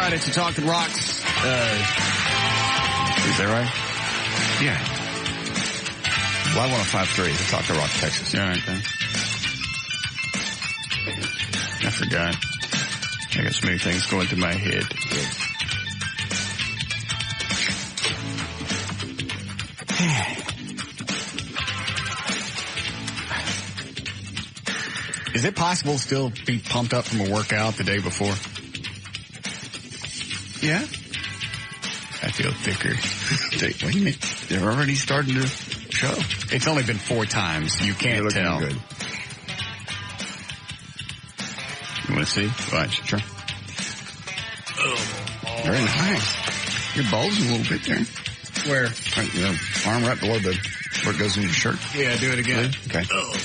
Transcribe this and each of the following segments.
right, it's a Talking Rocks. Is that right? Yeah. Well, 105.3, the Talking Rocks, Texas. All right, then. I forgot. I got so many things going through my head. Is it possible to still be pumped up from a workout the day before? Yeah. I feel thicker. What do you mean? They're already starting to show. It's only been 4 times. You can't tell. Good. You want to see? Watch. Sure. Oh, very nice. You're bulging a little bit there. Where? Right, arm right below where it goes in your shirt. Yeah, do it again. Okay. Oh.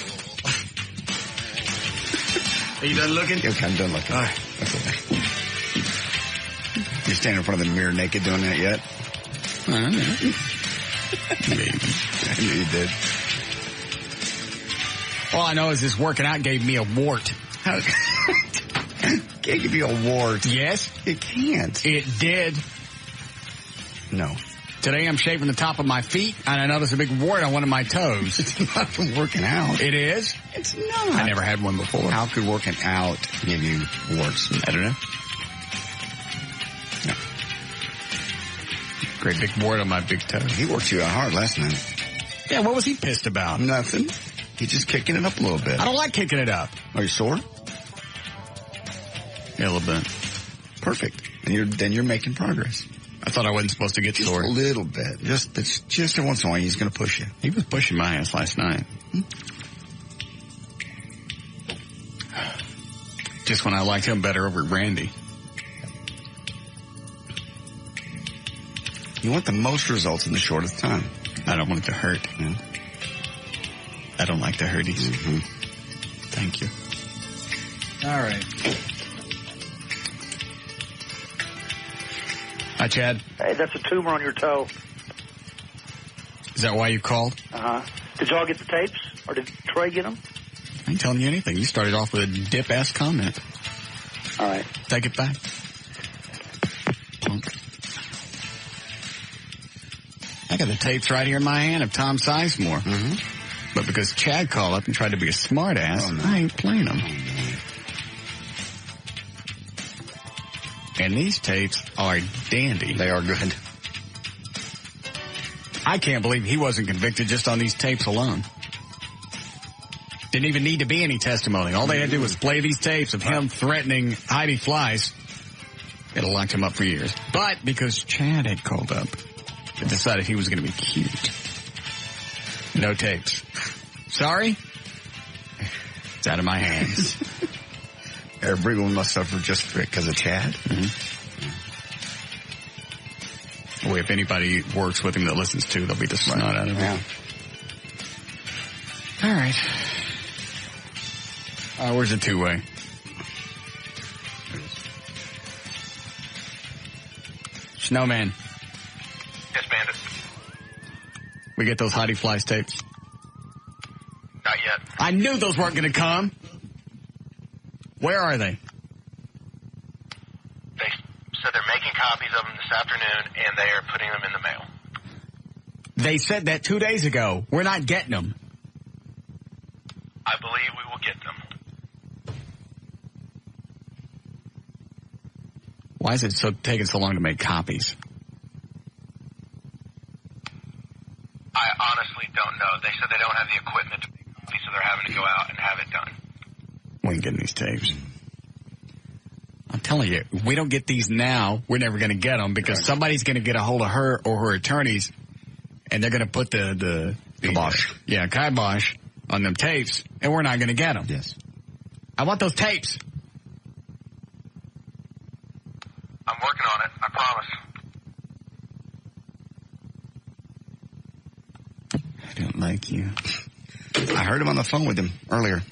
Are you done looking? Okay, I'm done looking. All right. That's okay. You standing in front of the mirror naked doing that yet? I don't know. Maybe. I knew you did. All I know is this working out gave me a wart. Can't give you a wart. Yes. It can't. It did. No. Today I'm shaving the top of my feet, and I noticed a big wart on one of my toes. It's not from working out. It is? It's not. I never had one before. How could working out give you warts? I don't know. No. Great big wart on my big toe. He worked you out hard last night. Yeah, what was he pissed about? Nothing. He's just kicking it up a little bit. I don't like kicking it up. Are you sore? Yeah, a little bit. Perfect. And then you're making progress. I thought I wasn't supposed to get just sore. A little bit. Just every once in a while, he's going to push you. He was pushing my ass last night. Just when I liked him better over Randy. You want the most results in the shortest time. I don't want it to hurt. Yeah. I don't like the hurties. Mm-hmm. Thank you. All right. Hi, Chad. Hey, that's a tumor on your toe. Is that why you called? Uh-huh. Did y'all get the tapes? Or did Trey get them? I ain't telling you anything. You started off with a dip-ass comment. All right. Take it back. I got the tapes right here in my hand of Tom Sizemore. Mm-hmm. But because Chad called up and tried to be a smart-ass, I ain't playing them. And these tapes are dandy. They are good. I can't believe he wasn't convicted just on these tapes alone. Didn't even need to be any testimony. All they had to do was play these tapes of him threatening Heidi Fleiss. It'll lock him up for years. But because Chad had called up and decided he was going to be cute, no tapes. Sorry? It's out of my hands. Everyone must suffer just because of Chad. Mm-hmm. Boy, if anybody works with him that listens to, they'll be the snot out of him. Yeah. All right. Where's the two-way? Snowman. Yes, Bandit. We get those Heidi Fleiss tapes? Not yet. I knew those weren't going to come. Where are they? They said they're making copies of them this afternoon, and they are putting them in the mail. They said that 2 days ago. We're not getting them. I believe we will get them. Why is it taking so long to make copies? I honestly don't know. They said they don't have the equipment to make copies, so they're having to go out and have it done. We ain't getting these tapes. I'm telling you, if we don't get these now, we're never going to get them because somebody's going to get a hold of her or her attorneys, and they're going to put the kibosh. Kibosh on them tapes, and we're not going to get them. Yes. I want those tapes. I'm working on it. I promise. I don't like you. I heard him on the phone with him earlier.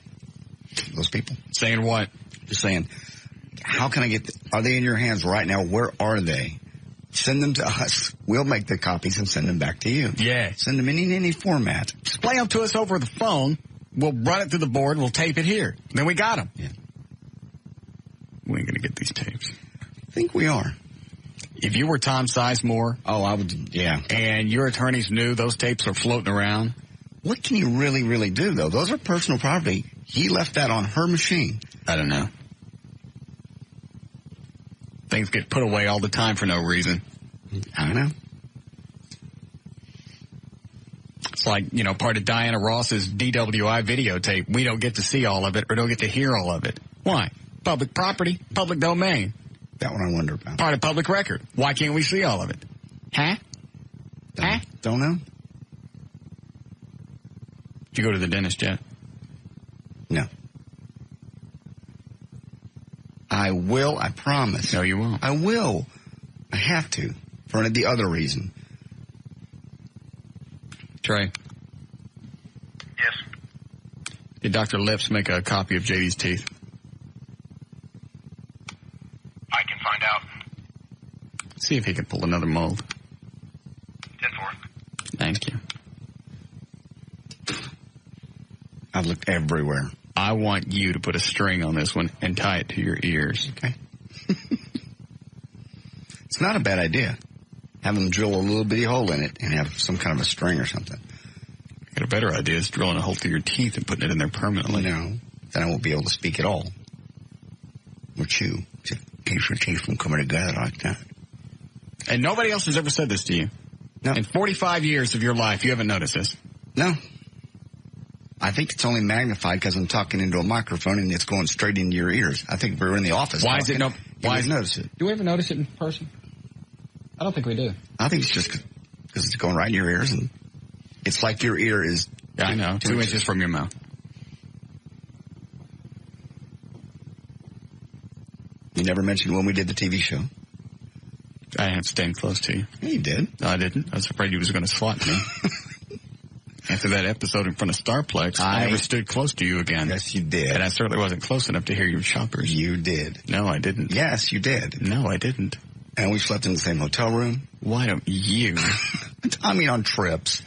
Those people. Saying what? Just saying, how can I get, are they in your hands right now? Where are they? Send them to us. We'll make the copies and send them back to you. Yeah. Send them in any format. Just play them to us over the phone. We'll run it through the board. We'll tape it here. Then we got them. Yeah. We ain't going to get these tapes. think we are. If you were Tom Sizemore, I would, yeah. And your attorneys knew those tapes were floating around. What can you really, really do, though? Those are personal property. He left that on her machine. I don't know. Things get put away all the time for no reason. I don't know. It's like, part of Diana Ross's DWI videotape. We don't get to see all of it or don't get to hear all of it. Why? Public property, public domain. That one I wonder about. Part of public record. Why can't we see all of it? Huh? Don't know. Did you go to the dentist yet? No. I will, I promise. No, you won't. I will. I have to. For the other reason. Trey. Yes. Did Dr. Lips make a copy of JD's teeth? I can find out. See if he can pull another mold. 10-4. Thank you. I've looked everywhere. I want you to put a string on this one and tie it to your ears. Okay. It's not a bad idea. Have them drill a little bitty hole in it and have some kind of a string or something. Got a better idea is drilling a hole through your teeth and putting it in there permanently. No, then I won't be able to speak at all. Or chew. Keep your teeth from coming together like that. And nobody else has ever said this to you? No. In 45 years of your life, you haven't noticed this? No. I think it's only magnified because I'm talking into a microphone and it's going straight into your ears. I think if we were in the office. Why is it no? Why notice it? Do we ever notice it in person? I don't think we do. I think it's just because it's going right in your ears and it's like your ear is. Yeah, I know. 2 inches from your mouth. You never mentioned when we did the TV show. I didn't have to stand close to you. Yeah, you did. No, I didn't. I was afraid you was going to swat me. After that episode in front of Starplex, I never stood close to you again. Yes, you did. And I certainly wasn't close enough to hear your choppers. You did. No, I didn't. Yes, you did. No, I didn't. And we slept in the same hotel room. Why don't you? I mean, on trips.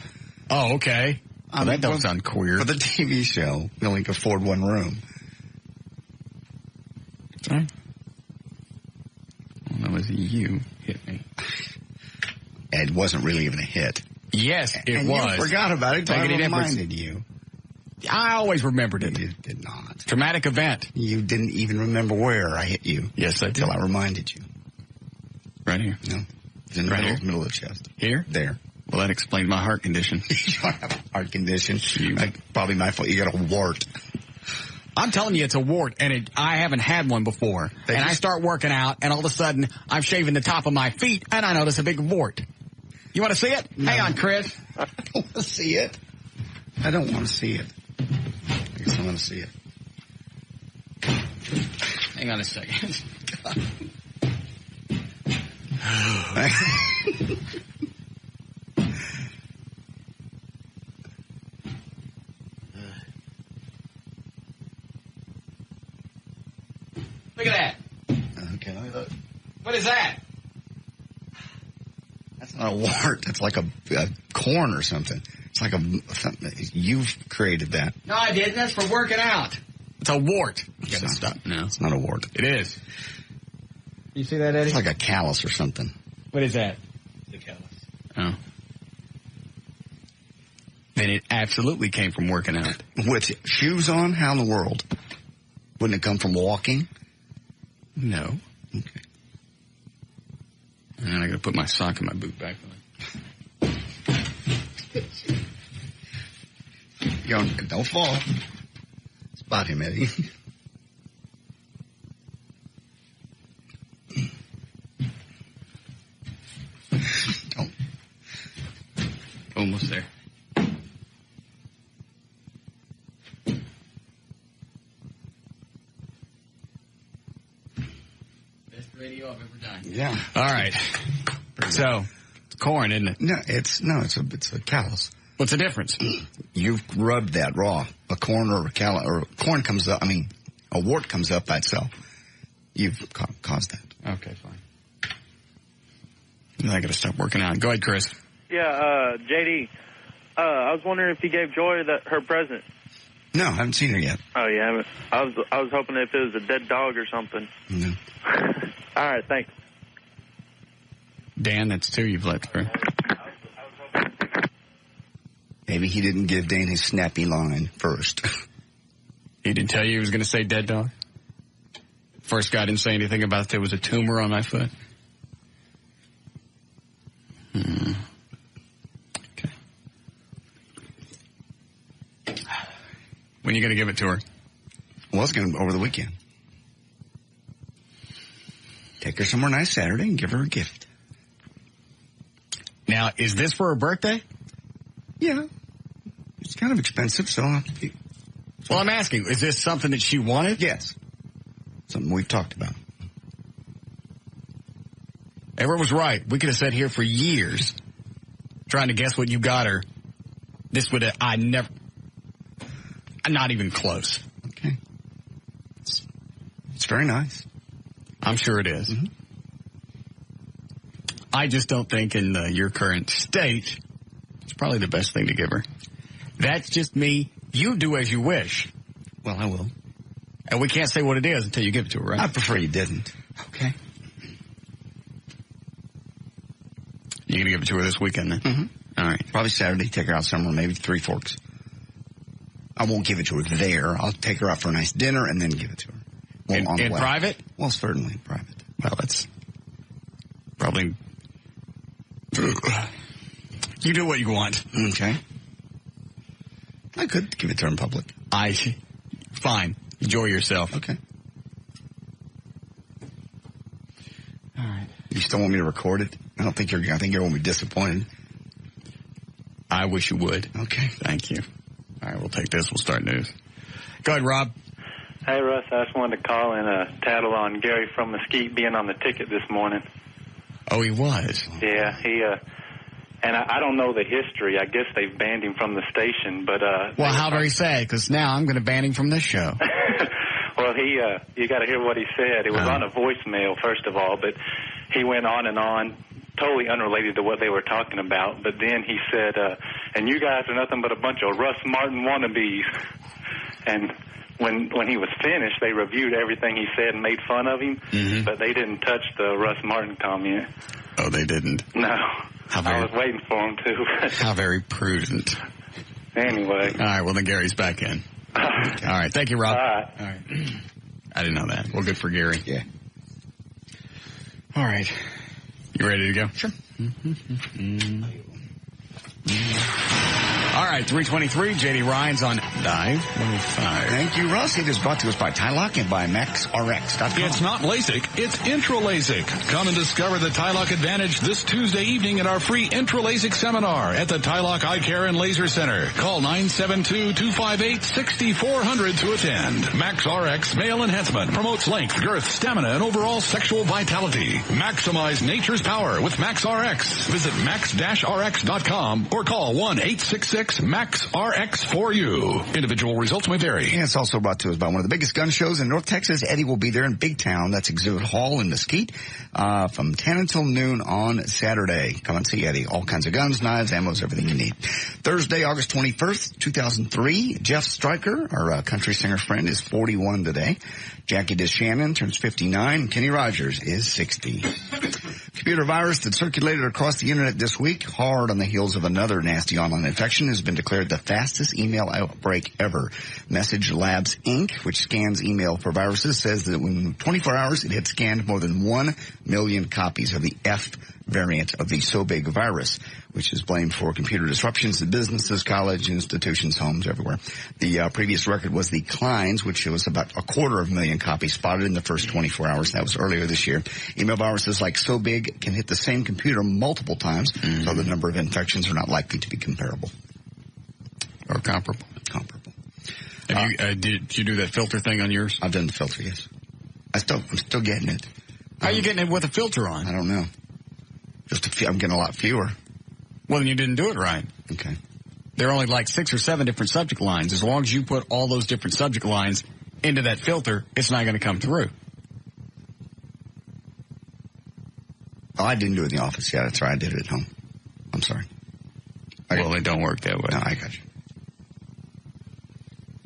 Oh, okay. Well, that don't sound queer. For the TV show, we only could afford one room. Sorry? Well, that was you hit me. It wasn't really even a hit. Yes, it and was. You forgot about it. I reminded you. I always remembered it. You did not. Traumatic event. You didn't even remember where I hit you. Yes, I did. Until I reminded you. Right here. No. It's in the middle of the chest. Here? There. Well, that explains my heart condition. You don't have a heart condition. Probably my fault. You got a wart. I'm telling you, it's a wart, and I haven't had one before. I start working out, and all of a sudden, I'm shaving the top of my feet, and I notice a big wart. You want to see it? No. Hang on, Chris. I don't want to see it. I don't want to see it. I guess I want to see it. Hang on a second. Look at that. Okay, let me look. What is that? That's not a wart. That's like a corn or something. It's like something. You've created that. No, I didn't. That's for working out. It's a wart. You gotta stop now. It's not a wart. It is. You see that, Eddie? It's like a callus or something. What is that? The callus. Oh. Then it absolutely came from working out. With shoes on? How in the world? Wouldn't it come from walking? No. Okay. And I gotta put my sock in my boot back on. Don't fall. Spot him, Eddie. Oh. Almost there. Best radio I've ever done. Yeah. All right. So, it's corn, isn't it? No, it's a callus. What's the difference? You've rubbed that raw. A corn or a callus, or corn comes up, a wart comes up by itself. You've caused that. Okay, fine. I gotta stop working out. Go ahead, Chris. Yeah, JD, I was wondering if you gave Joy her present. No, I haven't seen her yet. Oh, you haven't? I was hoping if it was a dead dog or something. No. All right, thanks. Dan, that's 2 you've let through. Maybe he didn't give Dan his snappy line first. He didn't tell you he was going to say dead dog? First guy didn't say anything about there was a tumor on my foot? Okay. When are you going to give it to her? I was going to over the weekend. Take her somewhere nice Saturday and give her a gift. Now, is this for her birthday? Yeah. It's kind of expensive, so... Well, I'm asking, is this something that she wanted? Yes. Something we've talked about. Everett was right. We could have sat here for years trying to guess what you got her. This would have... I'm not even close. Okay. It's very nice. I'm sure it is. Mm-hmm. I just don't think in your current state, it's probably the best thing to give her. That's just me. You do as you wish. Well, I will. And we can't say what it is until you give it to her, right? I prefer you didn't. Okay. You're going to give it to her this weekend then? Mm-hmm. All right. Probably Saturday. Take her out somewhere, maybe Three Forks. I won't give it to her there. I'll take her out for a nice dinner and then give it to her. Well, in private? Well, certainly private. Well, that's probably... You do what you want. Okay. I could give it to her in public. Fine. Enjoy yourself. Okay. All right. You still want me to record it? I think you're going to be disappointed. I wish you would. Okay. Thank you. All right, we'll take this. We'll start news. Go ahead, Rob. Hey, Russ, I just wanted to call and tattle on Gary from Mesquite being on the ticket this morning. Oh, he was? Yeah, and I don't know the history. I guess they've banned him from the station, but... Well, how very sad, because now I'm going to ban him from this show. Well, you got to hear what he said. It was on a voicemail, first of all, but he went on, totally unrelated to what they were talking about. But then he said, and you guys are nothing but a bunch of Russ Martin wannabes. And when he was finished, they reviewed everything he said and made fun of him, but they didn't touch the Russ Martin comment. Oh, they didn't? No. I was waiting for him to. How very prudent. Anyway. All right, well, then Gary's back in. All right, thank you, Rob. All right. I didn't know that. Well, good for Gary. Yeah. All right. You ready to go? Sure. All right, 3:23. J.D. Ryan's on Dive 105. Thank you, Russ. It is brought to us by Tylock and by MaxRx.com. It's not LASIK, it's IntraLASIK. Come and discover the Tylock Advantage this Tuesday evening at our free IntraLASIK seminar at the Tylock Eye Care and Laser Center. Call 972-258-6400 to attend. MaxRx Male Enhancement promotes length, girth, stamina, and overall sexual vitality. Maximize nature's power with MaxRx. Visit max-rx.com or call 1-866-MAX-RX4U. Individual results may vary. And it's also brought to us by one of the biggest gun shows in North Texas. Eddie will be there in Big Town. That's Exhibit Hall in Mesquite from 10 until noon on Saturday. Come and see Eddie. All kinds of guns, knives, ammos, everything you need. Thursday, August 21st, 2003. Jeff Stryker, our country singer friend, is 41 today. Jackie DeShannon turns 59. Kenny Rogers is 60. Computer virus that circulated across the internet this week, hard on the heels of another nasty online infection, has been declared the fastest email outbreak ever. Message Labs Inc., which scans email for viruses, says that in 24 hours it had scanned more than 1 million copies of the F variant of the So Big virus, which is blamed for computer disruptions in businesses, college institutions, homes, everywhere. The previous record was the Klein's, which was about 250,000 copies spotted in the first 24 hours. That was earlier this year. Email viruses like So Big can hit the same computer multiple times, so the number of infections are not likely to be comparable. Or comparable. Comparable. Have you, did you do that filter thing on yours? I've done the filter, yes. I'm still getting it. How are you getting it with a filter on? I don't know. Just a few, I'm getting a lot fewer. Well, then you didn't do it right. Okay. There are only like 6 or 7 different subject lines. As long as you put all those different subject lines into that filter, it's not going to come through. Oh, I didn't do it in the office. Yeah, that's right. I did it at home. I'm sorry. Well, they don't work that way. No, I got you.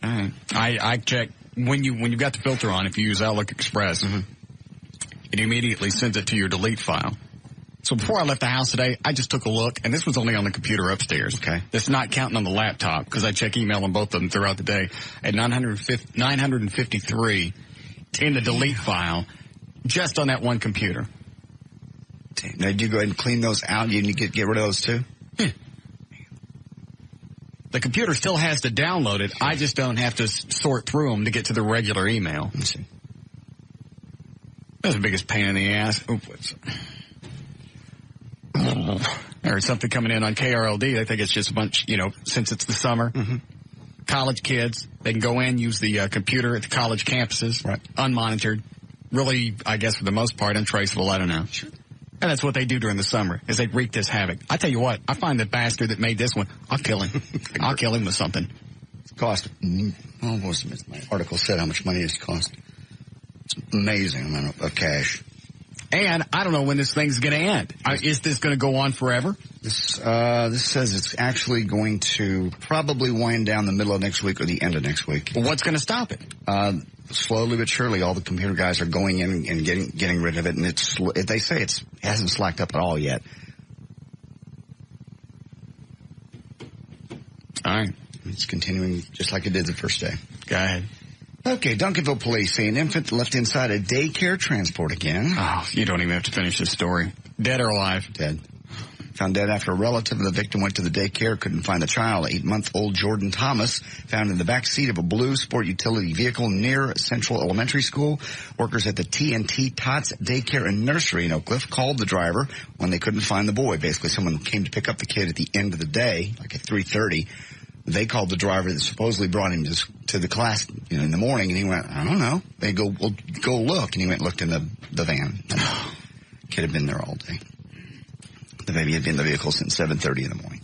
All right. I check when you've got the filter on. If you use Outlook Express, it immediately sends it to your delete file. So before I left the house today, I just took a look, and this was only on the computer upstairs. Okay. That's not counting on the laptop, because I check email on both of them throughout the day. At 953 in the delete file, just on that one computer. Now, did you go ahead and clean those out? You need to get rid of those too? Yeah. The computer still has to download it. I just don't have to sort through them to get to the regular email. Let's see. That's the biggest pain in the ass. I heard something coming in on KRLD. I think it's just a bunch, since it's the summer. Mm-hmm. College kids, they can go in, use the computer at the college campuses, right, unmonitored. Really, I guess for the most part, untraceable. I don't know. Sure. And that's what they do during the summer, is they wreak this havoc. I tell you what, I find the bastard that made this one, I'll kill him. I'll kill him with something. It's cost, my article said how much money it's cost. It's an amazing amount of cash. And I don't know when this thing's going to end. Is this going to go on forever? This says it's actually going to probably wind down the middle of next week or the end of next week. Well, what's going to stop it? Slowly but surely, all the computer guys are going in and getting rid of it, and they say it hasn't slacked up at all yet. All right. It's continuing just like it did the first day. Go ahead. Okay, Duncanville police say an infant left inside a daycare transport again. Oh, you don't even have to finish this story. Dead or alive? Dead. Found dead after a relative of the victim went to the daycare, couldn't find the child. 8-month-old Jordan Thomas found in the back seat of a blue sport utility vehicle near Central Elementary School. Workers at the T&T Tots Daycare and Nursery in Oak Cliff called the driver when they couldn't find the boy. Basically, someone came to pick up the kid at the end of the day, like at 3:30. They called the driver that supposedly brought him to the class, in the morning, and he went, I don't know. They go, well, go look. And he went and looked in the van. The kid had been there all day. The baby had been in the vehicle since 7:30 in the morning.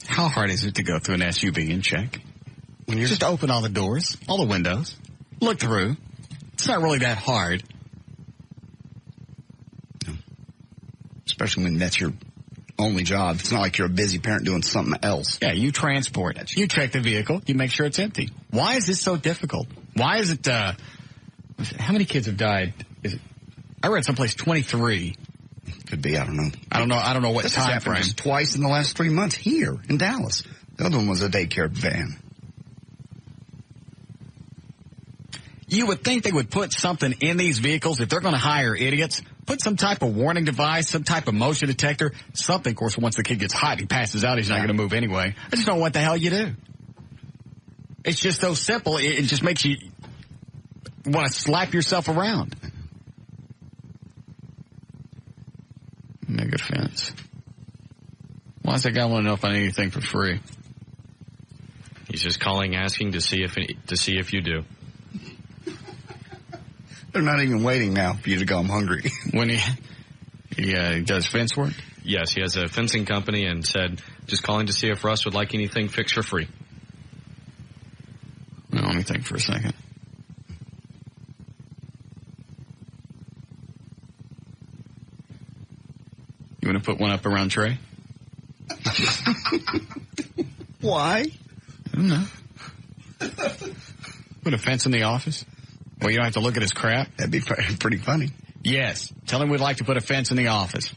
How hard is it to go through an SUV and check? When you're just open all the doors, all the windows, look through. It's not really that hard. No. Especially when that's your only job. It's not like you're a busy parent doing something else. Yeah, you transport it. You check the vehicle. You make sure it's empty. Why is this so difficult? Why is it, how many kids have died? I read someplace 23. Could be, I don't know. I don't know what time frame. Just twice in the last 3 months here in Dallas. The other one was a daycare van. You would think they would put something in these vehicles if they're going to hire idiots. Put some type of warning device, some type of motion detector, something. Of course, once the kid gets hot, he passes out. He's not going to move anyway. I just don't know what the hell you do. It's just so simple. It just makes you want to slap yourself around. Mega fence. Why does that guy want to know if I need anything for free? He's just calling, asking to see if you do. They're not even waiting now for you to go, I'm hungry. When he does fence work? Yes, he has a fencing company and said, just calling to see if Russ would like anything fixed for free. Well, let me think for a second. You want to put one up around Trey? Why? I don't know. Put a fence in the office? Well, you don't have to look at his crap? That'd be pretty funny. Yes. Tell him we'd like to put a fence in the office.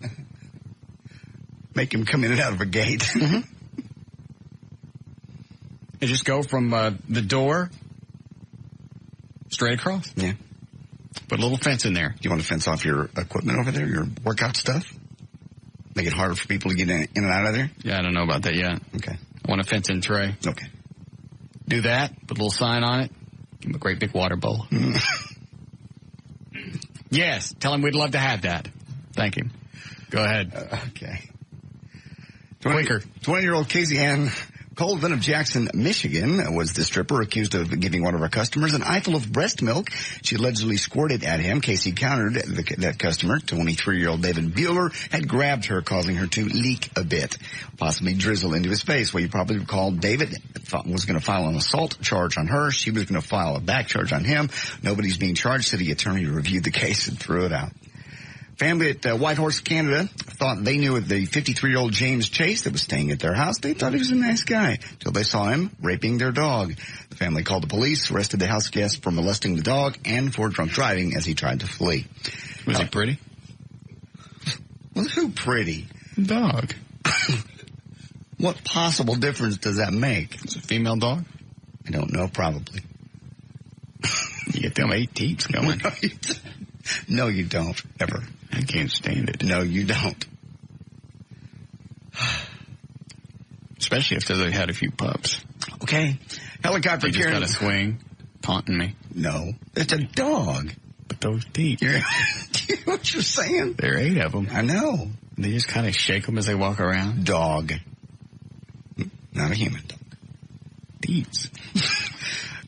Make him come in and out of a gate. Mm-hmm. And just go from the door straight across. Yeah. Put a little fence in there. Do you want to fence off your equipment over there, your workout stuff? Make it harder for people to get in and out of there? Yeah, I don't know about that yet. Okay. I want a fence in Trey. Okay. Do that. Put a little sign on it. Give him a great big water bowl. Yes. Tell him we'd love to have that. Thank you. Go ahead. Okay. Quicker. 20-year-old Casey Ann Colvin of Jackson, Michigan, was the stripper accused of giving one of her customers an eyeful of breast milk. She allegedly squirted at him. Casey countered that customer. 23-year-old David Bueller had grabbed her, causing her to leak a bit, possibly drizzle into his face. Well, you probably recall David was going to file an assault charge on her. She was going to file a back charge on him. Nobody's being charged. City attorney reviewed the case and threw it out. Family at Whitehorse, Canada, thought they knew the 53-year-old James Chase that was staying at their house. They thought he was a nice guy until they saw him raping their dog. The family called the police, arrested the house guest for molesting the dog and for drunk driving as he tried to flee. Was he pretty? Well, who pretty? Dog. What possible difference does that make? It's a female dog? I don't know, probably. You get them 8 teeth going. No, you don't. Ever. I can't stand it. No, you don't. Especially after they had a few pups. Okay. Helicopter They just carrying... got a swing, taunting me. No. It's a dog. But those teeth. Do you know what you're saying? There are 8 of them. I know. They just kind of shake them as they walk around. Dog. Not a human dog. Teeth.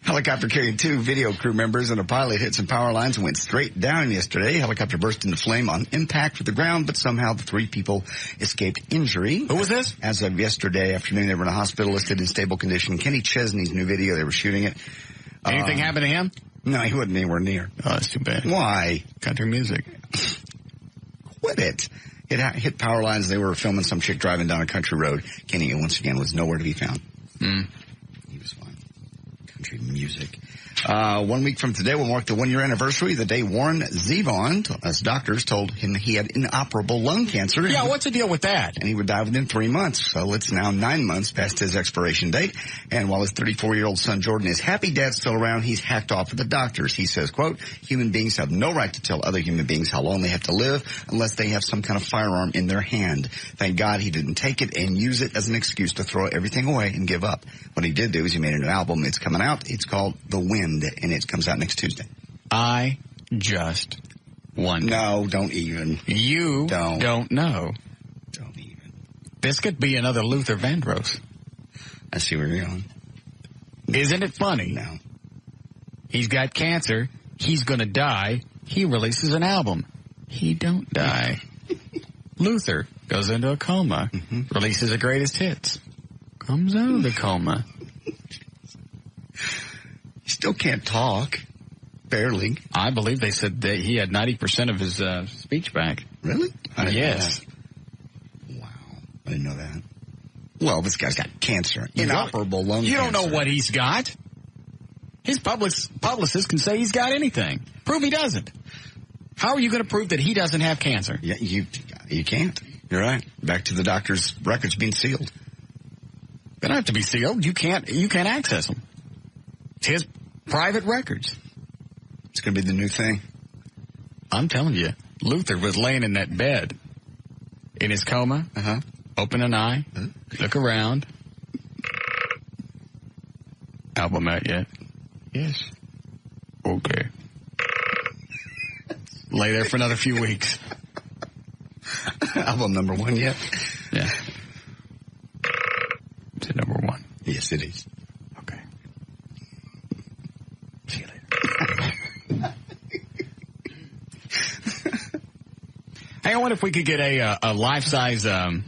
Helicopter carrying 2 video crew members and a pilot hit some power lines and went straight down yesterday. Helicopter burst into flame on impact with the ground, but somehow the 3 people escaped injury. Who was this? As of yesterday afternoon, they were in a hospital listed in stable condition. Kenny Chesney's new video, they were shooting it. Anything happened to him? No, he wasn't anywhere near. Oh, that's too bad. Why? Country music. Quit it. It hit power lines. They were filming some chick driving down a country road. Kenny, once again, was nowhere to be found. He was fine. Country music. 1 week from today will mark the 1-year anniversary, the day Warren Zevon, as doctors told him he had inoperable lung cancer. Yeah, what's the deal with that? And he would die within 3 months. So it's now 9 months past his expiration date. And while his 34-year-old son Jordan is happy dad's still around, he's hacked off with the doctors. He says, quote, human beings have no right to tell other human beings how long they have to live unless they have some kind of firearm in their hand. Thank God he didn't take it and use it as an excuse to throw everything away and give up. What he did do is he made a new album. It's coming out. It's called The Wind, and it comes out next Tuesday. I just wonder. No, don't even. You don't know. Don't even. This could be another Luther Vandross. I see where you're going. Isn't it funny? No. He's got cancer. He's going to die. He releases an album. He don't die. Luther goes into a coma. Releases the greatest hits. Comes out of the coma. He still can't talk. Barely. I believe they said that he had 90% of his speech back. Really? Yes. Wow. I didn't know that. Well, this guy's got cancer. Inoperable lung cancer. You don't know what he's got. His publicist can say he's got anything. Prove he doesn't. How are you going to prove that he doesn't have cancer? Yeah, you can't. You're right. Back to the doctor's records being sealed. They don't have to be sealed. You can't access them. It's his private records. It's going to be the new thing. I'm telling you, Luther was laying in that bed in his coma. Open an eye. Look around. Album out yet? Yes. Okay. Lay there for another few weeks. Album number 1 yet? Yeah. Is it number 1? Yes, it is. Okay. See you later. Hey, I wonder if we could get a life-size, what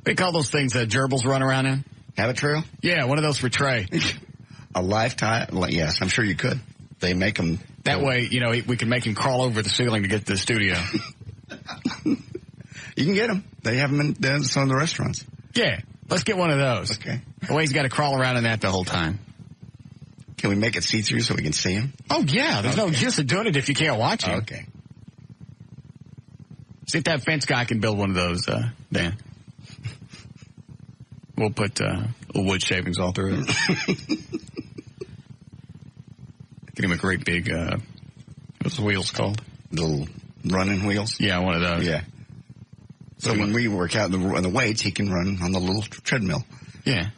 do you call those things that gerbils run around in? Habit trail? Yeah, one of those for Trey. A lifetime? Yes, I'm sure you could. They make them. That way, we can make him crawl over the ceiling to get to the studio. You can get them. They have them in some of the restaurants. Yeah, let's get one of those. Okay. The way he's got to crawl around in that the whole time. Can we make it see-through so we can see him? Oh, yeah. There's no use of doing it if you can't watch him. Okay. See if that fence guy can build one of those, Dan. We'll put wood shavings all through it. Get him a great big, what's the wheels called? Little running wheels? Yeah, one of those. Yeah. So when we work out on the weights, he can run on the little treadmill. Yeah.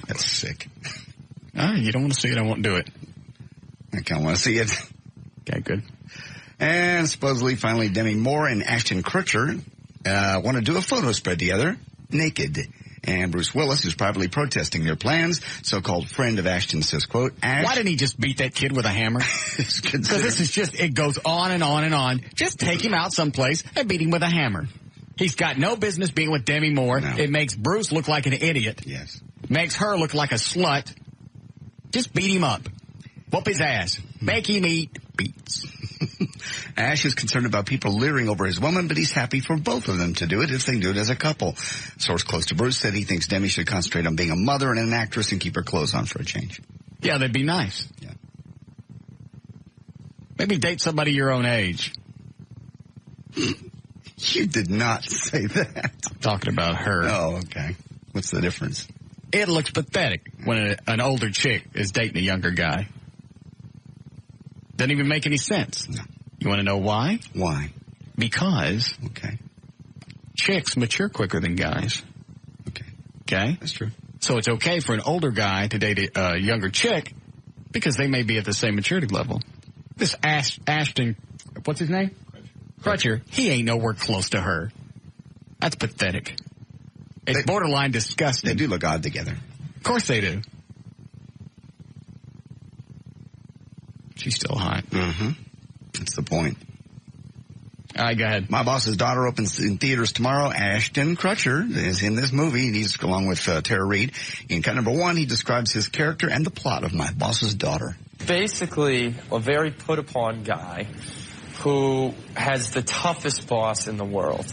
That's sick. You don't want to see it, I won't do it. I kind of want to see it. Okay, good. And supposedly, finally, Demi Moore and Ashton Kutcher want to do a photo spread together, naked. And Bruce Willis is privately protesting their plans. So-called friend of Ashton says, quote, why didn't he just beat that kid with a hammer? Because this is just, it goes on and on and on. Just take him out someplace and beat him with a hammer. He's got no business being with Demi Moore. No. It makes Bruce look like an idiot. Yes. Makes her look like a slut. Just beat him up. Whoop his ass. Make him eat beats. Ash is concerned about people leering over his woman, but he's happy for both of them to do it if they do it as a couple. A source close to Bruce said he thinks Demi should concentrate on being a mother and an actress and keep her clothes on for a change. Yeah, that'd be nice. Yeah. Maybe date somebody your own age. You did not say that. I'm talking about her. Oh, okay. What's the difference? It looks pathetic when an older chick is dating a younger guy. Doesn't even make any sense. No. You want to know why? Why? Because Okay. chicks mature quicker than guys. Okay. Okay? That's true. So it's okay for an older guy to date a younger chick because they may be at the same maturity level. This Ashton, what's his name? Crutcher. He ain't nowhere close to her. That's pathetic. It's borderline disgusting. They do look odd together. Of course they do. She's still hot. Mm-hmm. That's the point. All right, go ahead. My Boss's Daughter opens in theaters tomorrow. Ashton Kutcher is in this movie. He's along with Tara Reid. In cut number 1, he describes his character and the plot of My Boss's Daughter. Basically, a very put-upon guy who has the toughest boss in the world.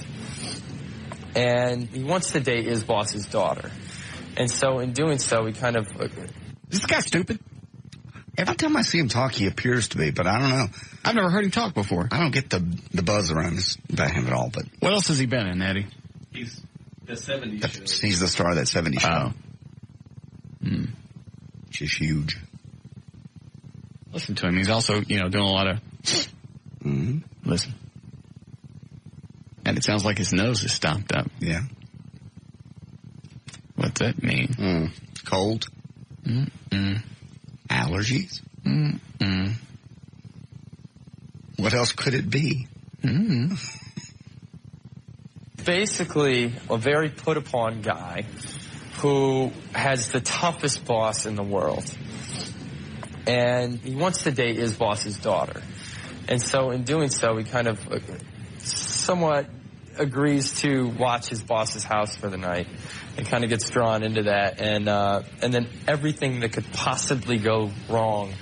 And he wants to date his boss's daughter. And so in doing so, he kind of... Is this guy stupid? Every time I see him talk, he appears to be, but I don't know. I've never heard him talk before. I don't get the buzz around about him at all. But what else has he been in, Eddie? He's the 70s show. He's the star of that 70s show. Oh. Which is huge. Listen to him. He's also, doing a lot of... Listen. And it sounds like his nose is stopped up. Yeah. What's that mean? Cold. Allergies. What else could it be? Basically, a very put-upon guy who has the toughest boss in the world. And he wants to date his boss's daughter. And so in doing so, he kind of somewhat agrees to watch his boss's house for the night and kind of gets drawn into that. And then everything that could possibly go wrong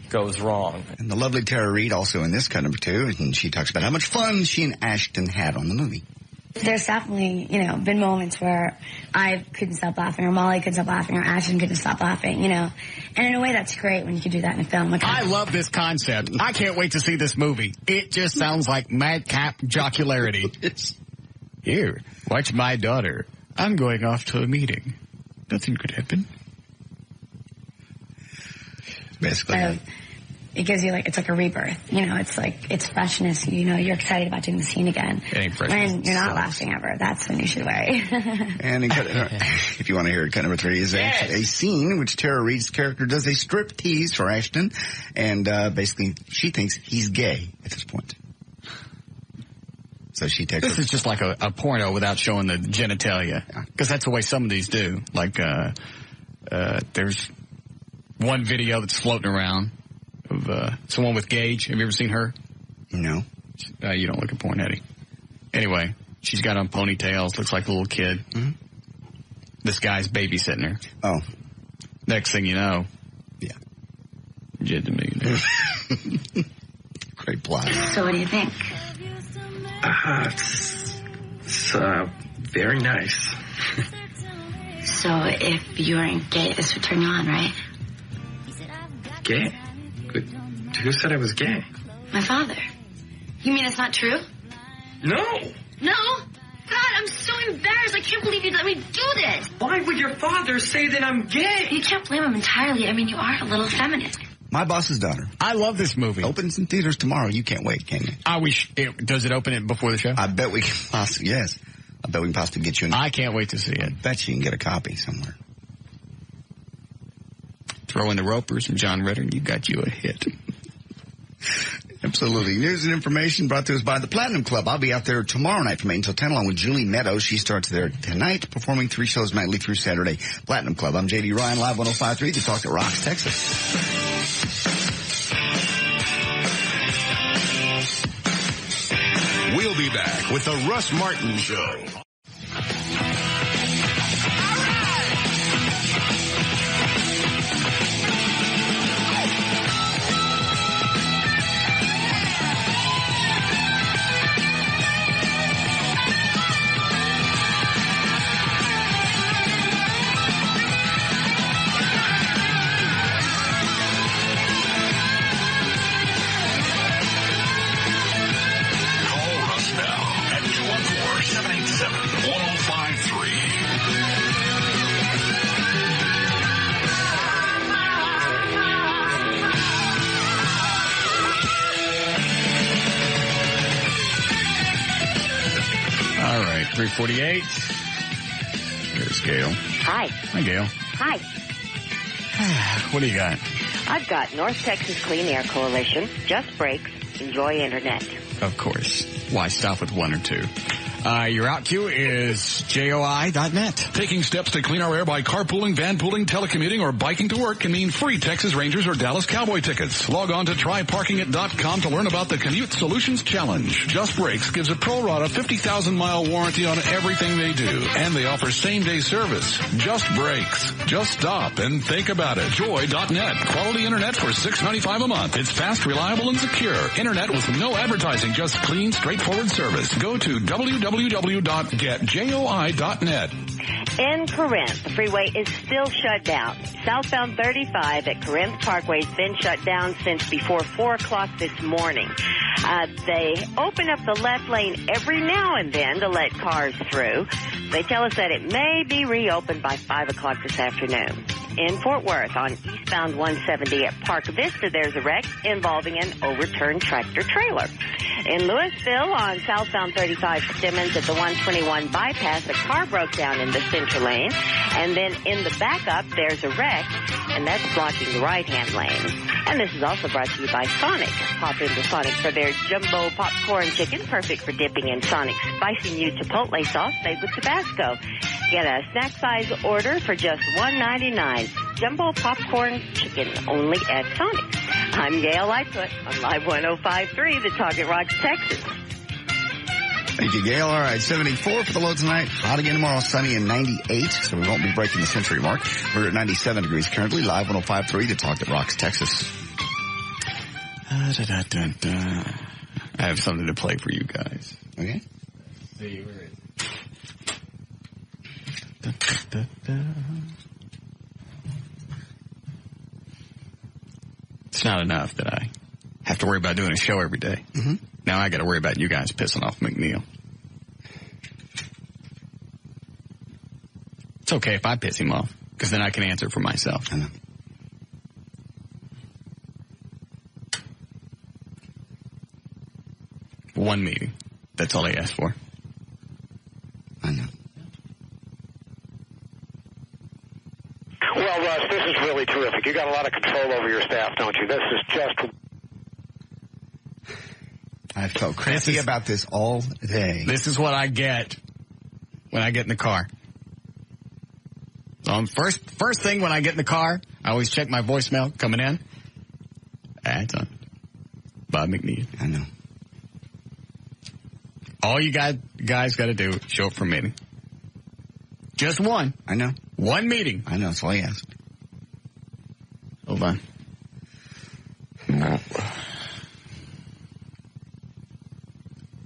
goes wrong. And the lovely Tara Reid also in this cut number 2, and she talks about how much fun she and Ashton had on the movie. There's definitely, been moments where I couldn't stop laughing, or Molly couldn't stop laughing, or Ashton couldn't stop laughing, And in a way, that's great when you can do that in a film. I love this concept. I can't wait to see this movie. It just sounds like madcap jocularity. Here, watch my daughter. I'm going off to a meeting. Nothing could happen. Basically. It gives you it's like a rebirth. It's freshness. You're excited about doing the scene again. It ain't fresh. When you're not laughing ever, that's when you should worry. And in if you want to hear it, cut number 3 is a scene in which Tara Reid's character does a strip tease for Ashton, and basically she thinks he's gay at this point. So she takes. This is just like a porno without showing the genitalia, because that's the way some of these do. There's one video that's floating around of someone with Gage. Have you ever seen her? No. You don't look at porn, Eddie. Anyway, she's got on ponytails, looks like a little kid. This guy's babysitting her. Oh. Next thing you know. Yeah. Jed the Millionaire. Great plot. So what do you think? It's very nice. So if you weren't gay, this would turn you on, right? Gay? Who said I was gay? My father. You mean it's not true? No! No? God, I'm so embarrassed. I can't believe you let me do this. Why would your father say that I'm gay? You can't blame him entirely. I mean, you are a little feminist. My Boss's Daughter. I love this movie. Opens in theaters tomorrow. You can't wait, can you? Does it open it before the show? I bet we can possibly, yes. I bet we can possibly get you I can't wait to see it. I bet you can get a copy somewhere. Throw in the Ropers and John Ritter, and you got you a hit. Absolutely. News and information brought to us by the Platinum Club. I'll be out there tomorrow night from 8 until 10 along with Julie Meadows. She starts there tonight, performing 3 shows nightly through Saturday. Platinum Club. I'm J.D. Ryan, live 105.3 to talk to Rocks, Texas. We'll be back with the Russ Martin Show. 3:48. Here's Gail. Hi. Hi, Gail. Hi. What do you got? I've got North Texas Clean Air Coalition, Just Brakes, Enjoy Internet. Of course. Why stop with one or two? Your out cue is JOI.net. Taking steps to clean our air by carpooling, vanpooling, telecommuting, or biking to work can mean free Texas Rangers or Dallas Cowboy tickets. Log on to tryparkingit.com to learn about the Commute Solutions Challenge. Just Brakes gives a pro rata 50,000-mile warranty on everything they do, and they offer same-day service. Just Brakes. Just stop and think about it. Joy.net. Quality internet for $6.95 a month. It's fast, reliable, and secure. Internet with no advertising, just clean, straightforward service. Go to www.getjoi.net. In Corinth, the freeway is still shut down. Southbound 35 at Corinth Parkway has been shut down since before 4 o'clock this morning. They open up the left lane every now and then to let cars through. They tell us that it may be reopened by 5 o'clock this afternoon. In Fort Worth, on eastbound 170 at Park Vista, there's a wreck involving an overturned tractor trailer. In Louisville, on southbound 35 Simmons at the 121 bypass, a car broke down in the center lane. And then in the backup, there's a wreck, and that's blocking the right-hand lane. And this is also brought to you by Sonic. Pop into Sonic for their jumbo popcorn chicken, perfect for dipping in Sonic's spicy new chipotle sauce made with Tabasco. Get a snack-size order for just $1.99. Jumbo popcorn chicken only at Sonic. I'm Gail Lightfoot on Live 105.3, the Target Rocks, Texas. Thank you, Gail. All right, 74 for the low tonight. Hot again tomorrow, sunny and 98, so we won't be breaking the century mark. We're at 97 degrees currently, Live 105.3, the Target Rocks, Texas. I have something to play for you guys. Okay. See, where is it? It's not enough that I have to worry about doing a show every day. Mm-hmm. Now I got to worry about you guys pissing off McNeil. It's okay if I piss him off, because then I can answer for myself. I know. One meeting. That's all they asked for. I know. Well, Russ, this is really terrific. You got a lot of control over your staff, don't you? This is just... I felt crazy about this all day. This is what I get when I get in the car. First thing when I get in the car, I always check my voicemail coming in. That's on Bob McNeil. I know. All you guys got to do is show up for a meeting. Just one. I know. One meeting. I know. That's all he asked. Hold on.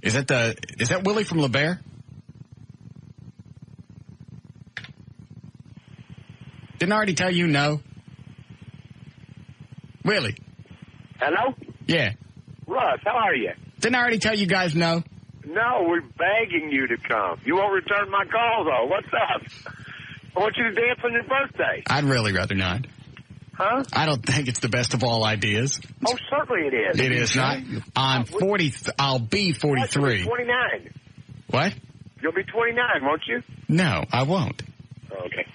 Is that Willie from LeBaire? Didn't I already tell you no? Willie. Hello? Yeah. Russ, how are you? Didn't I already tell you guys no? No, we're begging you to come. You won't return my call, though. What's up? I want you to dance on your birthday. I'd really rather not. Huh? I don't think it's the best of all ideas. Oh, certainly it is. It is not. I'm 40. I'll be 43. You'll be 29. What? You'll be 29, won't you? No, I won't. Okay.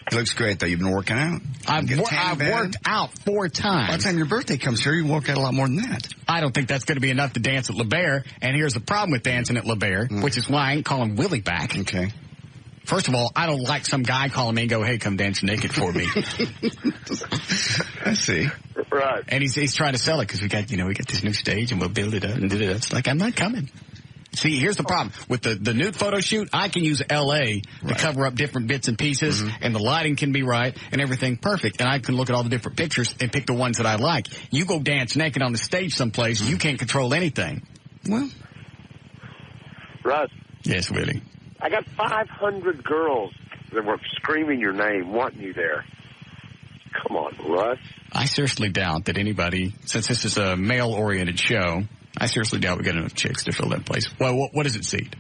It looks great, though. You've been working out. I've worked out 4 times. By the time your birthday comes here, you work out a lot more than that. I don't think that's going to be enough to dance at LeBaire. And here's the problem with dancing at LeBaire, which is why I ain't calling Willie back. Okay. First of all, I don't like some guy calling me and go, hey, come dance naked for me. I see. Right. And he's trying to sell it because we got this new stage and we'll build it up and do it. It's like, I'm not coming. See, here's the problem. With the nude photo shoot, I can use L.A. to cover up different bits and pieces, and the lighting can be right, and everything perfect. And I can look at all the different pictures and pick the ones that I like. You go dance naked on the stage someplace, you can't control anything. Well. Russ. Yes, Willie. I got 500 girls that were screaming your name, wanting you there. Come on, Russ. I seriously doubt that anybody, since this is a male-oriented show, I seriously doubt we got enough chicks to fill that place. Well, what does it seat?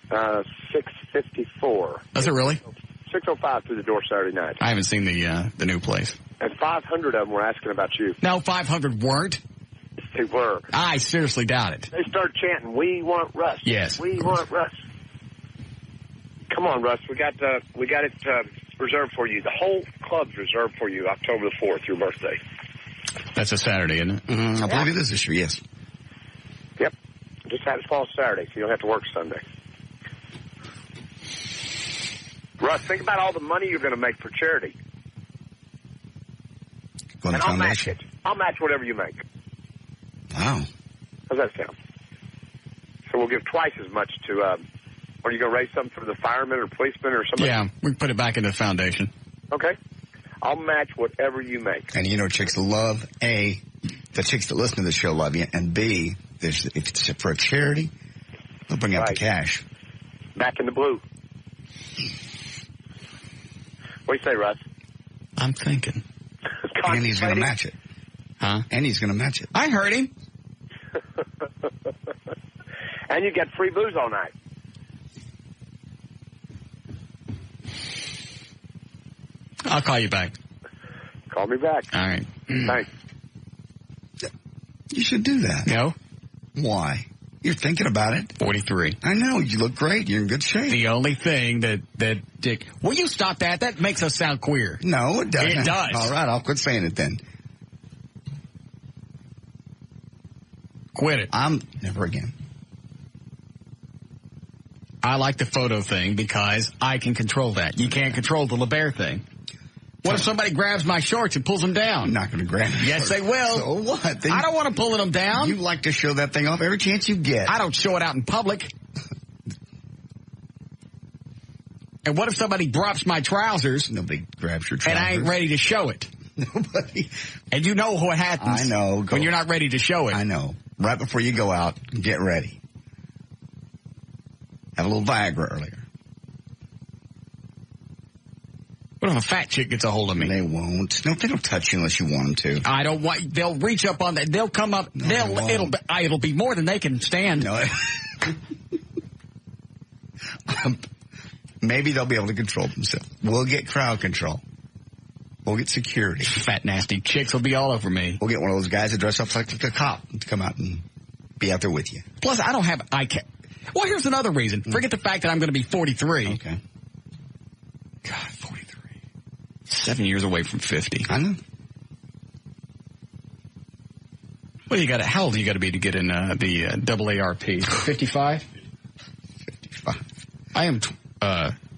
654. Does it really? 605 through the door Saturday night. I haven't seen the new place. And 500 of them were asking about you. No, 500 weren't. They were. I seriously doubt it. They start chanting, "We want Russ." Yes. We want Russ. Come on, Russ. We got it reserved for you. The whole club's reserved for you October the 4th, your birthday. That's a Saturday, isn't it? Mm-hmm. I believe it is this year, yes. Yep. Just happens to fall Saturday, so you don't have to work Sunday. Russ, think about all the money you're going to make for charity. And I'll match it. I'll match whatever you make. Wow. How's that sound? So we'll give twice as much to, are you going to raise something for the firemen or policemen or somebody? Yeah, we can put it back into the foundation. Okay. I'll match whatever you make. And you know, chicks love, A, the chicks that listen to the show love you, and B, if it's for a charity, they'll bring out the cash. Back in the blue. What do you say, Russ? I'm thinking. And he's going to match it. Huh? And he's going to match it. I heard him. And you get free booze all night. I'll call you back. Call me back. All right. Thanks. You should do that. No. Why? You're thinking about it. 43. I know. You look great. You're in good shape. The only thing that Dick... Will you stop that? That makes us sound queer. No, it doesn't. It does. All right, I'll quit saying it then. Quit it. Never again. I like the photo thing because I can control that. You can't control the LeBaire thing. What if somebody grabs my shorts and pulls them down? I'm not going to grab them. Yes, they will. So what? I don't want to pull them down. You like to show that thing off every chance you get. I don't show it out in public. And what if somebody drops my trousers? Nobody grabs your trousers. And I ain't ready to show it. Nobody. And you know what happens. I know. When you're not ready to show it. I know. Right before you go out, get ready. Have a little Viagra earlier. What if a fat chick gets a hold of me? They won't. No, they don't touch you unless you want them to. I don't want. They'll reach up on that. They'll come up. No, It'll be more than they can stand. No. Maybe they'll be able to control themselves. We'll get crowd control. We'll get security. Fat nasty chicks will be all over me. We'll get one of those guys that dress up like a cop to come out and be out there with you. Plus, I don't have. Well, here's another reason. Forget the fact that I'm going to be 43. Okay. God, 43. 7 years away from 50. I know. Well, how old do you got to be to get in the AARP? 55? 55. I am,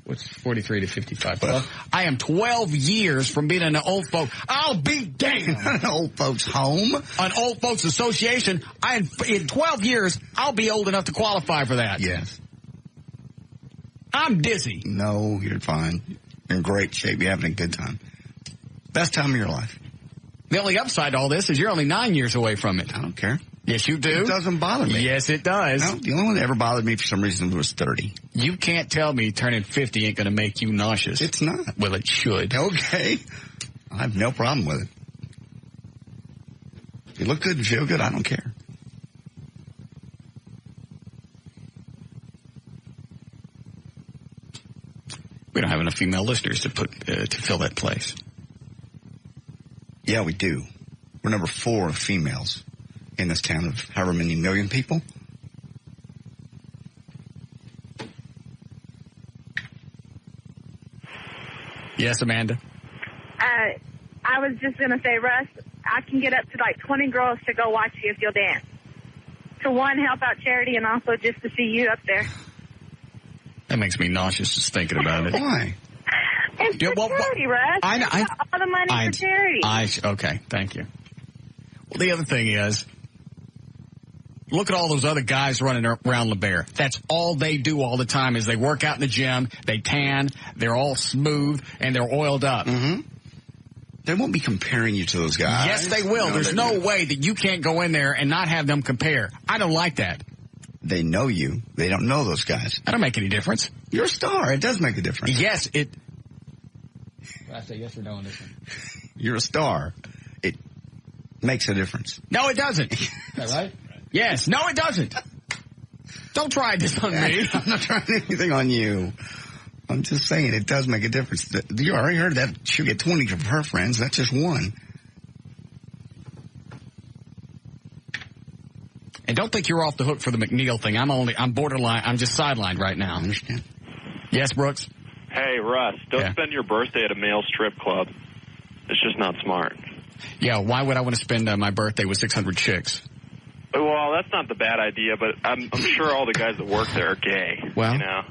what's 43 to 55? Well, I am 12 years from being an old folk. I'll be damned. An old folks home. An old folks association. In 12 years, I'll be old enough to qualify for that. Yes. I'm dizzy. No, you're fine. You're in great shape. You're having a good time. Best time of your life. The only upside to all this is you're only 9 years away from it. I don't care. Yes, you do. It doesn't bother me. Yes, it does. No, the only one that ever bothered me for some reason was 30. You can't tell me turning 50 ain't going to make you nauseous. It's not. Well, it should. Okay. I have no problem with it. If you look good and feel good, I don't care. We don't have enough female listeners to to fill that place. Yeah, we do. We're number 4 of females in this town of however many million people. Yes, Amanda? I was just going to say, Russ, I can get up to like 20 girls to go watch you if you'll dance. To one, help out charity, and also just to see you up there. That makes me nauseous just thinking about it. Why? It's for charity, Russ. I know. All the money for charity. Okay, thank you. Well, the other thing is, look at all those other guys running around LeBaire. That's all they do all the time is they work out in the gym, they tan, they're all smooth, and they're oiled up. Mm-hmm. They won't be comparing you to those guys. Yes, they will. There's no way that you can't go in there and not have them compare. I don't like that. They know you. They don't know those guys. That don't make any difference. You're a star. It does make a difference. Yes, it... I say yes or no on this one. You're a star. It makes a difference. No, it doesn't. Is that right? Yes. No, it doesn't. Don't try this on me. I'm not trying anything on you. I'm just saying it does make a difference. You already heard that she'll get 20 from her friends. That's just one. And don't think you're off the hook for the McNeil thing. I'm borderline. I'm just sidelined right now. I understand. Yes, Brooks? Hey, Russ, don't spend your birthday at a male strip club. It's just not smart. Yeah, why would I want to spend my birthday with 600 chicks? Well, that's not the bad idea, but I'm sure all the guys that work there are gay. Well, you know?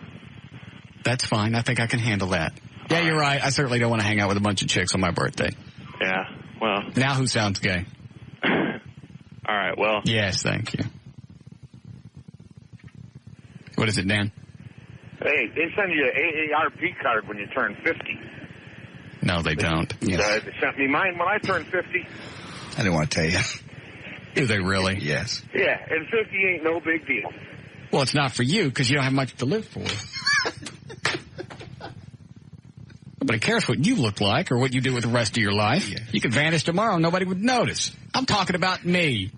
That's fine. I think I can handle that. Yeah, you're right. I certainly don't want to hang out with a bunch of chicks on my birthday. Yeah, well. Now who sounds gay? All right, well. Yes, thank you. What is it, Dan? Hey, they send you an AARP card when you turn 50. No, they don't. They sent me mine when I turned 50. I didn't want to tell you. Do they really? Yes. Yeah, and 50 ain't no big deal. Well, it's not for you because you don't have much to live for. Nobody cares what you look like or what you do with the rest of your life. Yeah. You could vanish tomorrow. Nobody would notice. I'm talking about me.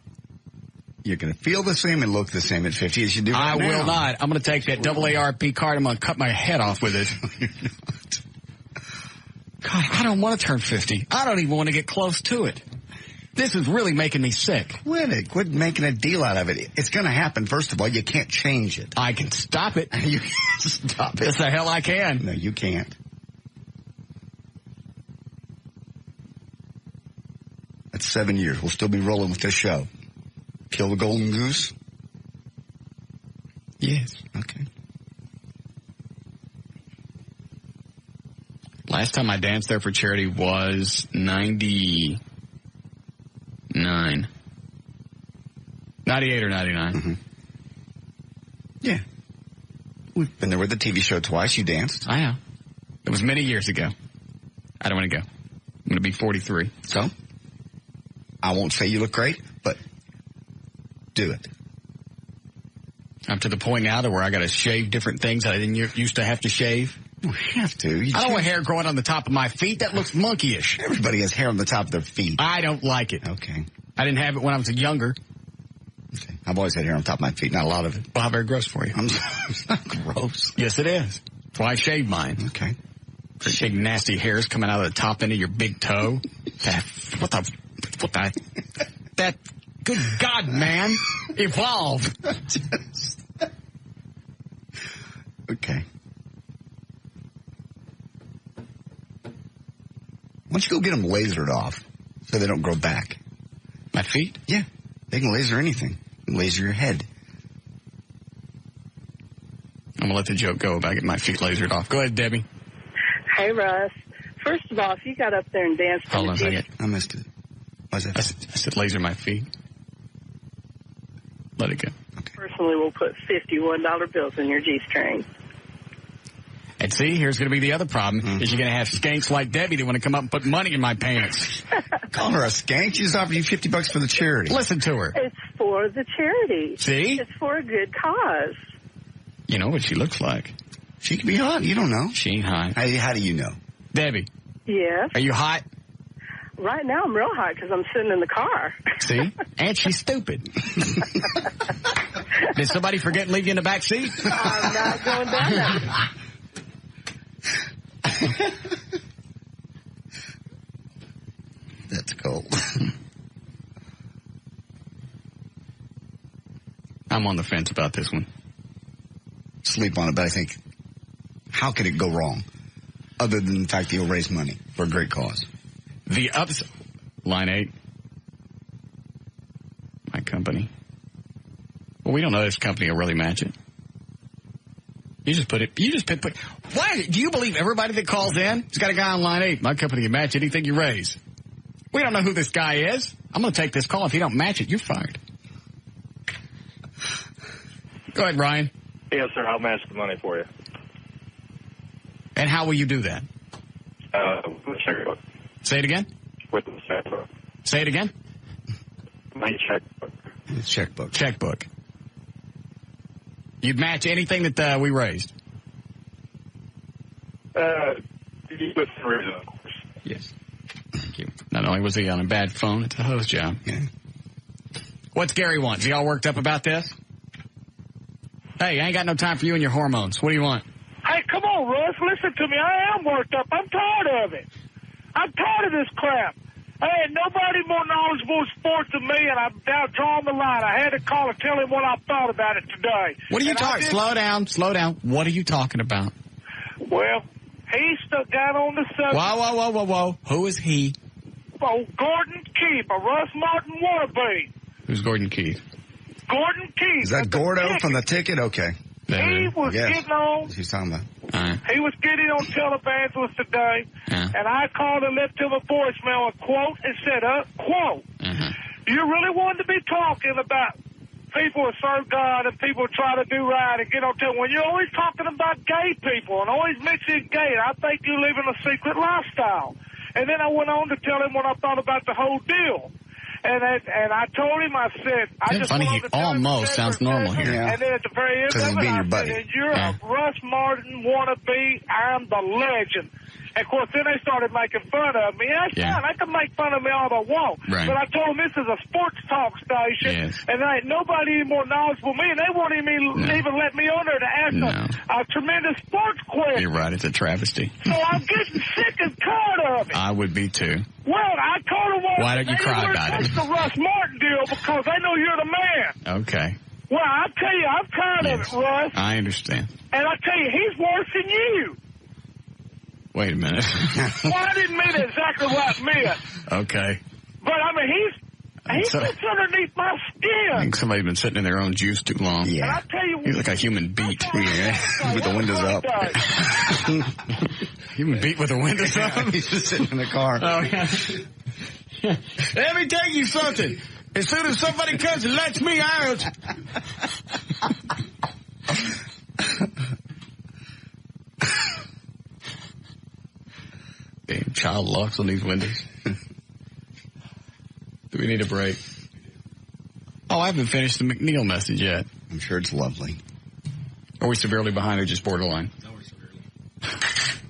You're going to feel the same and look the same at 50 as you do right now. I will not. I'm going to take that AARP card. I'm going to cut my head off with it. You're not. God, I don't want to turn 50. I don't even want to get close to it. This is really making me sick. Quit making a deal out of it. It's going to happen. First of all, you can't change it. I can stop it. You can't stop it. Yes, the hell I can. No, you can't. That's 7 years. We'll still be rolling with this show. Kill the golden goose? Yes. Okay. Last time I danced there for charity was 99. 98 or 99. Mm-hmm. Yeah. We've been there with the TV show twice. You danced. I know. It was many years ago. I don't want to go. I'm going to be 43. So? I won't say you look great, but do it. I'm to the point now to where I got to shave different things that I didn't used to have to shave. You have to. I don't want hair growing on the top of my feet. That looks monkeyish. Everybody has hair on the top of their feet. I don't like it. Okay. I didn't have it when I was younger. Okay. I've always had hair on top of my feet. Not a lot of it. Well, how very gross for you. It's not gross. Yes, it is. That's why I shaved mine. Okay. Big nasty hairs coming out of the top end of your big toe. That, good God, man. Evolve. Okay. Why don't you go get them lasered off so they don't grow back? My feet? Yeah. They can laser anything. They can laser your head. I'm going to let the joke go about getting my feet lasered off. Go ahead, Debbie. Hey, Russ. First of all, if you got up there and danced... Hold on a second. I missed it. Why's that? I said laser my feet. Let it go. Okay. Personally, we'll put $51 bills in your G-string. And see, here's going to be the other problem, is you're going to have skanks like Debbie that want to come up and put money in my pants. Call her a skank. She just offered you $50 for the charity. Listen to her. It's for the charity. See? It's for a good cause. You know what she looks like. She could be hot. You don't know. She ain't hot. How do you know? Debbie. Yes? Are you hot? Right now I'm real hot because I'm sitting in the car. See? And she's stupid. Did somebody forget and leave you in the back seat? I'm not going down that. That's cold. I'm on the fence about this one. Sleep on it, but I think, how could it go wrong? Other than the fact that you'll raise money for a great cause. The ups... Line 8. My company. Well, we don't know if this company will really match it. You just put it... Why? Do you believe everybody that calls in has got a guy on line 8? My company can match anything you raise. We don't know who this guy is. I'm going to take this call. If you don't match it, you're fired. Go ahead, Ryan. Yes, sir. I'll match the money for you. And how will you do that? With a checkbook. Say it again? With the checkbook. Say it again? My checkbook. Checkbook. Checkbook. You'd match anything that we raised? Within reason, of course. Yes. Thank you. Not only was he on a bad phone, it's a host job. Yeah. What's Gary want? Is he all worked up about this? Hey, I ain't got no time for you and your hormones. What do you want? Hey, come on, Russ. Listen to me. I am worked up. I'm tired of it. I'm tired of this crap. Hey, nobody more knowledgeable in sports than me, and I'm now drawing the line. I had to call and tell him what I thought about it today. What are you talking? Slow down. What are you talking about? Well, he got on the subject. Whoa. Who is he? Oh, Gordon Keith, a Russ Martin wannabe. Who's Gordon Keith? Gordon Keith. Is that Gordo from the ticket? Okay. He was getting on. What's he talking about? He was getting on televangelist today, and I called and left him a voicemail, a quote, and said, quote, you really wanted to be talking about people who serve God and people who try to do right and get on television. When you're always talking about gay people and always mixing gay, I think you're living a secret lifestyle. And then I went on to tell him what I thought about the whole deal. And I told him, I said, I just funny, he almost sounds normal here. And then at the very end of it, I said, you're a Russ Martin wannabe, I'm the legend. And of course, then they started making fun of me. That's fine. They can make fun of me all they want. Right. But I told them this is a sports talk station, and there ain't nobody any more knowledgeable than me, and they won't even let me on there to ask a tremendous sports question. You're right. It's a travesty. So I'm getting sick and tired of it. I would be too. Well, I told them why don't you cry about it? The Russ Martin deal because they know you're the man. Okay. Well, I tell you, I'm tired of it, Russ. I understand. And I tell you, he's worse than you. Wait a minute. Well, I didn't mean exactly what I meant. Okay. But, I mean, he's just underneath my skin. I think somebody's been sitting in their own juice too long. Yeah. And I tell you, he's like a human beat. With the windows up. Human beat with the windows up? He's just sitting in the car. Oh, yeah. Let me tell you something. As soon as somebody comes and lets me out. Damn child locks on these windows. Do we need a break? Oh, I haven't finished the McNeil message yet. I'm sure it's lovely. Are we severely behind or just borderline? No, we're severely. Is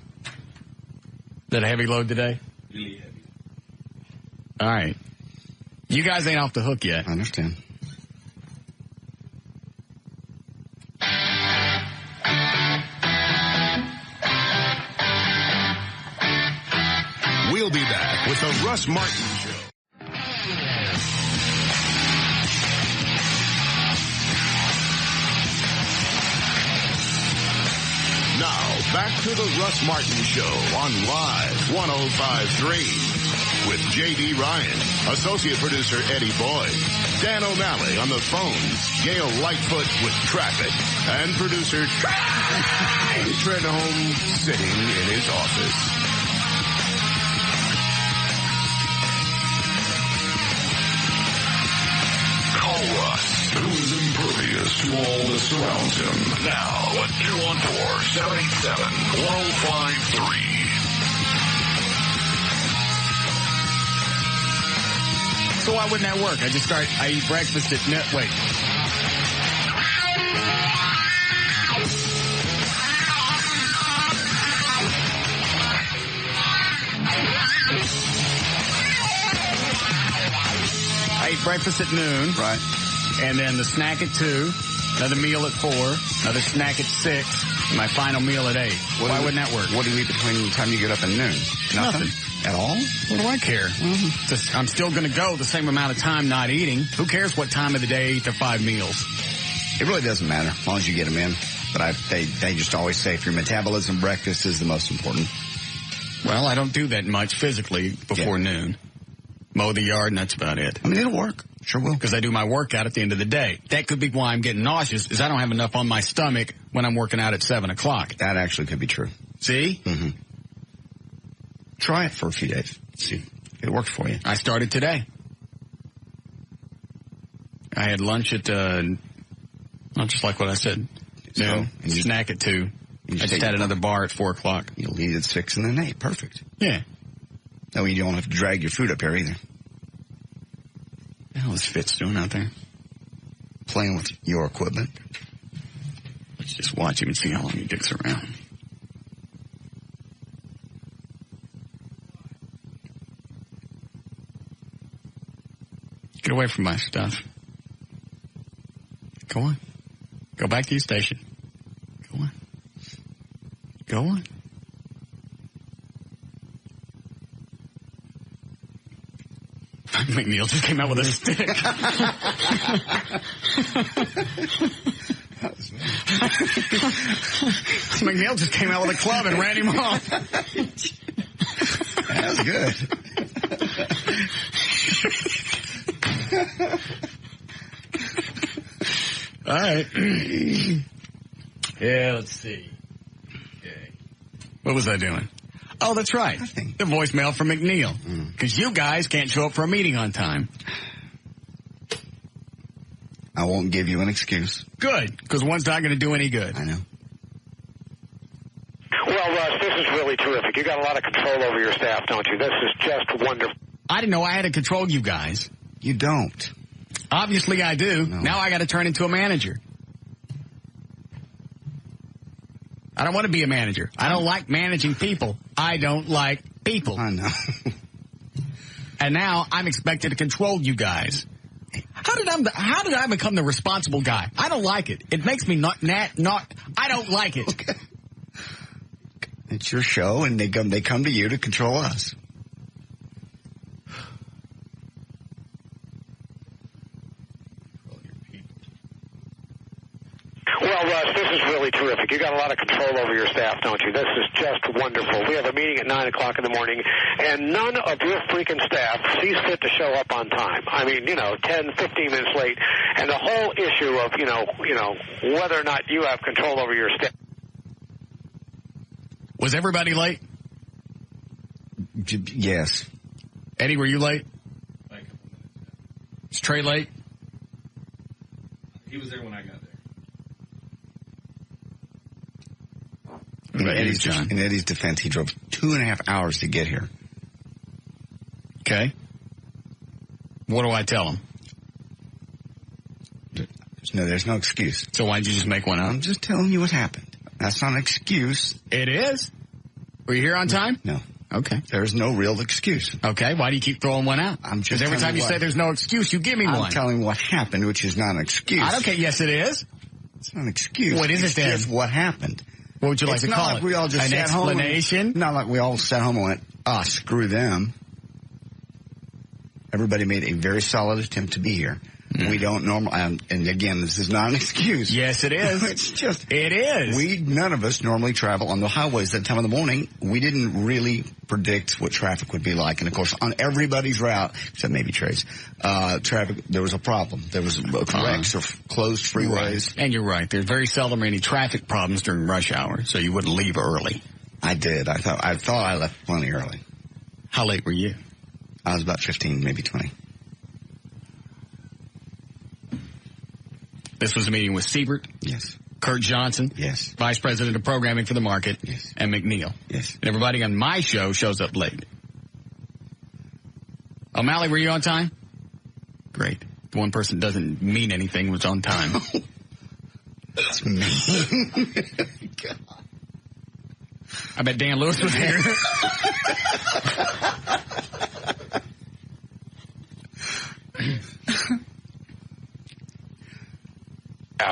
that a heavy load today? Really heavy. All right. You guys ain't off the hook yet. I understand. We'll be back with the Russ Martin Show. Now, back to the Russ Martin Show on Live 105.3 with J.D. Ryan, Associate Producer Eddie Boyd, Dan O'Malley on the phones, Gail Lightfoot with traffic, and producer Trenholm sitting in his office. Call Russ, who's impervious to all that surrounds him. Now at 214-787-1053. So why wouldn't that work? I eat breakfast at wait. I eat breakfast at noon. Right. And then the snack at 2, another meal at 4, another snack at 6, and my final meal at 8. Why wouldn't that work? What do you eat between the time you get up and noon? Nothing. At all? What do I care? I'm still going to go the same amount of time not eating. Who cares what time of the day I eat the 5 meals? It really doesn't matter as long as you get them in. But they just always say if your metabolism, breakfast is the most important. Well, I don't do that much physically before noon. Mow the yard, and that's about it. I mean, it'll work. Sure will. Because I do my workout at the end of the day. That could be why I'm getting nauseous, is I don't have enough on my stomach when I'm working out at 7 o'clock. That actually could be true. See? Mm-hmm. Try it for a few days. See if it works for you. I started today. I had lunch at, just like what I said. No, snack at 2. I just had another bar at 4 o'clock. You'll eat at 6 and then 8. Perfect. Yeah. No, you don't have to drag your food up here either. What the hell is Fitz doing out there? Playing with your equipment. Let's just watch him and see how long he dicks around. Get away from my stuff. Go on. Go back to your station. Go on. Go on. McNeil just came out with a stick. McNeil just came out with a club and ran him off. That was good. All right. Yeah, let's see. Okay. What was I doing? Oh, that's right. The voicemail from McNeil. Because you guys can't show up for a meeting on time. I won't give you an excuse. Good, because one's not going to do any good. I know. Well, Russ, this is really terrific. You got a lot of control over your staff, don't you? This is just wonderful. I didn't know I had to control you guys. You don't. Obviously I do. No. Now I got to turn into a manager. I don't want to be a manager. I don't like managing people. I don't like people. I know. And now I'm expected to control you guys. How did I become the responsible guy? I don't like it. It makes me not. I don't like it. Okay. It's your show, and they come to you to control us. Well, Russ, this is really terrific. You got a lot of control over your staff, don't you? This is just wonderful. We have a meeting at 9 o'clock in the morning, and none of your freaking staff sees fit to show up on time. I mean, 10, 15 minutes late, and the whole issue of, whether or not you have control over your staff. Was everybody late? Yes. Eddie, were you late? Is Trey late? He was there when I got there. In Eddie's defense, he drove 2.5 hours to get here. Okay. What do I tell him? There's no excuse. So why'd you just make one up? I'm just telling you what happened. That's not an excuse. It is. Were you here on time? No. Okay. There's no real excuse. Okay. Why do you keep throwing one out? I'm just every time you say there's no excuse, you give me one. I'm telling what happened, which is not an excuse. I don't care. Yes, it is. It's not an excuse. What is it then? It's just what happened. What would you like to call it? We all just an sat explanation? Home not like we all sat home and went, screw them. Everybody made a very solid attempt to be here. We don't normally, and again, this is not an excuse. Yes, it is. It's just, it is. None of us normally travel on the highways at that time of the morning. We didn't really predict what traffic would be like. And of course, on everybody's route, except maybe Trey's, traffic, there was a problem. There was wrecks or closed freeways. Right. And you're right. There's very seldom any traffic problems during rush hour, so you wouldn't leave early. I did. I thought I left plenty early. How late were you? I was about 15, maybe 20. This was a meeting with Siebert. Yes. Kurt Johnson. Yes. Vice President of Programming for the Market. Yes. And McNeil. Yes. And everybody on my show shows up late. O'Malley, were you on time? Great. The one person doesn't mean anything was on time. That's mean. God. I bet Dan Lewis was here.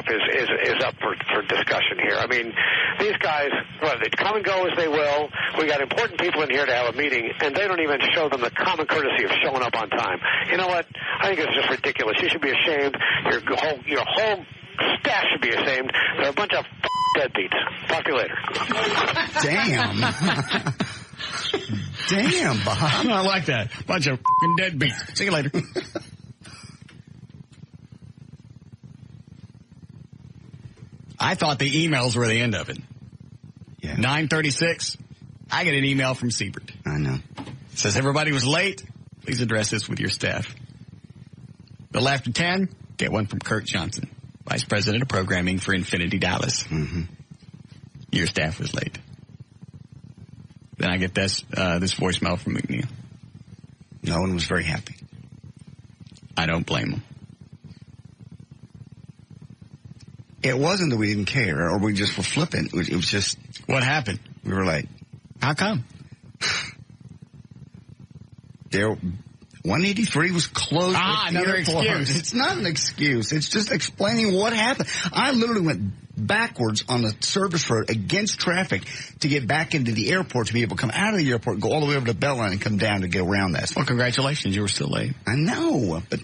Is up for discussion here. I mean, these guys, they come and go as they will. We got important people in here to have a meeting, and they don't even show them the common courtesy of showing up on time. You know what? I think it's just ridiculous. You should be ashamed. Your whole staff should be ashamed. They're a bunch of deadbeats. Talk to you later. Damn. Damn, Bob. I like that. Bunch of deadbeats. See you later. I thought the emails were the end of it. Yeah. 9:36, I get an email from Siebert. I know. It says, everybody was late. Please address this with your staff. A little after 10, get one from Kurt Johnson, Vice President of Programming for Infinity Dallas. Mm-hmm. Your staff was late. Then I get this voicemail from McNeil. No one was very happy. I don't blame him. It wasn't that we didn't care or we just were flippant. It was just... What happened? We were like... How come? 183 was closed. Another excuse. It's not an excuse. It's just explaining what happened. I literally went backwards on the service road against traffic to get back into the airport, to be able to come out of the airport, go all the way over to Belline and come down to get around that. Well, congratulations. You were still late. I know, but...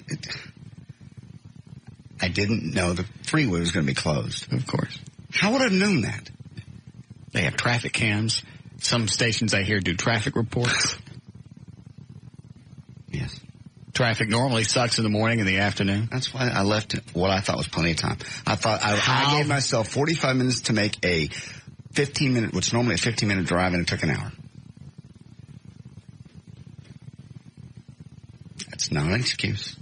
I didn't know the freeway was going to be closed. Of course. How would I have known that? They have traffic cams. Some stations I hear do traffic reports. Yes. Traffic normally sucks in the morning and the afternoon. That's why I left what I thought was plenty of time. I gave myself 45 minutes to make a 15-minute, what's normally a 15-minute drive, and it took an hour. That's not an excuse.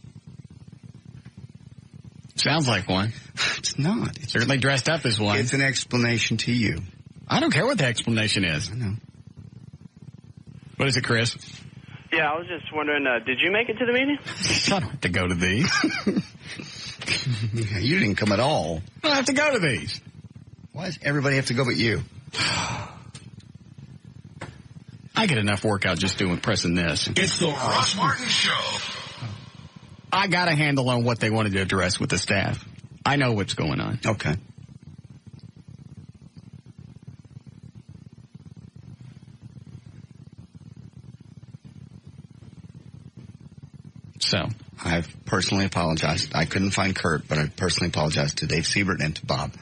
Sounds like one. It's not. It's certainly dressed up as one. It's an explanation to you. I don't care what the explanation is. I know. What is it, Chris? Yeah, I was just wondering, did you make it to the meeting? I don't have to go to these. You didn't come at all. I don't have to go to these. Why does everybody have to go but you? I get enough workout just pressing this. It's the Russ Martin Show. I got a handle on what they wanted to address with the staff. I know what's going on. Okay. So I've personally apologized. I couldn't find Kurt, but I personally apologized to Dave Siebert and to Bob.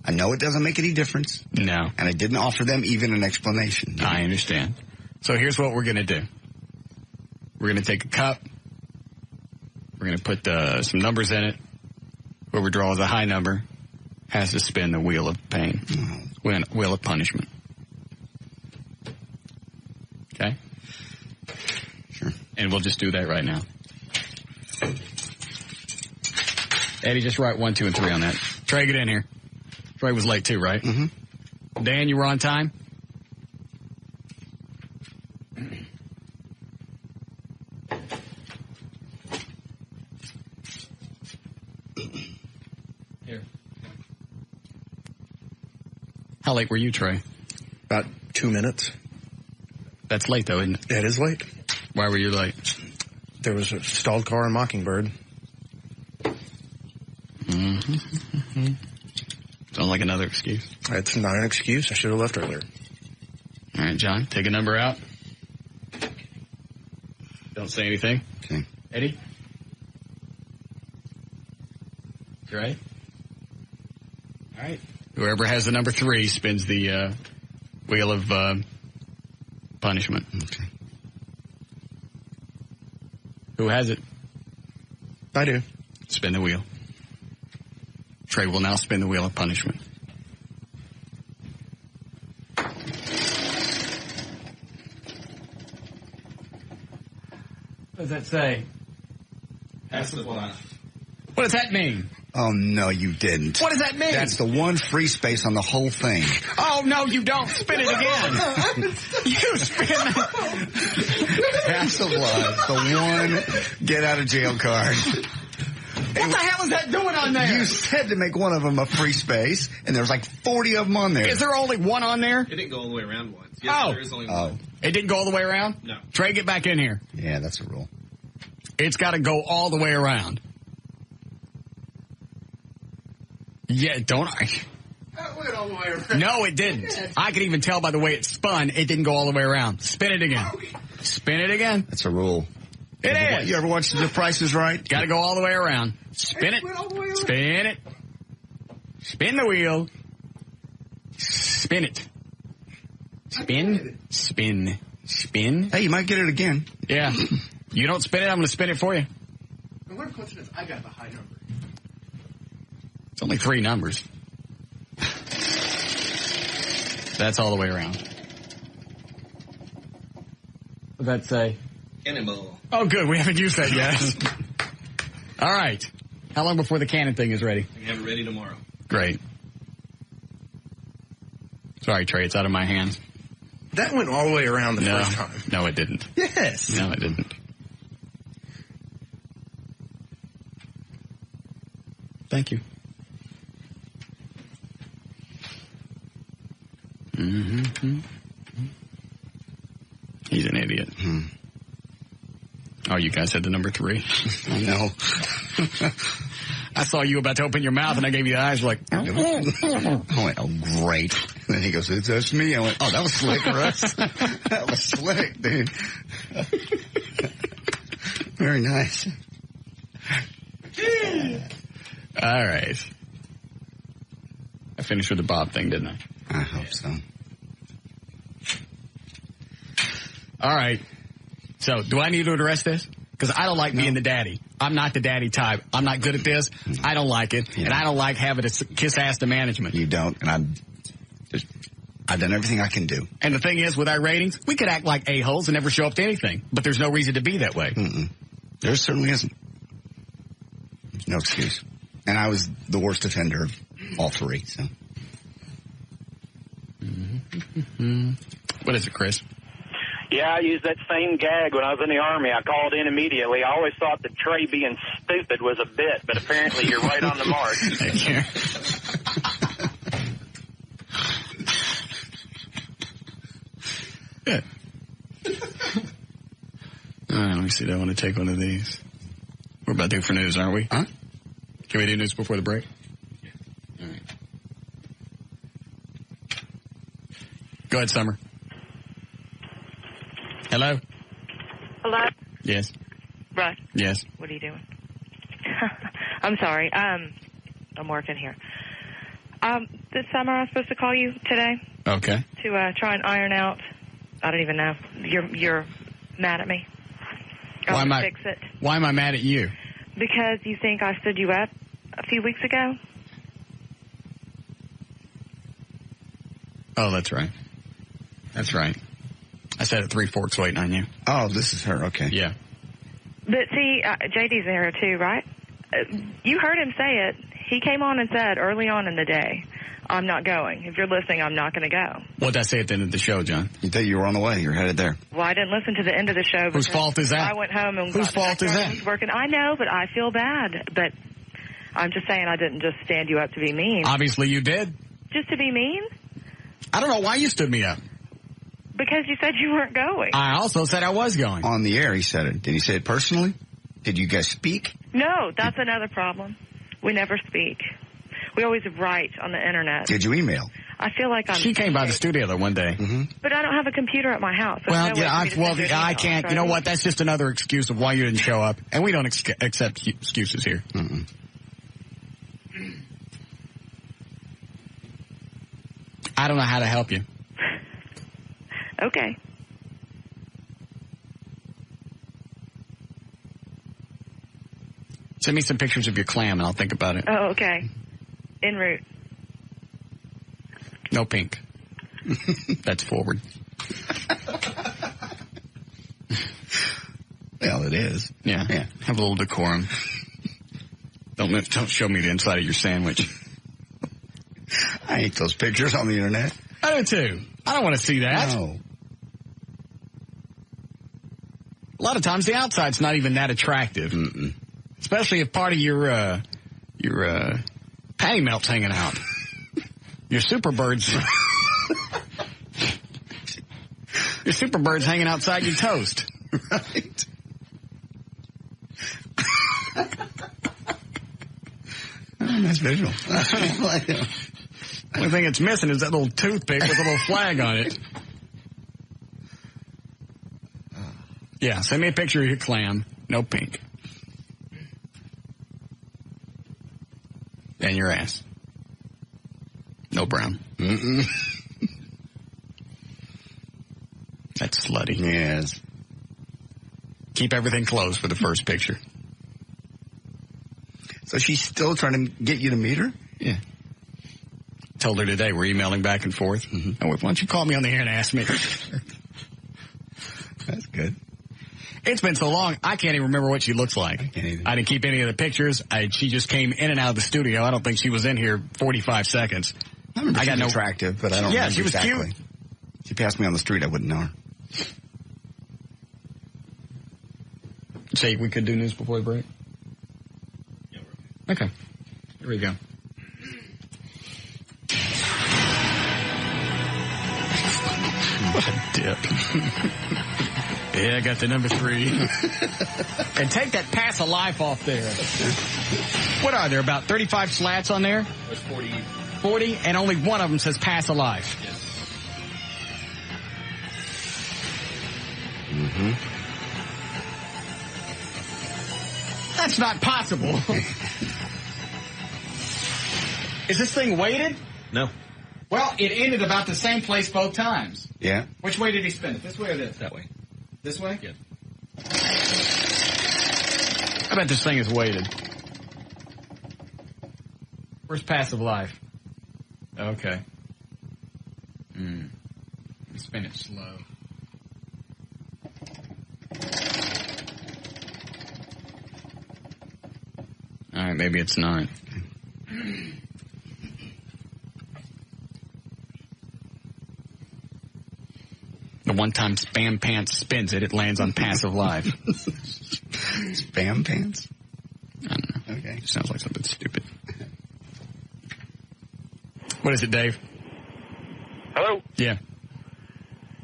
I know it doesn't make any difference. No. And I didn't offer them even an explanation. I understand. So here's what we're going to do. We're going to take a cup. We're going to put some numbers in it. Whoever draws a high number has to spin the wheel of pain, wheel of punishment. Okay? Sure. And we'll just do that right now. Eddie, just write 1, 2, and 3 on that. Trey, get in here. Trey was late too, right? Mm-hmm. Dan, you were on time? Here. How late were you, Trey? About 2 minutes. That's late, though, isn't it? It is late. Why were you late? There was a stalled car in Mockingbird. Mm-hmm. Sounds like another excuse. It's not an excuse. I should have left earlier. All right, John, take a number out. Don't say anything. Okay. Eddie? You ready? All right. Whoever has the number 3 spins the wheel of punishment. Okay. Who has it? I do. Spin the wheel. Trey will now spin the wheel of punishment. What does that say? That's the one. What does that mean? Oh, no, you didn't. What does that mean? That's the one free space on the whole thing. Oh, no, you don't. Spin it again. You spin That's the one get out of jail card. What the hell is that doing on there? You said to make one of them a free space, and there's like 40 of them on there. Is there once one on there? It didn't go all the way around once. Yes, there is only one. It didn't go all the way around? No. Trey, get back in here. Yeah, that's a rule. It's got to go all the way around. Yeah, don't I? That went all the way around. No, it didn't. I could even tell by the way it spun, it didn't go all the way around. Spin it again. Spin it again. That's a rule. It is. You ever watched The Price is Right? Got to go all the way around. Spin it. Spin it. Spin the wheel. Spin it. Spin. Spin. Spin. Hey, you might get it again. Yeah. You don't spin it, I'm going to spin it for you. And what a coincidence, I got the high number. It's only 3 numbers. That's all the way around. What'd that say? Cannonball. Oh, good. We haven't used that yet. All right. How long before the cannon thing is ready? I can have it ready tomorrow. Great. Sorry, Trey. It's out of my hands. That went all the way around the first time. No, it didn't. Yes. No, it didn't. Thank you. Mm-hmm. He's an idiot. Oh, you guys had the number 3? I know. I saw you about to open your mouth, and I gave you the eyes like, I went, oh, great. And then he goes, it's me. I went, oh, that was slick, Russ. That was slick, dude. Very nice. All right. I finished with the Bob thing, didn't I? I hope so. All right. So, do I need to address this? Because I don't like being the daddy. I'm not the daddy type. I'm not good at this. I don't like it. Yeah. And I don't like having to kiss ass to management. You don't. And I've done everything I can do. And the thing is, with our ratings, we could act like a-holes and never show up to anything. But there's no reason to be that way. There certainly isn't. No excuse. And I was the worst offender of all three. So. What is it, Chris? Yeah, I used that same gag when I was in the Army. I called in immediately. I always thought that Trey being stupid was a bit, but apparently you're right on the mark. Thank you. Good. All right, let me see. Do I want to take one of these? We're about due for news, aren't we? Huh? Can we do news before the break? Yeah. All right. Go ahead, Summer. Hello? Hello? Yes. Russ? Yes. What are you doing? I'm sorry. I'm working here. This summer I was supposed to call you today. Okay. To try and iron out, I don't even know, you're mad at me. Why am I fix it. Why am I mad at you? Because you think I stood you up a few weeks ago. Oh, that's right. That's right. I sat at Three Forks waiting on you. Oh, this is her. Okay. Yeah. But see, JD's there too, right? You heard him say it. He came on and said early on in the day, I'm not going. If you're listening, I'm not going to go. What did I say at the end of the show, John? You thought you were on the way. You're headed there. Well, I didn't listen to the end of the show. Whose fault is that? I went home and whose fault is that? Was working. I know, but I feel bad. But I'm just saying I didn't just stand you up to be mean. Obviously you did. Just to be mean? I don't know why you stood me up. Because you said you weren't going. I also said I was going. On the air, he said it. Did he say it personally? Did you guys speak? No, that's another problem. We never speak. We always write on the internet. Did you email? I feel like She came by the studio there one day. But I don't have a computer at my house. Well, yeah, I can't. You know what? That's just another excuse of why you didn't show up. And we don't accept excuses here. I don't know how to help you. Okay. Send me some pictures of your clam and I'll think about it. Oh, okay. En route. No pink. That's forward. Well, it is. Yeah. Have a little decorum. Don't show me the inside of your sandwich. I hate those pictures on the internet. I do too. I don't want to see that. No. A lot of times the outside's not even that attractive. Especially if part of your patty melt's hanging out. Your superbird's hanging outside your toast. Right. Nice visual. The only thing it's missing is that little toothpick with a little flag on it. Yeah, send me a picture of your clam. No pink. And your ass. No brown. That's slutty. Yes. Keep everything closed for the first picture. So she's still trying to get you to meet her? Yeah. Told her today we're emailing back and forth. Oh, why don't you call me on the air and ask me? That's good. It's been so long, I can't even remember what she looks like. I didn't keep any of the pictures. She just came in and out of the studio. I don't think she was in here 45 seconds. I remember she was attractive, but I don't remember she was exactly. Cute. If she passed me on the street, I wouldn't know her. Say we could do news before the break? Okay. Here we go. What a dip. Yeah, I got the number 3. And take that pass of life off there. What are there, about 35 slats on there? There's 40. 40, and only one of them says pass of life. Yes. That's not possible. Is this thing weighted? No. Well, it ended about the same place both times. Yeah. Which way did he spin it? This way or this? That way. This way? Yeah. I bet this thing is weighted. Where's passive life? Okay. Let me spin it slow. All right, maybe it's not. The one time Spam Pants spins it, it lands on passive live. Spam Pants? I don't know. Okay. Sounds like something stupid. What is it, Dave? Hello? Yeah.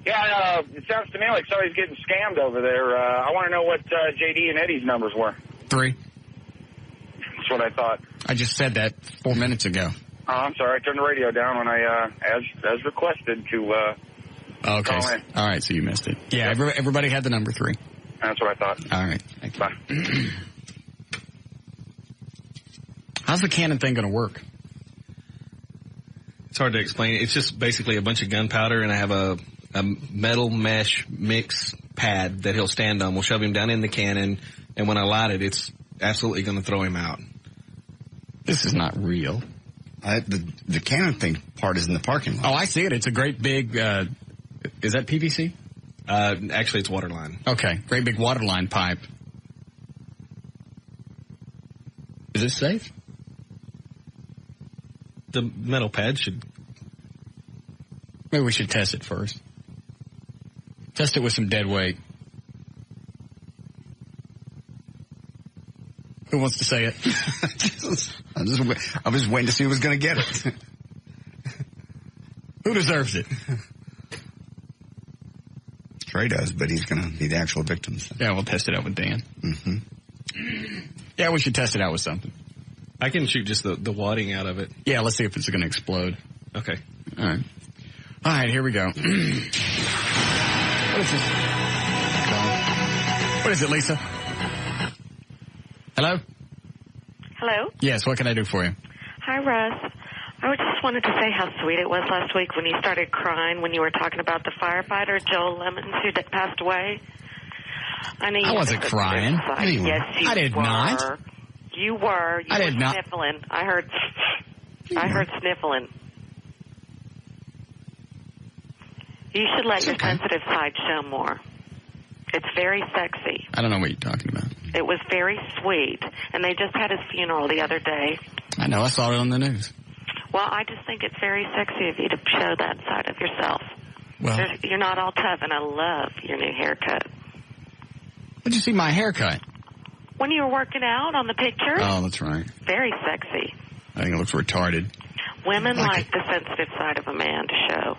Yeah, it sounds to me like somebody's getting scammed over there. I want to know what JD and Eddie's numbers were. 3. That's what I thought. I just said that 4 minutes ago. Oh, I'm sorry. I turned the radio down when I, as requested, to Okay. call in. All right, so you missed it. Yeah, everybody had the number 3. That's what I thought. All right. Thank you. Bye. How's the cannon thing going to work? It's hard to explain. It's just basically a bunch of gunpowder, and I have a metal mesh mix pad that he'll stand on. We'll shove him down in the cannon, and when I light it, it's absolutely going to throw him out. This is not real. The cannon thing part is in the parking lot. Oh, I see it. It's a great big, is that PVC? Actually, it's water line. Okay. Great big water line pipe. Is this safe? The metal pad should... Maybe we should test it first. Test it with some dead weight. Who wants to say it? I was waiting to see who was going to get it. Who deserves it? Trey does, but he's going to be the actual victim. So. Yeah, we'll test it out with Dan. Mm-hmm. Yeah, we should test it out with something. I can shoot just the wadding out of it. Yeah, let's see if it's going to explode. Okay. All right. All right, here we go. What is this? What is it, Lisa? Hello? Hello? Yes, what can I do for you? Hi, Russ. I just wanted to say how sweet it was last week when you started crying when you were talking about the firefighter, Joel Lemons, who passed away. I wasn't crying. Yes, you I did were. not. You were. You I did were not. Sniffling. I heard sniffling. You should let your sensitive side show more. It's very sexy. I don't know what you're talking about. It was very sweet. And they just had his funeral the other day. I know. I saw it on the news. Well, I just think it's very sexy of you to show that side of yourself. Well, you're not all tough, and I love your new haircut. Did you see my haircut? When you were working out on the picture? Oh, that's right. Very sexy. I think it looks retarded. Women like the sensitive side of a man to show.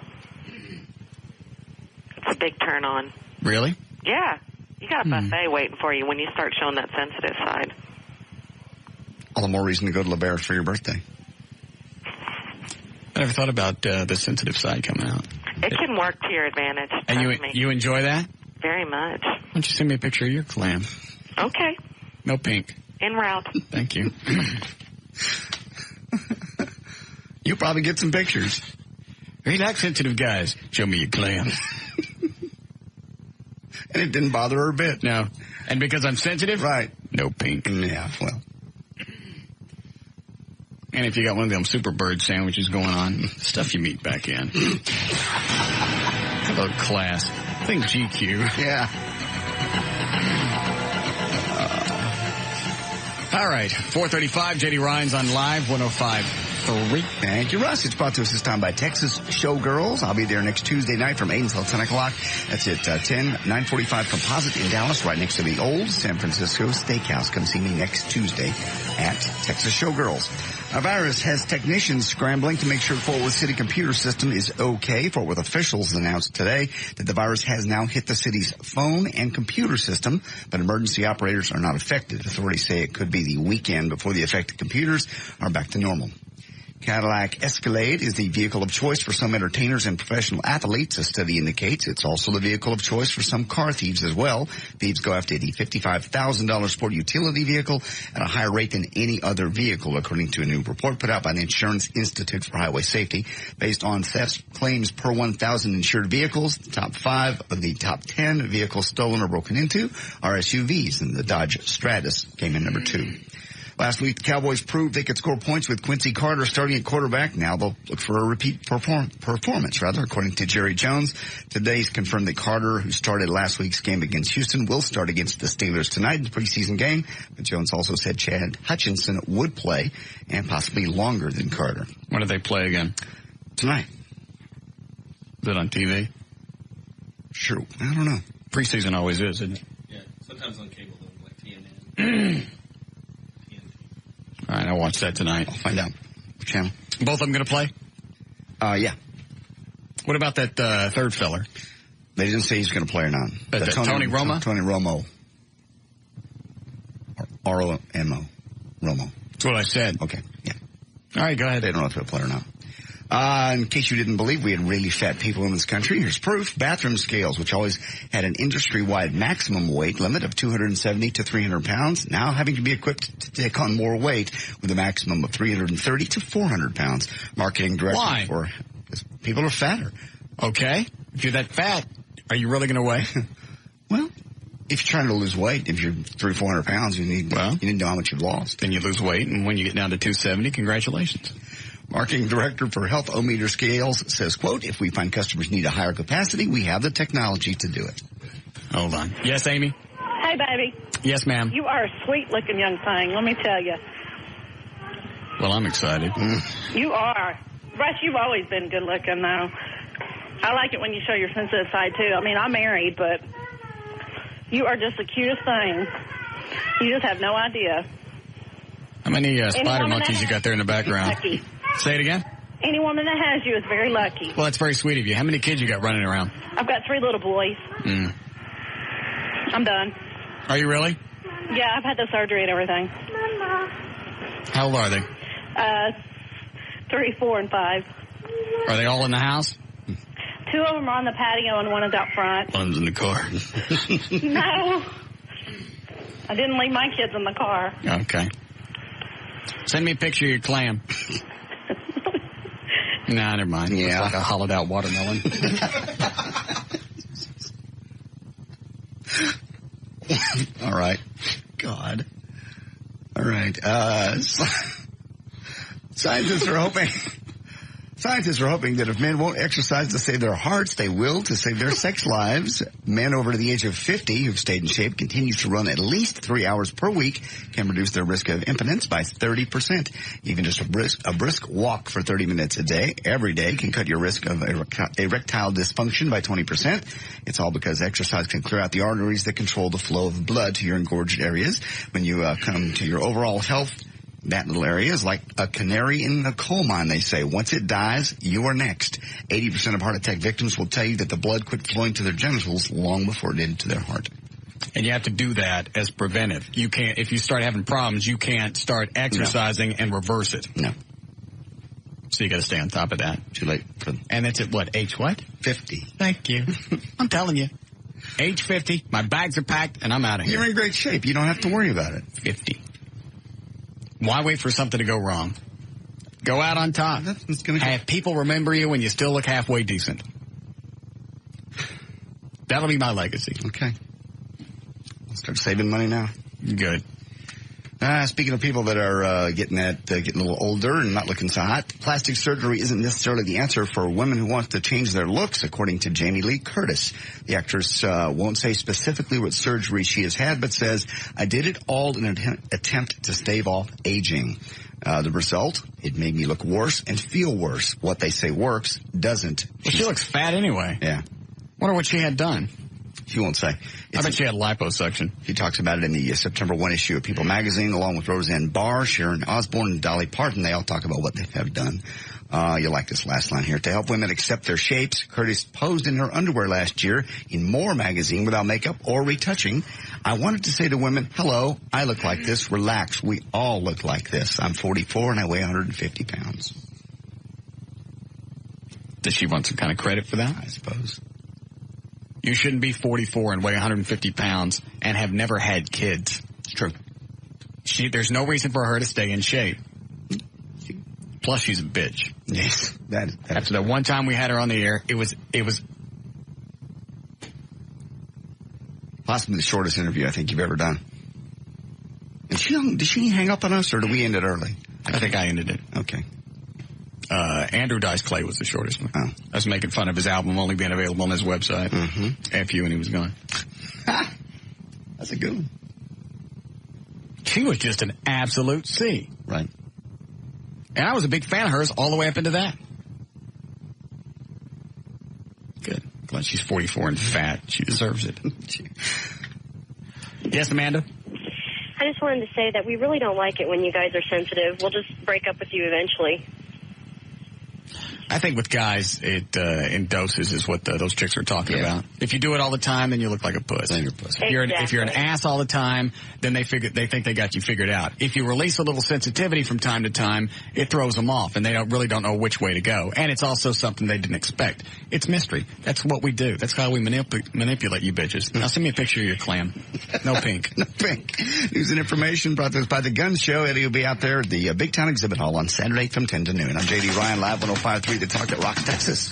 It's a big turn on. Really? Yeah. You got a buffet waiting for you when you start showing that sensitive side. All the more reason to go to LeBaron for your birthday. I never thought about the sensitive side coming out. It can work to your advantage. And you enjoy that? Very much. Why don't you send me a picture of your clam? Okay. No pink. En route. Thank you. You'll probably get some pictures. We like sensitive guys. Show me your clam. And it didn't bother her a bit. No. And because I'm sensitive? Right. No pink. Yeah, well. And if you got one of them super bird sandwiches going on, stuff you meat back in. Hello, class. I think GQ. Yeah. All right. 4:35. JD Ryan's on Live 105.3. Thank you, Russ. It's brought to us this time by Texas Showgirls. I'll be there next Tuesday night from 8 until 10 o'clock. That's at 945 Composite in Dallas, right next to the old San Francisco Steakhouse. Come see me next Tuesday at Texas Showgirls. A virus has technicians scrambling to make sure Fort Worth City computer system is okay. Fort Worth officials announced today that the virus has now hit the city's phone and computer system, but emergency operators are not affected. Authorities say it could be the weekend before the affected computers are back to normal. Cadillac Escalade is the vehicle of choice for some entertainers and professional athletes. A study indicates it's also the vehicle of choice for some car thieves as well. Thieves go after the $55,000 sport utility vehicle at a higher rate than any other vehicle, according to a new report put out by the Insurance Institute for Highway Safety. Based on theft claims per 1,000 insured vehicles, the top 5 of the top 10 vehicles stolen or broken into are SUVs, and the Dodge Stratus came in number 2. Last week, the Cowboys proved they could score points with Quincy Carter starting at quarterback. Now they'll look for a repeat performance, according to Jerry Jones. Today's confirmed that Carter, who started last week's game against Houston, will start against the Steelers tonight in the preseason game. But Jones also said Chad Hutchinson would play, and possibly longer than Carter. When do they play again? Tonight. Is it on TV? Sure. I don't know. Preseason always is, isn't it? Yeah, sometimes on cable, like TNN. All right, I'll watch that tonight. I'll find out. Channel. Both of them going to play? Yeah. What about that third feller? They didn't say he's going to play or not. Tony Romo? Tony Romo. R-O-M-O. Romo. That's what I said. Okay, yeah. All right, go ahead. They don't know if he'll play or not. In case you didn't believe we had really fat people in this country, here's proof. Bathroom scales, which always had an industry-wide maximum weight limit of 270 to 300 pounds, now having to be equipped to take on more weight with a maximum of 330 to 400 pounds. Marketing director Why? Because people are fatter. Okay. If you're that fat, are you really going to weigh? Well, if you're trying to lose weight, if you're 300 or 400 pounds, you need to know how much you've lost. Then you lose weight, and when you get down to 270, congratulations. Marketing director for Health-O-Meter Scales says, quote, if we find customers need a higher capacity, we have the technology to do it. Hold on. Yes, Amy? Hey, baby. Yes, ma'am. You are a sweet-looking young thing, let me tell you. Well, I'm excited. You are. Russ, you've always been good-looking, though. I like it when you show your sensitive side, too. I mean, I'm married, but you are just the cutest thing. You just have no idea. How many spider monkeys you got there in the background? Lucky. Say it again? Any woman that has you is very lucky. Well, that's very sweet of you. How many kids you got running around? I've got 3 little boys. I'm done. Are you really? Yeah, I've had the surgery and everything. How old are they? 3, 4, and 5. Are they all in the house? 2 of them are on the patio and one is out front. One's in the car. No. I didn't leave my kids in the car. Okay. Send me a picture of your clam. Nah, never mind. Yeah. It's like a hollowed out watermelon. All right. God. All right. Scientists are hoping that if men won't exercise to save their hearts, they will to save their sex lives. Men over the age of 50 who've stayed in shape, continues to run at least 3 hours per week, can reduce their risk of impotence by 30%. Even just a brisk walk for 30 minutes a day, every day, can cut your risk of erectile dysfunction by 20%. It's all because exercise can clear out the arteries that control the flow of blood to your engorged areas. When you come to your overall health, that little area is like a canary in the coal mine, they say. Once it dies, you are next. 80% of heart attack victims will tell you that the blood quit flowing to their genitals long before it did to their heart. And you have to do that as preventive. You can't, if you start having problems, you can't start exercising and reverse it. No. So you got to stay on top of that. Too late. And it's at what, age what? 50. Thank you. I'm telling you. Age 50, my bags are packed, and I'm out of here. You're in great shape. You don't have to worry about it. 50. Why wait for something to go wrong? Go out on top. Have people remember you when you still look halfway decent. That'll be my legacy. Okay. I'll start saving money now. Good. Speaking of people that are getting a little older and not looking so hot, plastic surgery isn't necessarily the answer for women who want to change their looks, according to Jamie Lee Curtis. The actress won't say specifically what surgery she has had, but says, I did it all in an attempt to stave off aging. The result, it made me look worse and feel worse. What they say works doesn't. Well, she looks fat anyway. Yeah. Wonder what she had done. She won't say. I bet she had liposuction. She talks about it in the September 1 issue of People magazine, along with Roseanne Barr, Sharon Osbourne, and Dolly Parton. They all talk about what they have done. You'll like this last line here. To help women accept their shapes, Curtis posed in her underwear last year in More magazine without makeup or retouching. I wanted to say to women, hello, I look like this. Relax. We all look like this. I'm 44 and I weigh 150 pounds. Does she want some kind of credit for that? I suppose. You shouldn't be 44 and weigh 150 pounds and have never had kids. It's true. There's no reason for her to stay in shape. Plus, she's a bitch. Yes. After the one time we had her on the air, it was possibly the shortest interview I think you've ever done. And did she hang up on us, or did we end it early? I think I ended it. Okay. Andrew Dice Clay was the shortest one. Oh. I was making fun of his album only being available on his website. F you, and he was gone. That's a good one. She was just an absolute C. Right. And I was a big fan of hers all the way up into that. Good. Glad she's 44 and fat. She deserves it. Yes, Amanda? I just wanted to say that we really don't like it when you guys are sensitive. We'll just break up with you eventually. I think with guys, it in doses is what those chicks are talking about. If you do it all the time, then you look like a puss. Then you're a puss. If you're an ass all the time, then they think they got you figured out. If you release a little sensitivity from time to time, it throws them off, and they really don't know which way to go. And it's also something they didn't expect. It's mystery. That's what we do. That's how we manipulate you bitches. Now send me a picture of your clam. No pink. No pink. News and information brought to us by the Gun Show. Eddie will be out there at the Big Town Exhibit Hall on Saturday from 10 to noon. I'm J.D. Ryan, live 105.3 to talk at Rock, Texas.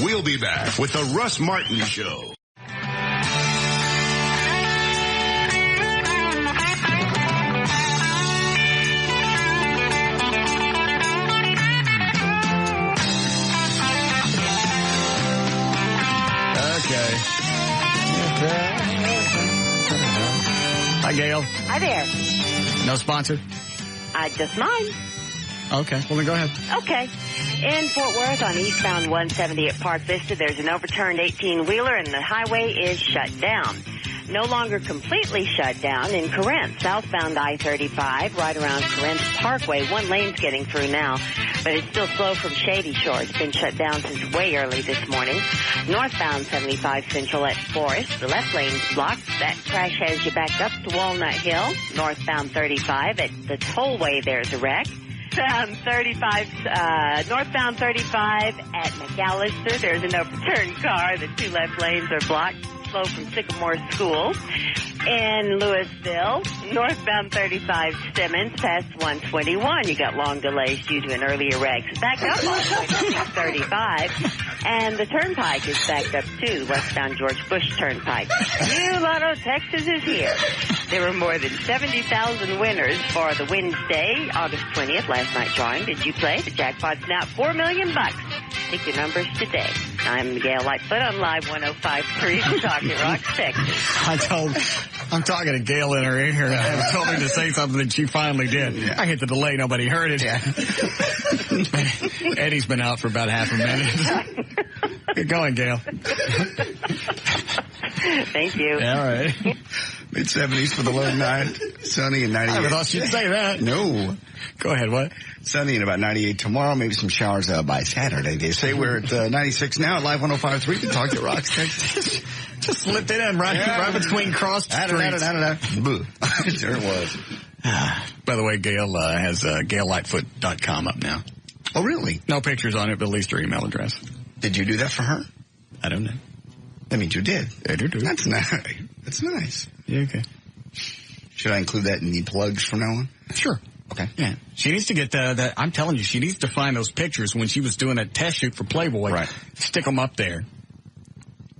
We'll be back with the Russ Martin Show. Hi, Gail. Hi there. No sponsor? Just mine. Okay. Well, then go ahead. Okay. In Fort Worth on eastbound 170 at Park Vista, there's an overturned 18-wheeler and the highway is shut down. No longer completely shut down in Corinth. Southbound I-35 right around Corinth Parkway. One lane's getting through now, but it's still slow from Shady Shore. It's been shut down since way early this morning. Northbound 75 Central at Forest. The left lane's blocked. That crash has you backed up to Walnut Hill. Northbound 35 at the tollway, there's a wreck. Northbound 35 at McAllister, there's an overturned car. The two left lanes are blocked. Slow from Sycamore School. In Louisville, northbound 35 Stemmons past 121. You got long delays due to an earlier wreck. Back up on 35. And the Turnpike is backed up too, westbound George Bush Turnpike. New Lotto Texas is here. There were more than 70,000 winners for the Wednesday, August 20th, last night drawing. Did you play? The jackpot's now $4 million. Pick your numbers today. I'm Gail Lightfoot on Live 105.3 Talking Rock, Texas. I'm talking to Gail in her ear and told her to say something that she finally did. Yeah. I hit the delay. Nobody heard it. Yeah. Eddie's been out for about half a minute. Get going, Gail. Thank you. Yeah, all right. Mid-70s for the low night. Sunny and 98. I never thought you'd say that. No. Go ahead, what? Sunny and about 98 tomorrow. Maybe some showers by Saturday. They say we're at 96 now at Live 105.3 to talk to Rock, Texas. Just slipped it in right between cross streets. I don't know. Sure it was. By the way, Gail has GailLightfoot.com up now. Oh, really? No pictures on it, but at least her email address. Did you do that for her? I don't know. That means you did. I do. That's nice. That's nice. Yeah, okay. Should I include that in the plugs from now on? Sure. Okay. Yeah. She needs to get I'm telling you, she needs to find those pictures when she was doing that test shoot for Playboy. Right. Stick them up there.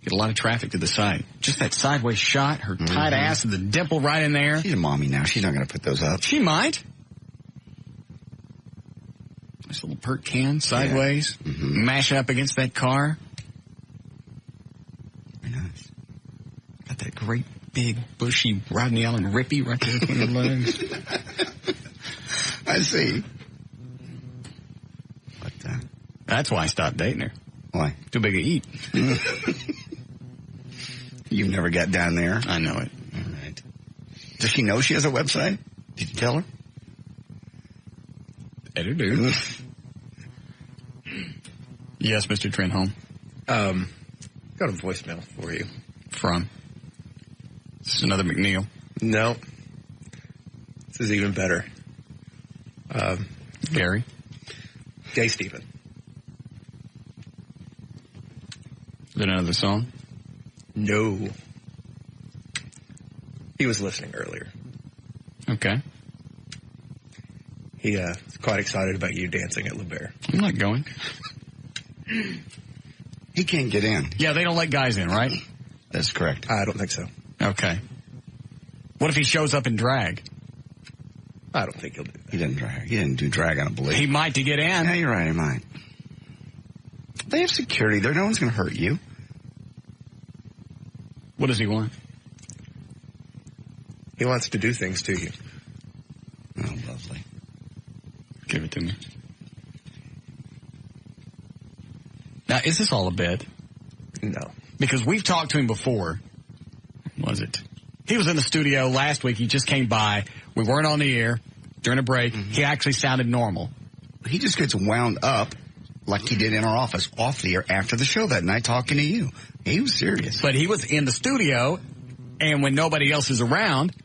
Get a lot of traffic to the site. Just that sideways shot, her tight ass and the dimple right in there. She's a mommy now. She's not going to put those up. She might. Nice little pert can, sideways. Yeah. Mash it up against that car. Very nice. Got that great big bushy Rodney Allen rippy right there between her legs. I see. But, that's why I stopped dating her. Why? Too big to eat. You've never got down there. I know it. All right. Does she know she has a website? Did you tell her? I do. Yes, Mr. Trenholm. Got a voicemail for you. From? This is another McNeil. No. This is even better. Gary? Gay Stephen. Is it another song? No. He was listening earlier. Okay. He was quite excited about you dancing at LeBaire. I'm not going. He can't get in. Yeah, they don't let guys in, right? That's correct. I don't think so. Okay. What if he shows up in drag? I don't think he'll do that. He didn't drag. He didn't do drag, I don't believe. He might to get in. Yeah, you're right, he might. They have security there. No one's going to hurt you. What does he want? He wants to do things to you. Oh, lovely. Give it to me. Now, is this all a bit? No. Because we've talked to him before. Was it? He was in the studio last week. He just came by. We weren't on the air during a break. Mm-hmm. He actually sounded normal. He just gets wound up like he did in our office off the air after the show that night talking to you. He was serious. But he was in the studio, and when nobody else is around,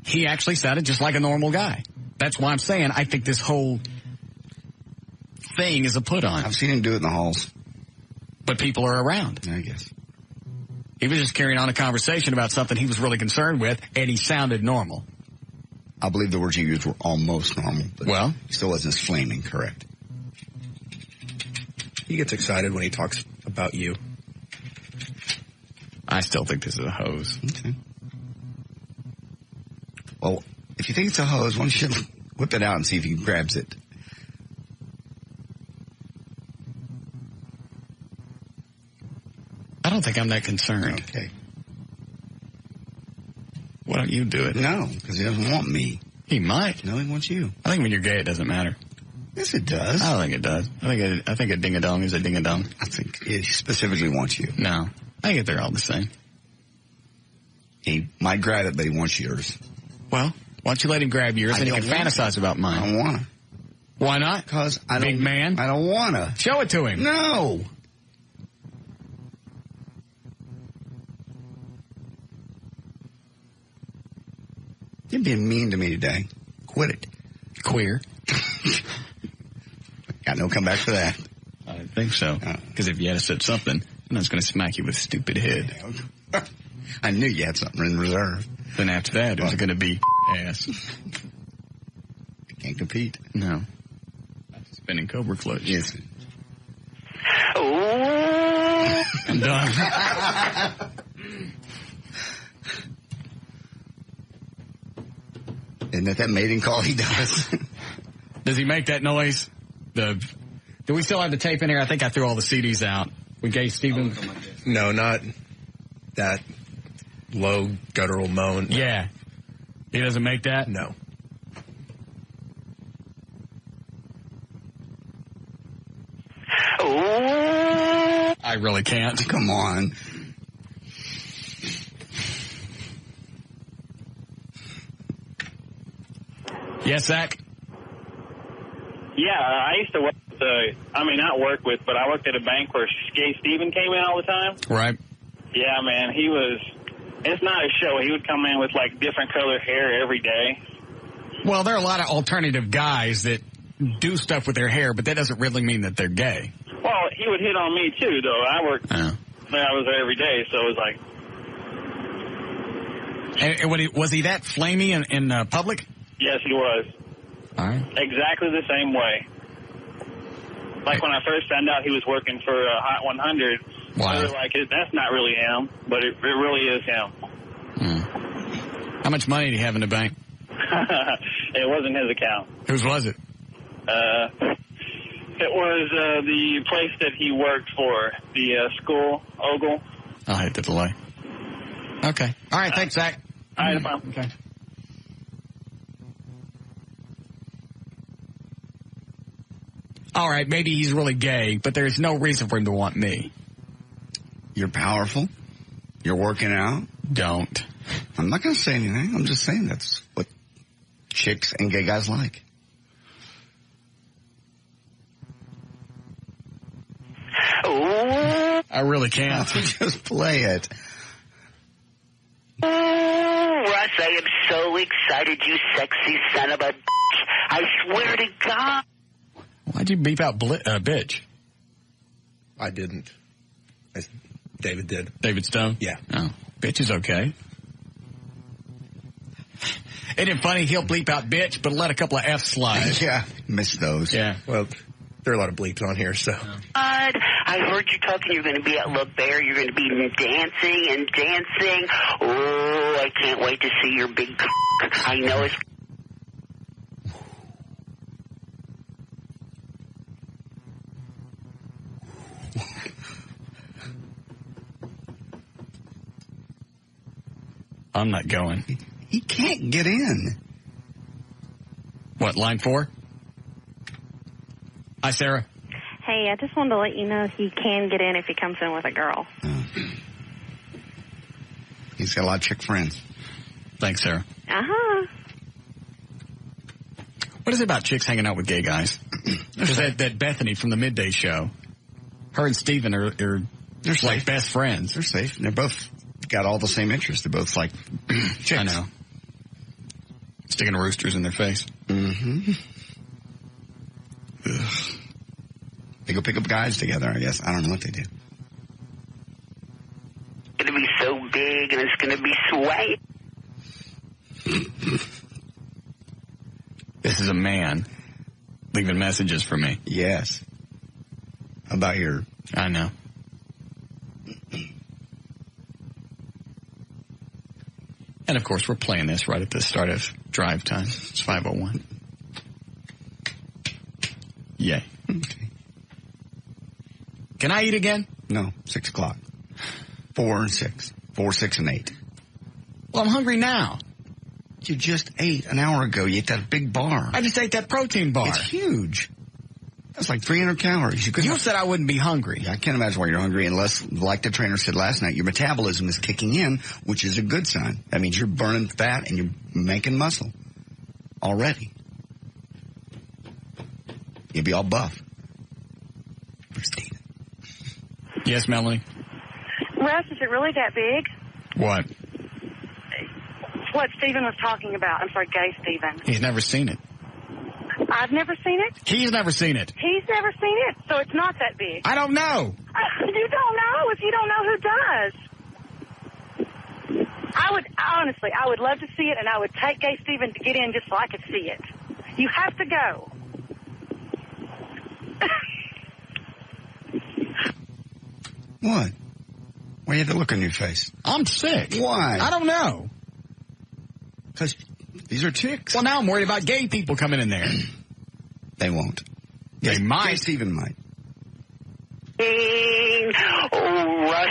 he actually sounded just like a normal guy. That's why I'm saying I think this whole thing is a put-on. I've seen him do it in the halls. But people are around. I guess. He was just carrying on a conversation about something he was really concerned with, and he sounded normal. I believe the words you used were almost normal. But well, he still wasn't as flaming, correct? He gets excited when he talks about you. I still think this is a hose. Okay. Well, if you think it's a hose, why don't you whip it out and see if he grabs it? I don't think I'm that concerned. Okay. Why don't you do it? No, because he doesn't want me. He might. No, he wants you. I think when you're gay, it doesn't matter. Yes, it does. I don't think it does. I think a ding-a-dong is a ding-a-dong. I think he specifically wants you. No. I think they're all the same. He might grab it, but he wants yours. Well, why don't you let him grab yours and he can fantasize about mine? I don't want to. Why not? Because I don't. Big man? I don't want to. Show it to him. No. You're being mean to me today. Quit it. Queer. Got no comeback for that. I don't think so. Because if you had said something, I was going to smack you with a stupid head. I knew you had something in reserve. Then after that, it was going to be ass. Can't compete. No. Spinning Cobra clutch. Yes. I'm done. Isn't that mating call he does? Does he make that noise? Do we still have the tape in here? I think I threw all the CDs out. We gave Stephen. No, not that low guttural moan. Yeah. He doesn't make that? No. I really can't. Come on. Yes, Zach? Yeah, I used to work with, not work with, but I worked at a bank where Gay Stephen came in all the time. Right. Yeah, man, it's not a show. He would come in with, different colored hair every day. Well, there are a lot of alternative guys that do stuff with their hair, but that doesn't really mean that they're gay. Well, he would hit on me, too, though. I was there every day, so it was like... And was he that flamey in public? Yes, he was. All right. Exactly the same way. Like when I first found out he was working for Hot 100, wow. I was like, that's not really him, but it really is him. How much money did he have in the bank? It wasn't his account. Whose was it? It was the place that he worked for, the school, Ogle. I'll hit the delay. Okay. All right, thanks, Zach. All right, no problem. Okay. All right, maybe he's really gay, but there's no reason for him to want me. You're powerful. You're working out. Don't. I'm not going to say anything. I'm just saying that's what chicks and gay guys like. I really can't. Just play it. Oh, Russ, I am so excited, you sexy son of a bitch. I swear to God. Why'd you beep out bitch? I didn't. David did. David Stone? Yeah. Oh, bitch is okay. Isn't it funny? He'll bleep out bitch, but let a couple of F's slide. Yeah, miss those. Yeah. Well, there are a lot of bleeps on here, so. I heard you talking. You're going to be at La Bear. You're going to be dancing and dancing. Oh, I can't wait to see your big cock. I know it's... I'm not going. He can't get in. What, line 4? Hi, Sarah. Hey, I just wanted to let you know he can get in if he comes in with a girl. He's got a lot of chick friends. Thanks, Sarah. Uh-huh. What is it about chicks hanging out with gay guys? There's that Bethany from the Midday Show. Her and Steven are they're like safe. best friends. They're safe. They're both got all the same interests. They're both like chicks. I know. Sticking roosters in their face. Mm-hmm. Ugh. They go pick up guys together, I guess. I don't know what they do. It's going to be so big, and it's going to be sweaty. This is a man leaving messages for me. Yes. About your... I know. And, of course, we're playing this right at the start of drive time. It's 5:01. Yay. Okay. Can I eat again? No, 6 o'clock. 4 and 6. 4, 6, and 8. Well, I'm hungry now. You just ate an hour ago. You ate that big bar. I just ate that protein bar. It's huge. That's like 300 calories. You said I wouldn't be hungry. Yeah, I can't imagine why you're hungry unless, like the trainer said last night, your metabolism is kicking in, which is a good sign. That means you're burning fat and you're making muscle already. You'll be all buff. Yes, Melanie? Russ, is it really that big? What? What Stephen was talking about. I'm sorry, gay Stephen. He's never seen it. I've never seen it. He's never seen it. He's never seen it, so it's not that big. I don't know. You don't know if you don't know who does. I would love to see it, and I would take gay Stephen to get in just so I could see it. You have to go. What? Why you have the look on your face? I'm sick. Why? I don't know. Because these are chicks. Well, now I'm worried about gay people coming in there. They won't. They might. Gay Stephen might. Oh, Russ,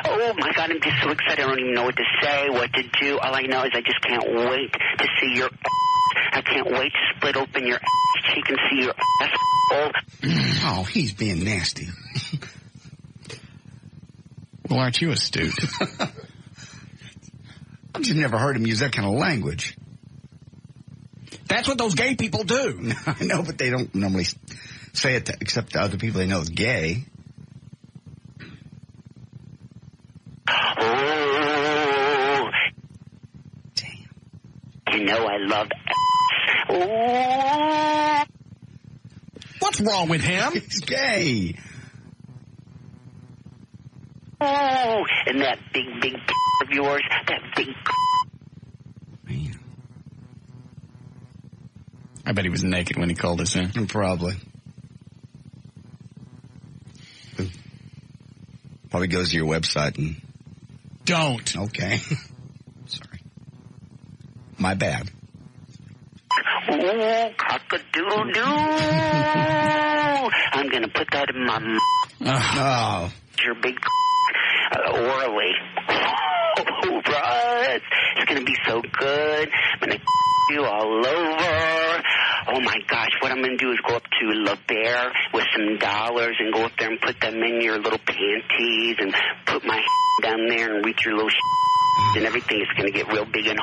oh my God, I'm just so excited. I don't even know what to say, what to do. All I know is I just can't wait to see your ass. I can't wait to split open your ass cheek and see your ass. Oh, he's being nasty. Well, aren't you astute? I've just never heard him use that kind of language. That's what those gay people do. I know, but they don't normally say it except to other people they know is gay. Oh. Damn. You know I love ass. Oh. What's wrong with him? He's gay. Oh, and that big of yours, that big... Man. I bet he was naked when he called us in. Probably. Probably goes to your website and... Don't. Okay. Sorry. My bad. Oh, cock-a-doodle-doo. I'm going to put that in my mouth. Oh. Your big orally. Oh, Russ. It's going to be so good. I'm going to you all over. Oh, my gosh. What I'm going to do is go up to La Bear with some dollars and go up there and put them in your little panties and put my down there and reach your little and everything is going to get real big and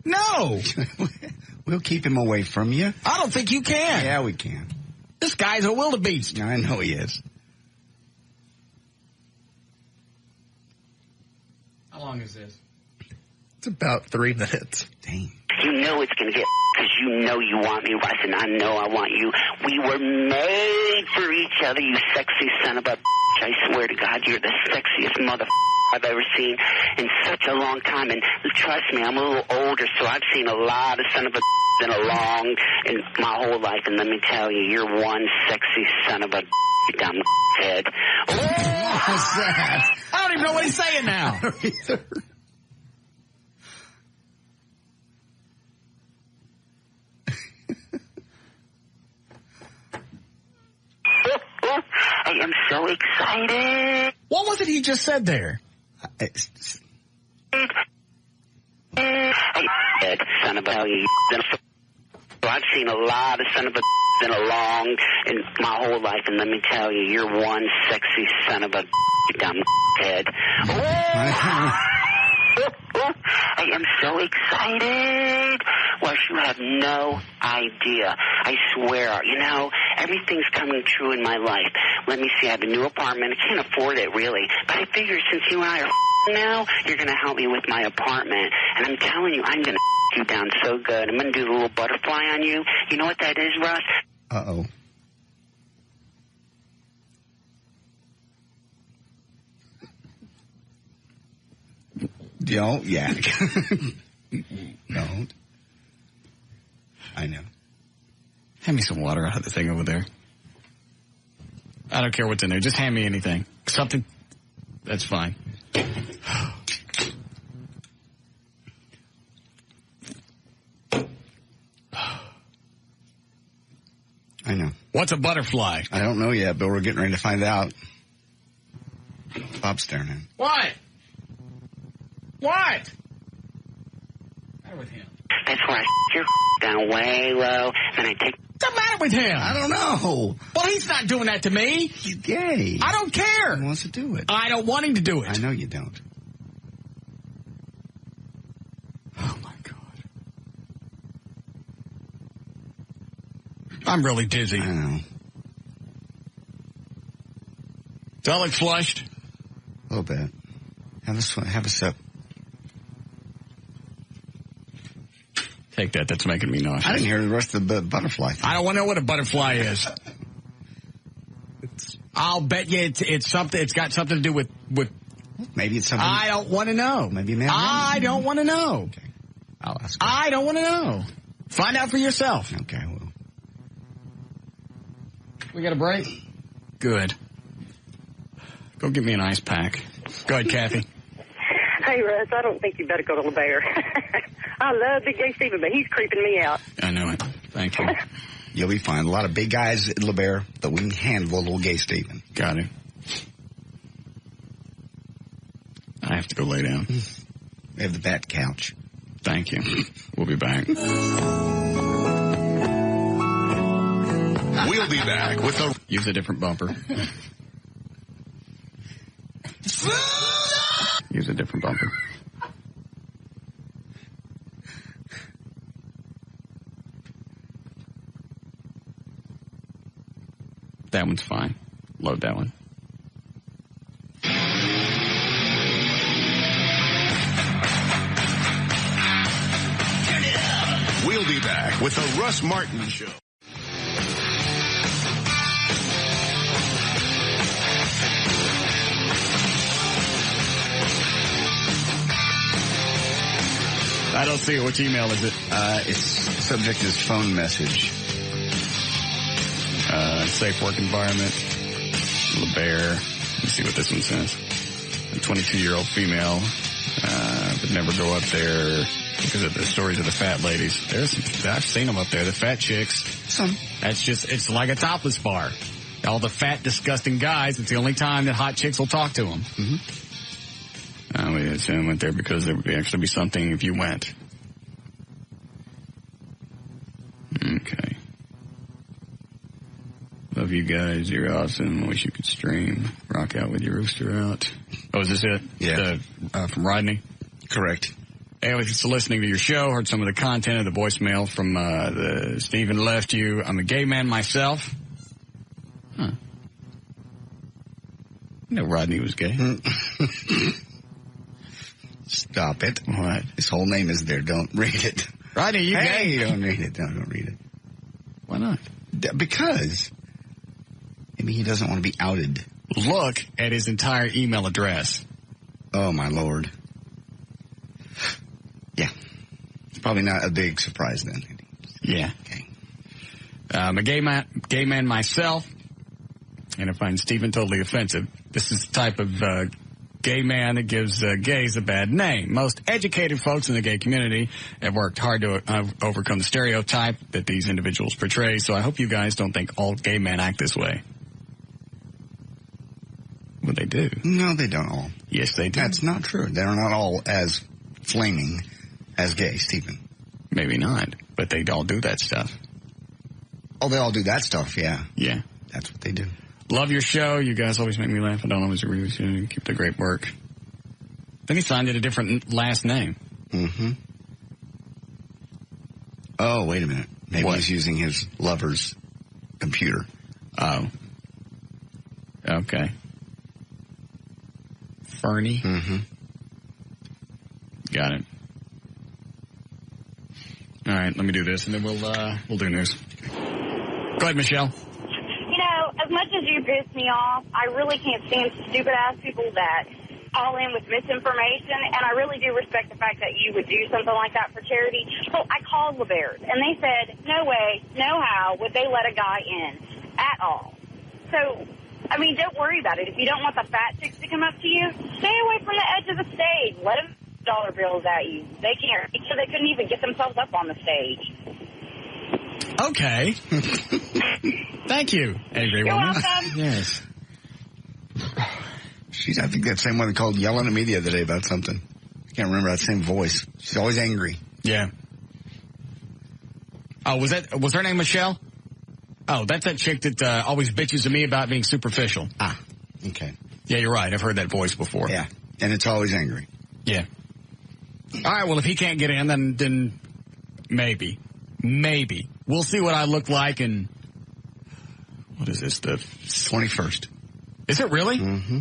No. We'll keep him away from you. I don't think you can. Yeah, we can. This guy's a wildebeest. I know he is. How long is this? It's about 3 minutes. Dang. You know it's going to get because you know you want me, Russ, and I know I want you. We were made for each other, you sexy son of a bitch. I swear to God, you're the sexiest mother I've ever seen in such a long time. And trust me, I'm a little older, so I've seen a lot of son of a in my whole life. And let me tell you, you're one sexy son of a dumb head. What was that? I don't even know what he's saying now. I am so excited. What was it he just said there? Son of a hell, you. I've seen a lot of son of a in my whole life, and let me tell you, you're one sexy son of a dumb head. I am so excited. Well, you have no idea. I swear, you know, everything's coming true in my life. Let me see, I have a new apartment. I can't afford it, really. But I figure since you and I are now, you're going to help me with my apartment. And I'm telling you, I'm going to you down so good. I'm going to do the little butterfly on you. You know what that is, Russ? Uh-oh. Don't yak. Don't. I know. Hand me some water out of the thing over there. I don't care what's in there. Just hand me anything. Something. That's fine. I know. What's a butterfly? I don't know yet, but we're getting ready to find out. Bob's staring at him. What? What? With him. That's where I your down way low, and I take. What's the matter with him? I don't know. Well, he's not doing that to me. He's gay. I don't care. He wants to do it. I don't want him to do it. I know you don't. Oh, my God. I'm really dizzy. I know. Do I look flushed? A little bit. Have a sip. Take that. That's making me nauseous. I didn't hear the rest of the butterfly thing. I don't want to know what a butterfly is. I'll bet you it's something. It's got something to do with. Maybe it's something. I don't want to know. Maybe I don't want to know. Okay. I'll ask. I don't want to know. Find out for yourself. Okay. Well. We got a break? Good. Go get me an ice pack. Go ahead, Kathy. Hey, Russ, I don't think you better go to LeBaire. I love Big Gay Steven, but he's creeping me out. I know it. Thank you. You'll be fine. A lot of big guys at LeBaire that we can handle a little Gay Steven. Got it. I have to go lay down. We have the bat couch. Thank you. We'll be back. We'll be back with the... Use a different bumper. Use a different bumper. That one's fine. Load that one. We'll be back with the Russ Martin Show. I don't see it. Which email is it? Its subject is phone message. Safe work environment. LeBaire. Let me see what this one says. A 22-year-old female would never go up there because of the stories of the fat ladies. I've seen them up there. The fat chicks. Some. It's like a topless bar. All the fat, disgusting guys. It's the only time that hot chicks will talk to them. Mm-hmm. We assume went there because there would actually be something if you went. Okay. Love you guys. You're awesome. Wish you could stream. Rock out with your rooster out. Oh, is this it? Yeah. From Rodney? Correct. Hey, I was just listening to your show, heard some of the content of the voicemail from the Stephen left you. I'm a gay man myself. Huh. I know Rodney was gay. Stop it. What? His whole name is there. Don't read it. Rodney, you gay? Don't read it. Don't read it. Why not? Because maybe he doesn't want to be outed. Look at his entire email address. Oh, my Lord. Yeah. It's probably not a big surprise then. Yeah. Okay. I'm a gay man myself, and I find Stephen totally offensive. This is the type of gay man that gives gays a bad name. Most educated folks in the gay community have worked hard to overcome the stereotype that these individuals portray, so I hope you guys don't think all gay men act this way. Well, they do. No, they don't all. Yes, they do. That's not true. They're not all as flaming as gay, Stephen. Maybe not, but they all do that stuff. Oh, they all do that stuff, yeah. Yeah. That's what they do. Love your show. You guys always make me laugh. I don't always agree with you. Keep the great work. Then he signed it a different last name. Mm-hmm. Oh, wait a minute. Maybe he's using his lover's computer. Oh. Okay. Fernie? Mm-hmm. Got it. All right, let me do this, and then we'll do news. Go ahead, Michelle. You know, as much as you piss me off, I really can't stand stupid-ass people that call in with misinformation, and I really do respect the fact that you would do something like that for charity. So I called LeBairs, and they said, no way, no how would they let a guy in at all. So, I mean, don't worry about it. If you don't want the fat chicks to come up to you, stay away from the edge of the stage. Let them dollar bills at you. They can't. So they couldn't even get themselves up on the stage. Okay. Thank you, angry You're woman. welcome. Yes. I think that same one called yelling at me the other day about something. I can't remember that same voice. She's always angry. Yeah. Oh, was her name Michelle? Oh, that's that chick that always bitches at me about being superficial. Ah, okay. Yeah, you're right. I've heard that voice before. Yeah, and it's always angry. Yeah. All right, well, if he can't get in, then maybe. We'll see what I look like in, what is this, the 21st. Is it really? Mm-hmm.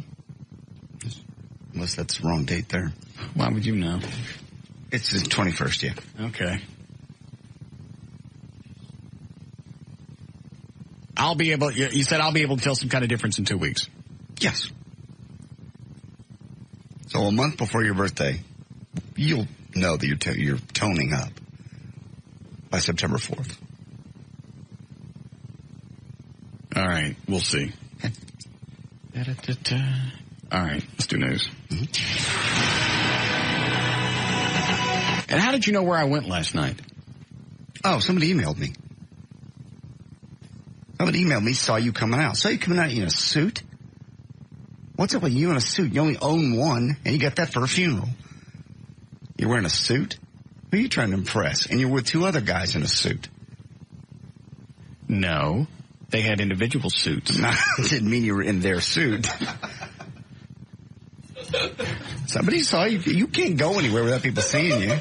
Unless that's the wrong date there. Why would you know? It's the 21st, yeah. Okay. You said I'll be able to tell some kind of difference in 2 weeks. Yes. So a month before your birthday, you'll know that you're toning up by September 4th. All right, we'll see. All right, let's do news. Mm-hmm. And how did you know where I went last night? Oh, somebody emailed me. Saw you coming out. Saw you coming out in a suit? What's up with you in a suit? You only own one, and you got that for a funeral. You're wearing a suit? Who are you trying to impress? And you're with two other guys in a suit. No, they had individual suits. No, it didn't mean you were in their suit. Somebody saw you. You can't go anywhere without people seeing you.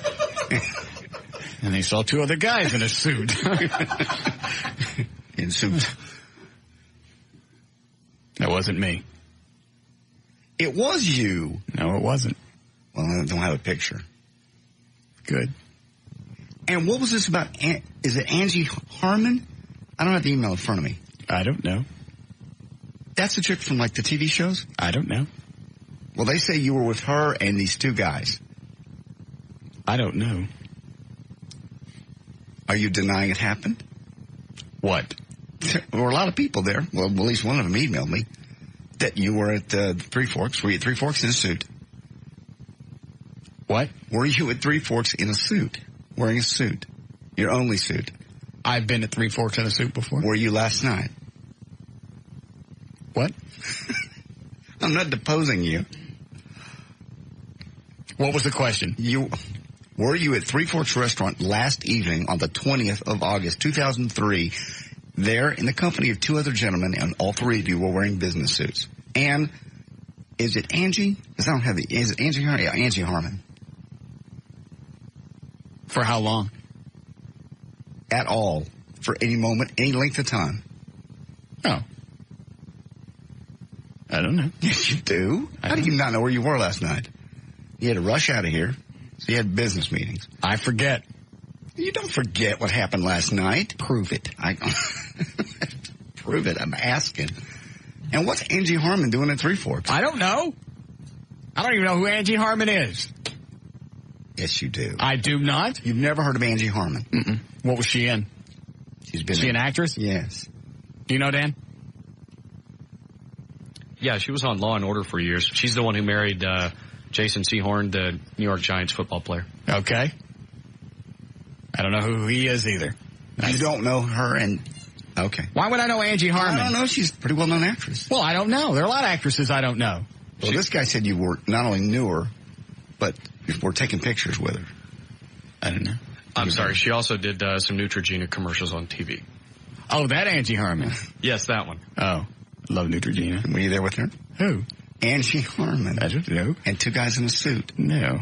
And they saw two other guys in a suit. In suit. That wasn't me. It was you. No, it wasn't. Well, I don't have a picture. Good. And what was this about? Is it Angie Harmon? I don't have the email in front of me. I don't know. That's the chick from, like, the TV shows? I don't know. Well, they say you were with her and these two guys. I don't know. Are you denying it happened? What? There were a lot of people there. Well, at least one of them emailed me that you were at Three Forks. Were you at Three Forks in a suit? What? Were you at Three Forks in a suit? Wearing a suit? Your only suit? I've been at Three Forks in a suit before. Were you last night? What? I'm not deposing you. What was the question? Were you at Three Forks Restaurant last evening on the 20th of August, 2003, there in the company of two other gentlemen, and all three of you were wearing business suits? And is it Angie? Because I don't have is it Angie Harmon? Yeah, Angie Harmon. For how long? At all. For any moment, any length of time. Oh. I don't know. Yes, you do. How do you not know where you were last night? You had to rush out of here. So you had business meetings. I forget. You don't forget what happened last night. Prove it. Prove it. I'm asking. And what's Angie Harmon doing at Three Forks? I don't know. I don't even know who Angie Harmon is. Yes, you do. I do not. You've never heard of Angie Harmon? Mm-mm. What was she in? She's been. Is she an actress? Yes. Do you know, Dan? Yeah, she was on Law and Order for years. She's the one who married Jason Sehorn, the New York Giants football player. Okay. I don't know who he is either. You don't know her, and okay. Why would I know Angie Harmon? I don't know. She's a pretty well-known actress. Well, I don't know. There are a lot of actresses I don't know. Well, this guy said you were not only knew her, but you were taking pictures with her. I don't know. I'm sorry. She also did some Neutrogena commercials on TV. Oh, that Angie Harmon. Yes, that one. Oh, love Neutrogena. Were you there with her? Who? Angie Harmon. I don't know. And two guys in a suit. No.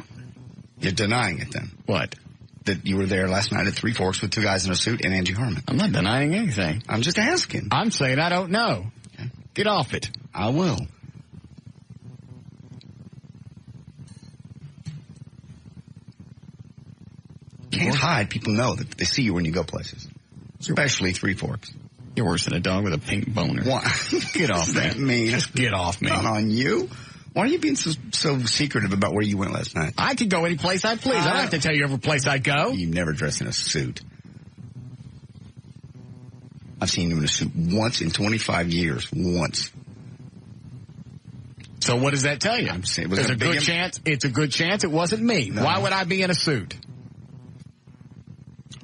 You're denying it then. What? That you were there last night at Three Forks with two guys in a suit and Angie Harmon. I'm not denying anything. I'm just asking. I'm saying I don't know. Okay. Get off it. I will. Can't hide. People know that they see you when you go places. Especially Three Forks. You're worse than a dog with a pink boner. What? Get off me. That mean? Just get off me. Not on you. Why are you being so secretive about where you went last night? I could go any place I please. I don't have to tell you every place I go. You never dress in a suit. I've seen you in a suit once in 25 years. Once. So what does that tell you? There's a good chance. It's a good chance it wasn't me. No. Why would I be in a suit?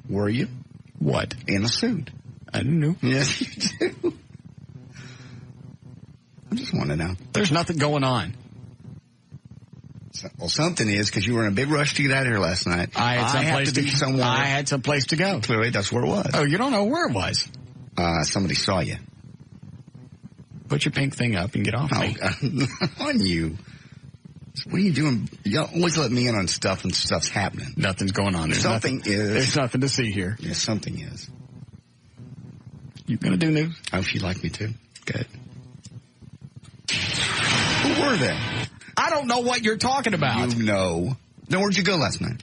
Were you? What? In a suit. I didn't know. Yes, you do. I just want to know. There's nothing going on. Well, something is, because you were in a big rush to get out of here last night. I had some place to go. Clearly, that's where it was. Oh, you don't know where it was? Somebody saw you. Put your pink thing up and get off me. On you. What are you doing? You always let me in on stuff and stuff's happening. Nothing's going on. There's nothing to see here. Yes, something is. You gonna do news? I hope you like me too. Good. Who were they? I don't know what you're talking about. You know. Then where'd you go last night?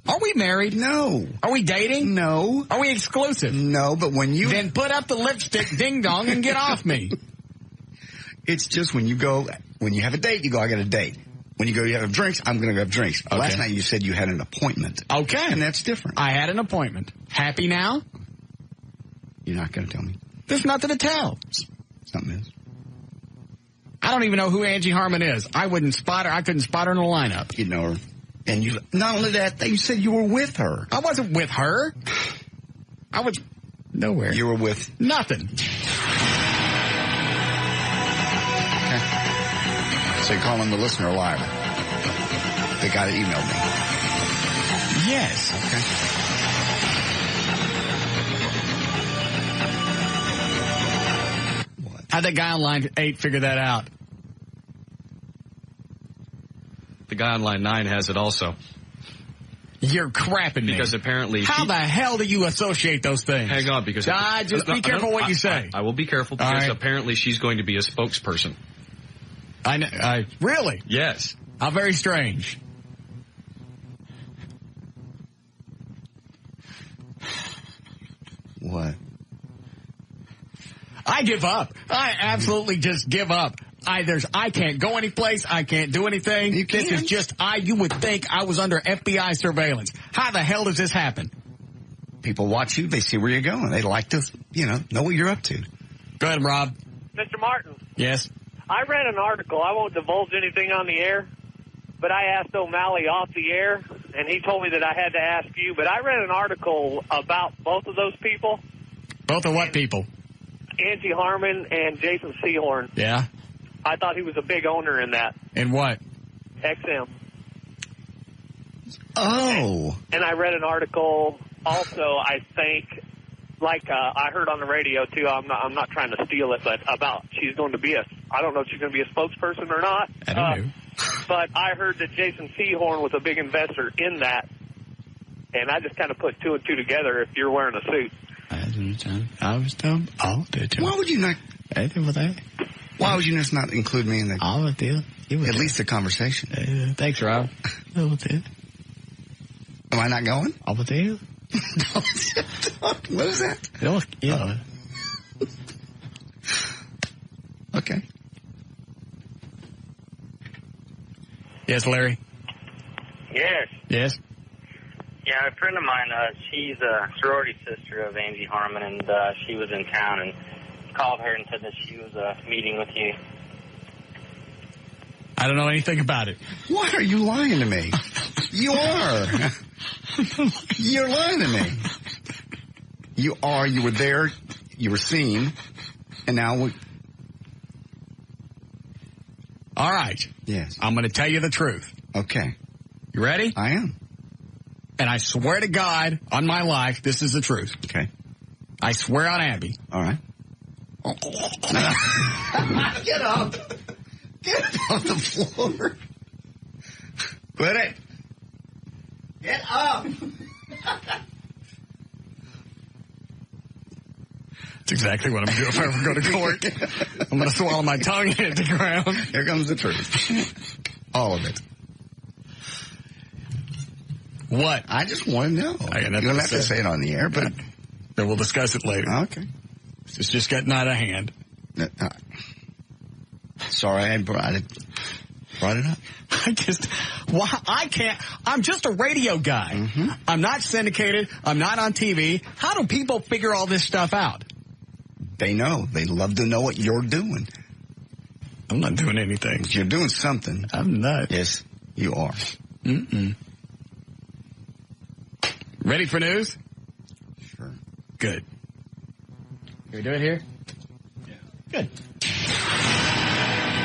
Are we married? No. Are we dating? No. Are we exclusive? No, but when you... Then put up the lipstick ding-dong and get off me. It's just when you have a date, you go, I got a date. When you go, you have drinks, I'm going to go have drinks. Okay. Last night you said you had an appointment. Okay. And that's different. I had an appointment. Happy now? You're not going to tell me? There's nothing to tell. Something is. I don't even know who Angie Harmon is. I couldn't spot her in the lineup. You know her. And you, not only that, you said you were with her. I wasn't with her. I was nowhere. You were with? Nothing. Okay. So you're calling the listener a liar. The guy that emailed me. Yes. Okay. What? How'd that guy on line 8 figure that out? The guy on line 9 has it also. You're crapping me. Because apparently... How the hell do you associate those things? Hang on, because... just be careful what you say. I will be careful, because apparently she's going to be a spokesperson. I know. Really? Yes. How very strange. What? I give up. I absolutely just give up. I can't go anyplace. I can't do anything. This is just, you would think I was under FBI surveillance. How the hell does this happen? People watch you. They see where you're going. They like to, know what you're up to. Go ahead, Rob. Mr. Martin. Yes? I read an article. I won't divulge anything on the air, but I asked O'Malley off the air, and he told me that I had to ask you. But I read an article about both of those people. Both of what people? Angie Harmon and Jason Sehorn. Yeah? I thought he was a big owner in that. In what? XM. Oh. And I read an article also, I think, I heard on the radio too, I'm not trying to steal it, but about she's going to be I don't know if she's going to be a spokesperson or not. I don't know. But I heard that Jason Sehorn was a big investor in that, and I just kind of put two and two together if you're wearing a suit. I was told all the time. Why would you not? I did with that. Why would you just not include me in the... All of it. At least a conversation. Thanks, Rob. Am I not going? I'll tell you. What is that? Yeah. Okay. Yes, Larry? Yes. Yes? Yeah, a friend of mine, she's a sorority sister of Angie Harmon, and she was in town and called her and said that she was meeting with you. I don't know anything about it. Why are you lying to me? You are. You're lying to me. You are. You were there. You were seen. And now we... All right. Yes. I'm going to tell you the truth. Okay. You ready? I am. And I swear to God, on my life, this is the truth. Okay. I swear on Abby. All right. Get up. Get up off the floor. Quit it. Get up. That's exactly what I'm doing if I ever go to court. I'm going to swallow my tongue and hit the ground. Here comes the truth. All of it. What? I just want to know. You don't have to say it on the air, but... Then we'll discuss it later. Okay. It's just getting out of hand. Sorry, I brought it up. I can't. I'm just a radio guy. Mm-hmm. I'm not syndicated. I'm not on TV. How do people figure all this stuff out? They know. They love to know what you're doing. I'm not doing anything. You're doing something. I'm not. Yes, you are. Mm-mm. Ready for news? Sure. Good. Can we do it here? Yeah. Good.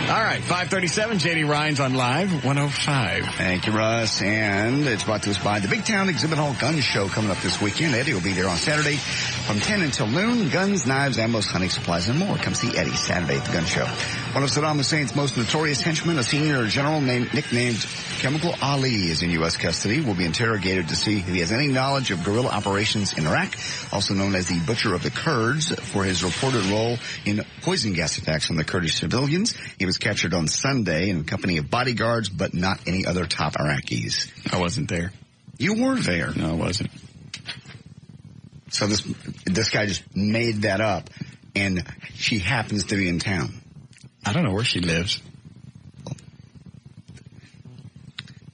All right, 537, J.D. Ryan's on Live 105. Thank you, Russ. And it's brought to us by the Big Town Exhibit Hall Gun Show coming up this weekend. Eddie will be there on Saturday from 10 until noon. Guns, knives, ammo, hunting supplies, and more. Come see Eddie Saturday at the gun show. One of Saddam Hussein's most notorious henchmen, a senior general nicknamed Chemical Ali, is in U.S. custody. Will be interrogated to see if he has any knowledge of guerrilla operations in Iraq, also known as the Butcher of the Kurds, for his reported role in poison gas attacks on the Kurdish civilians. He was captured on Sunday in company of bodyguards, but not any other top Iraqis. I wasn't there. You were there. No, I wasn't. So this guy just made that up, and she happens to be in town. I don't know where she lives.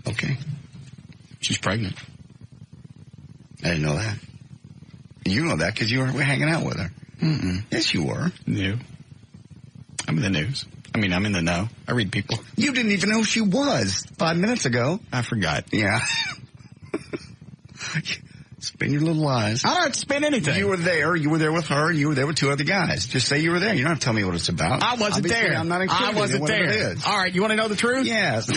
Okay. She's pregnant. I didn't know that. You know that because you were hanging out with her. Mm-mm. Yes, you were. No. I'm in the news. I'm in the know. I read people. You didn't even know who she was 5 minutes ago. I forgot. Yeah. Spin your little lies. I don't have to spin anything. You were there. You were there with her. You were there with two other guys. Just say you were there. You don't have to tell me what it's about. I wasn't there. I'm not including I wasn't there. It is. All right. You want to know the truth? Yes.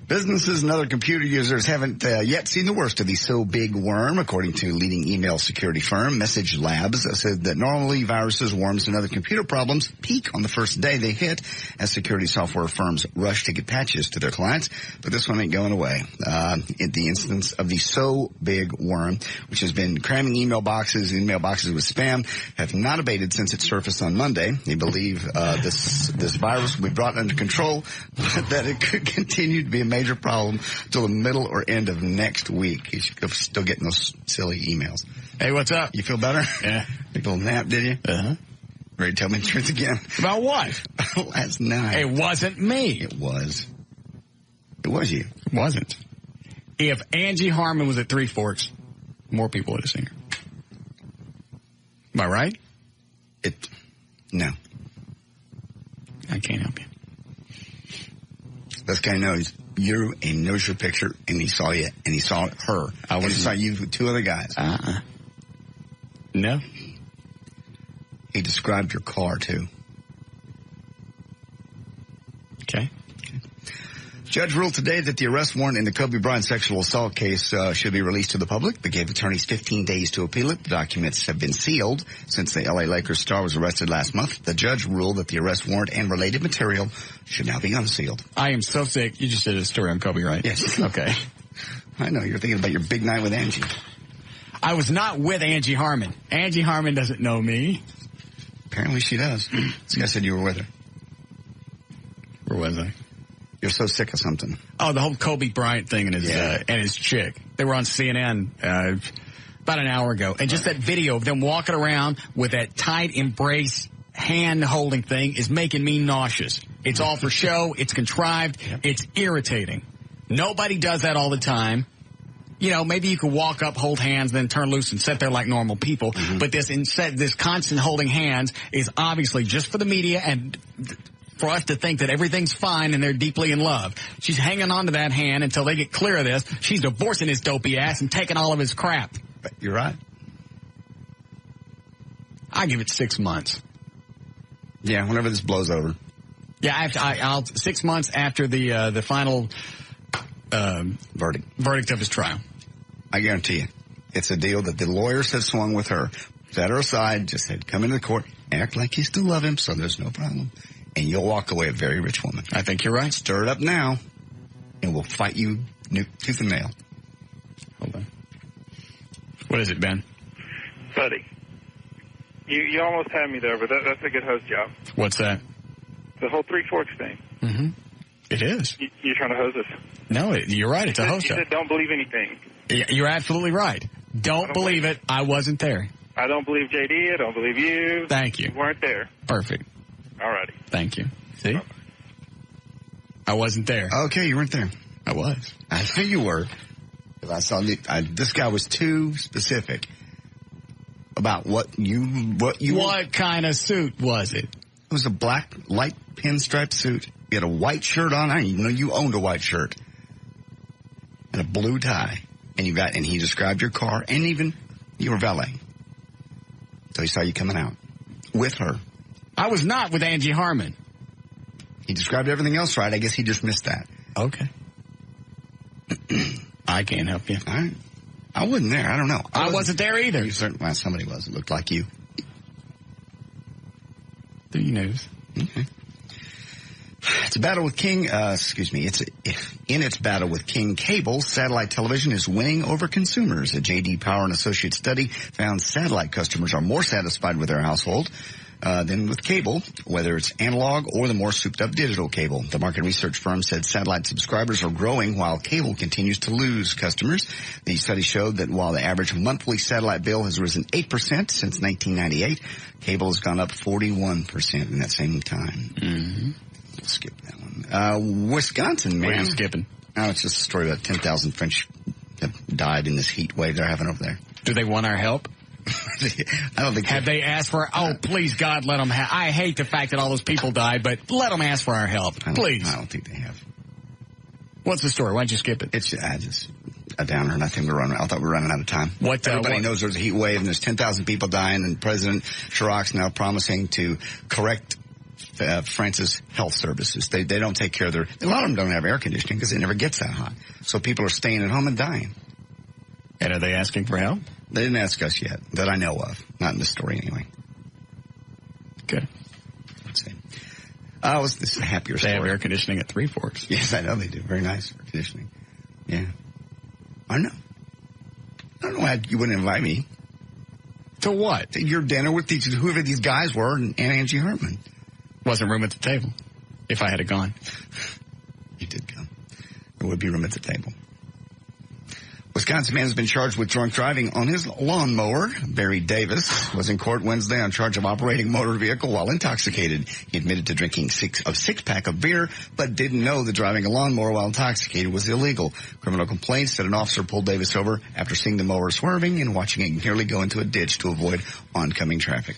Businesses and other computer users haven't yet seen the worst of the so big worm, according to leading email security firm Message Labs. Said that normally viruses, worms, and other computer problems peak on the first day they hit as security software firms rush to get patches to their clients. But this one ain't going away. In the instance of the so big worm, which has been cramming email boxes with spam, have not abated since it surfaced on Monday. They believe this virus will be brought under control, but that it could continue to be a major problem till the middle or end of next week. You should still getting those silly emails. Hey, what's up? You feel better? Yeah. Big little nap, did you? Uh-huh. Ready to tell me the truth again? About what? Last night. It wasn't me. It was. It was you. It wasn't. If Angie Harmon was at Three Forks, more people would have seen her. Am I right? No. I can't help you. This guy knows you and he knows your picture and he saw you and he saw her. And he saw you with two other guys. No. He described your car too. Okay. Judge ruled today that the arrest warrant in the Kobe Bryant sexual assault case should be released to the public, but gave attorneys 15 days to appeal it. The documents have been sealed since the L.A. Lakers star was arrested last month. The judge ruled that the arrest warrant and related material should now be unsealed. I am so sick. You just did a story on Kobe, right? Yes. Okay. I know. You're thinking about your big night with Angie. I was not with Angie Harmon. Angie Harmon doesn't know me. Apparently she does. This guy said you were with her. Where was I? You're so sick of something. Oh, the whole Kobe Bryant thing and his chick. They were on CNN about an hour ago. And just that video of them walking around with that tight embrace hand-holding thing is making me nauseous. It's all for show. It's contrived. Yep. It's irritating. Nobody does that all the time. You know, maybe you could walk up, hold hands, then turn loose and sit there like normal people. Mm-hmm. But this constant holding hands is obviously just for the media and for us to think that everything's fine and they're deeply in love. She's hanging on to that hand until they get clear of this. She's divorcing his dopey ass and taking all of his crap. You're right. I give it 6 months. Yeah, whenever this blows over. Yeah, I'll 6 months after the final verdict of his trial. I guarantee you, it's a deal that the lawyers have swung with her. Set her aside, just said, come into the court, act like you still love him, so there's no problem. And you'll walk away a very rich woman. I think you're right. Stir it up now, and we'll fight you tooth and nail. Hold on. What is it, Ben? Buddy, you almost had me there, but that's a good host job. What's that? The whole Three Forks thing. Mm-hmm. It is. You're trying to hose us. No, you're right. It's a host job. You said don't believe anything. Yeah, you're absolutely right. Don't believe it. I wasn't there. I don't believe JD. I don't believe you. Thank you. You weren't there. Perfect. All righty. Thank you. See? I wasn't there. Okay, you weren't there. I was. I knew you were. I saw this guy was too specific about what kind of suit was it? It was a black light pinstripe suit. You had a white shirt on. I didn't even know you owned a white shirt. And a blue tie. And he described your car and even you were valet. So he saw you coming out with her. I was not with Angie Harmon. He described everything else right. I guess he just missed that. Okay. I can't help you. All right. I wasn't there. I don't know. I wasn't there either. You certainly, well, somebody was. It looked like you. Do you news? Okay. It's a battle with King, It's in its battle with King Cable, satellite television is winning over consumers. A J.D. Power and Associates study found satellite customers are more satisfied with their household than with cable, whether it's analog or the more souped-up digital cable. The market research firm said satellite subscribers are growing while cable continues to lose customers. The study showed that while the average monthly satellite bill has risen 8% since 1998, cable has gone up 41% in that same time. Mm-hmm. Skip that one. Wisconsin, man. What are you skipping? Oh, it's just a story about 10,000 French that died in this heat wave they're having over there. Do they want our help? I don't think. Have they asked for? Oh, please, God, let them have. I hate the fact that all those people died, but let them ask for our help, please. I don't think they have. What's the story? Why'd you skip it? It's just a downer, and I think I thought we were running out of time. Everybody knows there's a heat wave, and there's 10,000 people dying, and President Chirac's now promising to correct France's health services. They don't take care of a lot of them don't have air conditioning because it never gets that hot. So people are staying at home and dying. And are they asking for help? They didn't ask us yet, that I know of. Not in this story, anyway. Good. Let's see. This is a happier story. They have air conditioning at Three Forks. Yes, I know they do. Very nice air conditioning. Yeah. I know. I don't know why you wouldn't invite me. To what? To your dinner with whoever these guys were and Angie Hartman. Wasn't room at the table if I had gone. You did come. There would be room at the table. Wisconsin man has been charged with drunk driving on his lawnmower. Barry Davis was in court Wednesday on charge of operating a motor vehicle while intoxicated. He admitted to drinking a six-pack of beer, but didn't know that driving a lawnmower while intoxicated was illegal. Criminal complaints said an officer pulled Davis over after seeing the mower swerving and watching it nearly go into a ditch to avoid oncoming traffic.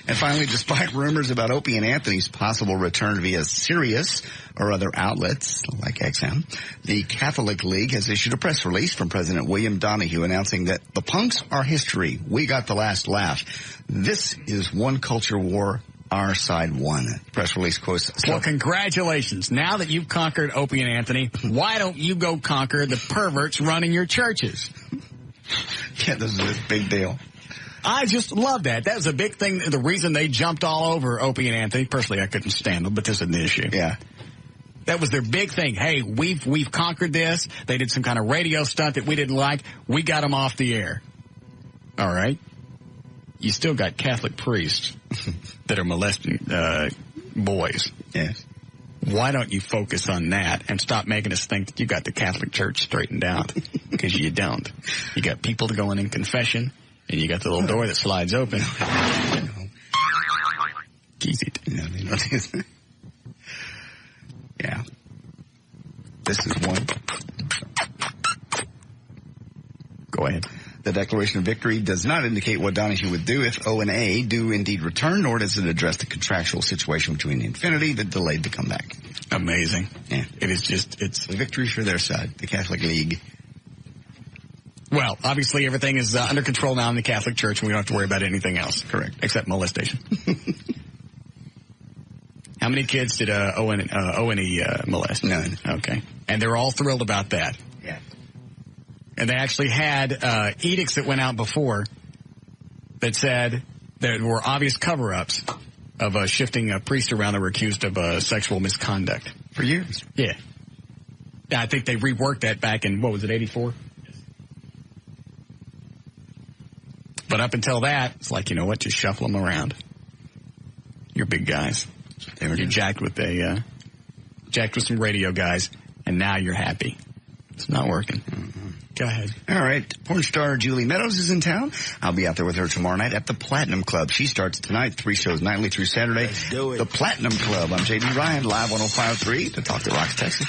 And finally, despite rumors about Opie and Anthony's possible return via Sirius or other outlets like XM, the Catholic League has issued a press release from President William Donahue announcing that the punks are history. We got the last laugh. This is one culture war. Our side won. Press release quotes. Well, congratulations. Now that you've conquered Opie and Anthony, why don't you go conquer the perverts running your churches? Yeah, this is a big deal. I just love that. That was a big thing. The reason they jumped all over Opie and Anthony. Personally, I couldn't stand them, but this isn't the issue. Yeah. That was their big thing. Hey, we've conquered this. They did some kind of radio stunt that we didn't like. We got them off the air. All right. you still got Catholic priests that are molesting boys. Yes. Why don't you focus on that and stop making us think that you got the Catholic Church straightened out? Because you don't. You got people going in confession, and you got the little door that slides open. Easy. Yeah. This is one. Go ahead. The Declaration of Victory does not indicate what Donahue would do if O and A do indeed return, nor does it address the contractual situation between Infinity that delayed the comeback. Amazing. Yeah. It is just, it's a victory for their side, the Catholic League. Well, obviously everything is under control now in the Catholic Church, and we don't have to worry about anything else. Correct. Except molestation. How many kids did O&E molest? None. Okay. And they're all thrilled about that. Yeah. And they actually had edicts that went out before that said there were obvious cover-ups of shifting priests around that were accused of sexual misconduct. For years. Yeah. Yeah, I think they reworked that back in, what was it, 84? But up until that, it's like, you know what, just shuffle them around. You're big guys. You're jacked with some radio guys, and now you're happy. It's not working. Mm-hmm. Go ahead. All right. Porn star Julie Meadows is in town. I'll be out there with her tomorrow night at the Platinum Club. She starts tonight, 3 shows nightly through Saturday. Let's do it. The Platinum Club. I'm J.D. Ryan, live 105.3 to Talk to Rocks, Texas.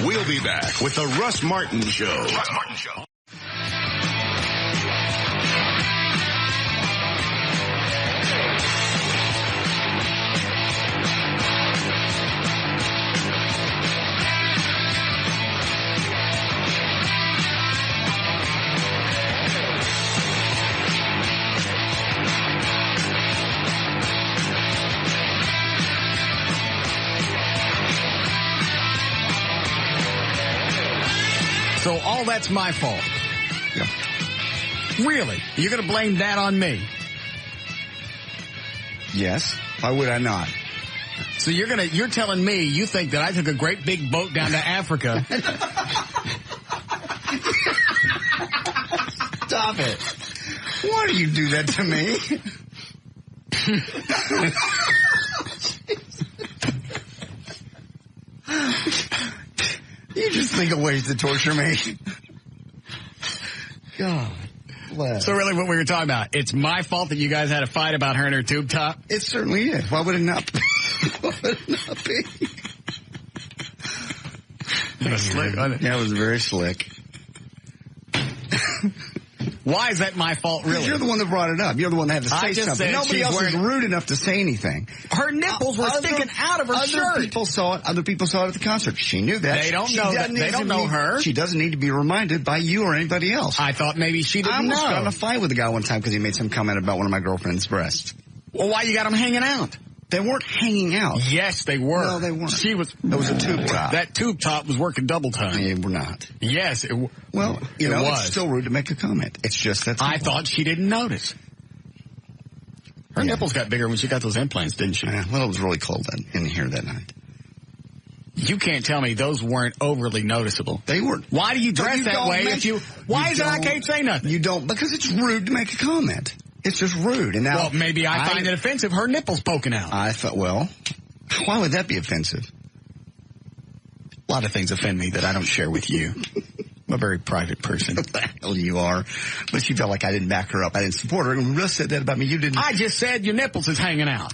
We'll be back with the Russ Martin Show. Russ Martin Show. So all that's my fault. Yeah. Really? You're going to blame that on me? Yes. Why would I not? So you're telling me you think that I took a great big boat down to Africa. Stop it. Why do you do that to me? You just think of ways to torture me. God bless. So really what we were talking about, it's my fault that you guys had a fight about her and her tube top? It certainly is. Why would it not be? Why would it not be? It was slick, wasn't it? Yeah, it was very slick. Why is that my fault, really? You're the one that brought it up. You're the one that had to say something. Nobody else was rude enough to say anything. Her nipples were sticking out of her shirt. Other people saw it at the concert. She knew that. They don't know that. They don't know her. She doesn't need to be reminded by you or anybody else. I thought maybe she didn't know. I almost got in a fight with a guy one time because he made some comment about one of my girlfriend's breasts. Well, why you got them hanging out? They weren't hanging out. Yes, they were. No, they weren't. It was a tube top. That tube top was working double time. They were not. Yes. Well, you know, it's still rude to make a comment. It's just that. I thought she didn't notice. Her nipples got bigger when she got those implants, didn't she? Well, it was really cold in here that night. You can't tell me those weren't overly noticeable. They were. Why do you dress that way if you... Why is it I can't say nothing? You don't, because it's rude to make a comment. It's just rude. And now, well, maybe I find it offensive. Her nipples poking out. I thought, well, why would that be offensive? A lot of things offend me that I don't share with you. I'm a very private person. What the hell you are. But she felt like I didn't back her up. I didn't support her. And Russ said that about me. You didn't. I just said your nipples is hanging out.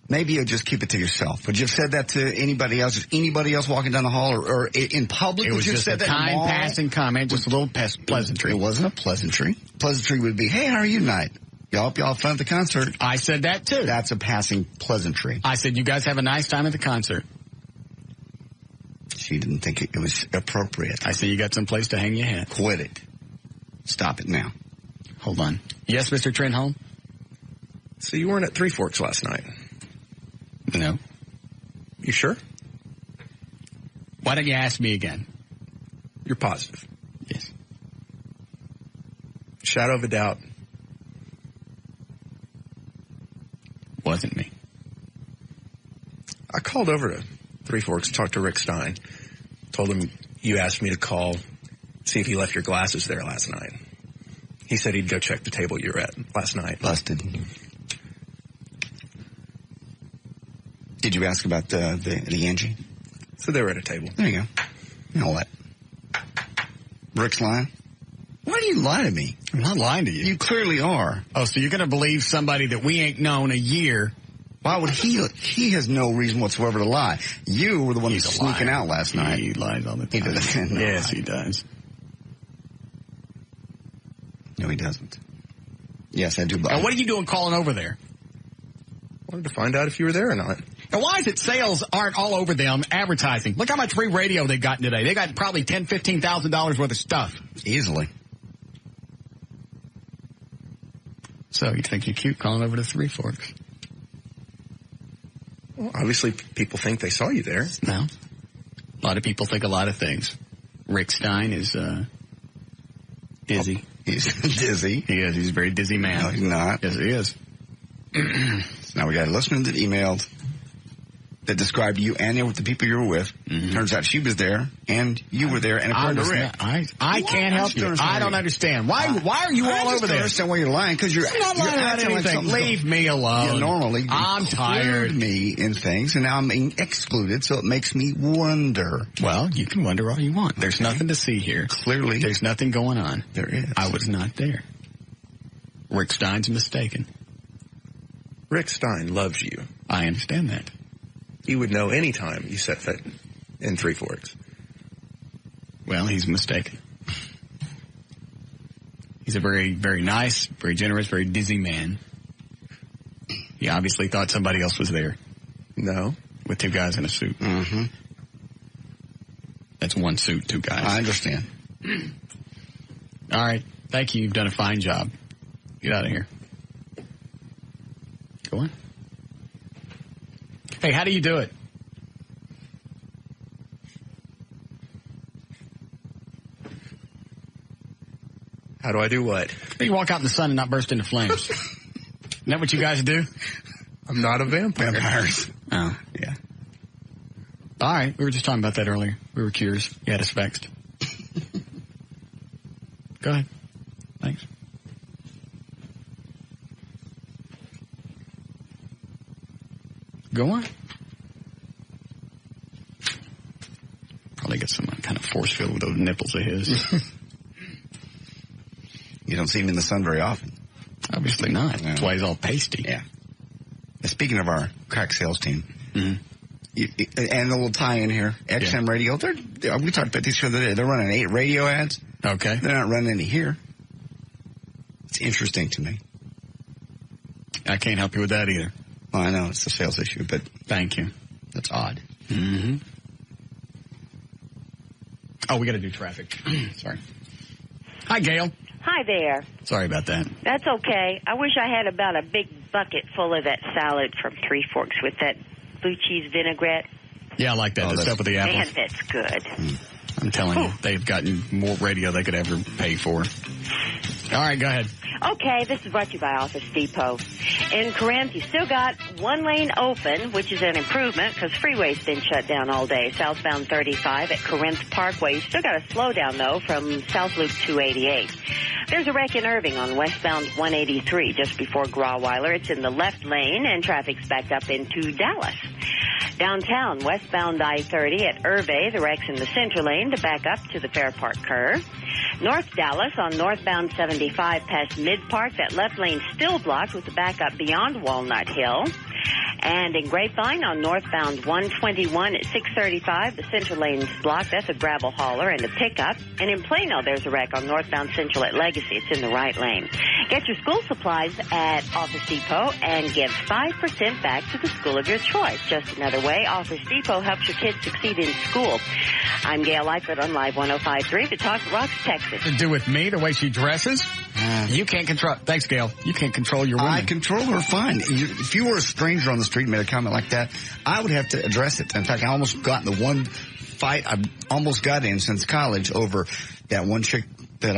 Maybe you'll just keep it to yourself. Would you have said that to anybody else? Anybody else walking down the hall or in public? It was just a time-passing comment, just a little pleasantry. It wasn't a pleasantry. Pleasantry would be, hey, how are you tonight? Y'all have fun at the concert. I said that, too. That's a passing pleasantry. I said, you guys have a nice time at the concert. She didn't think it was appropriate. I said, you got someplace to hang your hat. Quit it. Stop it now. Hold on. Yes, Mr. Trenholm? So you weren't at Three Forks last night? No. You sure? Why don't you ask me again? You're positive? Yes. Shadow of a doubt. Wasn't me. I called over to Three Forks, talked to Rick Stein, told him you asked me to call, see if you left your glasses there last night. He said he'd go check the table you were at last night. Busted. Did you ask about the Angie? So they were at a table. There you go. You know what? Rick's lying. Why do you lie to me? I'm not lying to you. You clearly are. Oh, so you're going to believe somebody that we ain't known a year? Why would he? He has no reason whatsoever to lie. You were the one who's sneaking out last night. He lies all the time. He doesn't. Yes, he does. No, he doesn't. Yes, I do. Now, what are you doing calling over there? Wanted to find out if you were there or not. And why is it sales aren't all over them advertising? Look how much free radio they've gotten today. They got probably $10,000, $15,000 worth of stuff. Easily. So you think you're cute calling over to Three Forks? Well, obviously, people think they saw you there. No. A lot of people think a lot of things. Rick Stein is dizzy. He's dizzy. He is. He's a very dizzy man. No, he's not. Yes, he is. Now we got a listener that emailed that described you and the people you were with. Mm-hmm. Turns out she was there, and you were there, and according to Rick. I can't help you. I don't understand. Why are you all over there? I don't understand why you're lying, because you're not lying about anything. Leave me alone. Yeah, normally, I'm tired. Me in things, and now I'm being excluded, so it makes me wonder. Well, you can wonder all you want. There's nothing to see here. Clearly. There's nothing going on. There is. I was not there. Rick Stein's mistaken. Rick Stein loves you. I understand that. He would know any time you set foot in Three Forks. Well, he's mistaken. He's a very, very nice, very generous, very dizzy man. He obviously thought somebody else was there. No. With two guys in a suit. Mm-hmm. That's one suit, two guys. I understand. All right. Thank you. You've done a fine job. Get out of here. Go on. Hey, how do you do it? How do I do what? You walk out in the sun and not burst into flames. Isn't that what you guys do? I'm not a vampire. Vampires. Oh, yeah. All right. We were just talking about that earlier. We were curious. You had us vexed. Go ahead. Thanks. Go on. Probably get some kind of force field with those nipples of his. You don't see him in the sun very often. Obviously not. No. That's why he's all pasty. Yeah. Speaking of our crack sales team, mm-hmm. And a little tie-in here, XM Radio, we talked about this the other day. They're running 8 radio ads. Okay. They're not running any here. It's interesting to me. I can't help you with that either. Well, I know it's a sales issue, but thank you. That's odd. Mm-hmm. Oh, we got to do traffic. Sorry. Hi, Gail. Hi there. Sorry about that. That's okay. I wish I had about a big bucket full of that salad from Three Forks with that blue cheese vinaigrette. Yeah, I like that. The stuff with the apples. Man, that's good. I'm telling you, they've gotten more radio they could ever pay for. All right, go ahead. Okay, this is brought to you by Office Depot. In Corinth, you still got one lane open, which is an improvement because freeway's been shut down all day. Southbound 35 at Corinth Parkway. You still got a slowdown, though, from South Loop 288. There's a wreck in Irving on westbound 183 just before Grawweiler. It's in the left lane, and traffic's backed up into Dallas. Downtown, westbound I-30 at Irvay, the wreck's in the center lane to back up to the Fair Park curve. North Dallas on northbound 75 past Mid-Park, that left lane still blocked with the backup beyond Walnut Hill. And in Grapevine on northbound 121 at 635, the center lane's blocked. That's a gravel hauler and a pickup. And in Plano, there's a wreck on northbound Central at Legacy. It's in the right lane. Get your school supplies at Office Depot and give 5% back to the school of your choice. Just another way Office Depot helps your kids succeed in school. I'm Gail Lightfoot on Live 105.3 to Talk Rocks, Texas. To do with me, the way she dresses? You can't control. Thanks, Gail. You can't control your women. I control her fine. If you were a stranger on the street and made a comment like that, I would have to address it. In fact, I almost got in the one fight I almost got in since college over that one chick that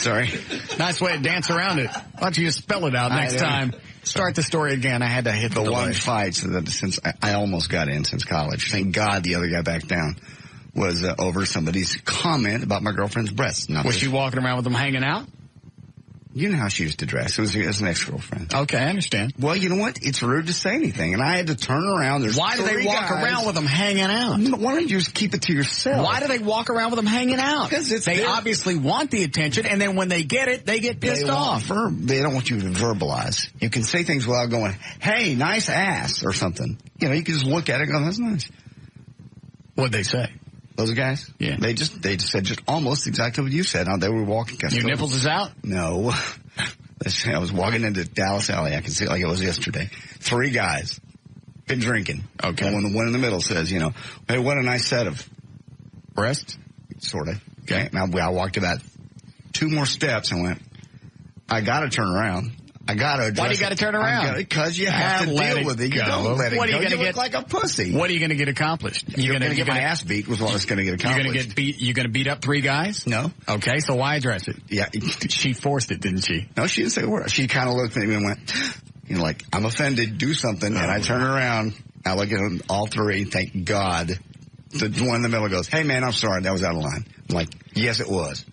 sorry. Nice way to dance around it. Why don't you just spell it out next time? Start the story again. I had to hit the one fight since I almost got in since college. Thank God the other guy backed down. was over somebody's comment about my girlfriend's breasts. Was she walking around with them hanging out? You know how she used to dress. It was an ex-girlfriend. Okay, I understand. Well, you know what? It's rude to say anything, and I had to turn around. Why do they walk around with them hanging out? Why don't you just keep it to yourself? Why do they walk around with them hanging out? Because they obviously want the attention, and then when they get it, they get pissed off. They don't want you to verbalize. You can say things without going, hey, nice ass, or something. You know, you can just look at it and go, that's nice. What'd they say? Those guys? Yeah. They just said just almost exactly what you said. They were walking. Your nipples is out? No. I was walking into Dallas Alley. I can see it like it was yesterday. 3 guys. Been drinking. Okay. And when the one in the middle says, you know, hey, what a nice set of breasts. Sort of. Okay. Now I walked about 2 more steps and went, I gotta turn around. I gotta address. Why do you gotta turn around? Because you have to deal with it. You don't let it go. You look like a pussy. What are you gonna get accomplished? You're gonna get my ass beat was what I was gonna get accomplished. You're gonna beat up 3 guys? No. Okay, so why address it? Yeah. She forced it, didn't she? No, she didn't say a word. She kind of looked at me and went, you know, like, I'm offended, do something. And I turn around. I look at them, all 3, thank God. The one in the middle goes, hey man, I'm sorry, that was out of line. I'm like, yes it was.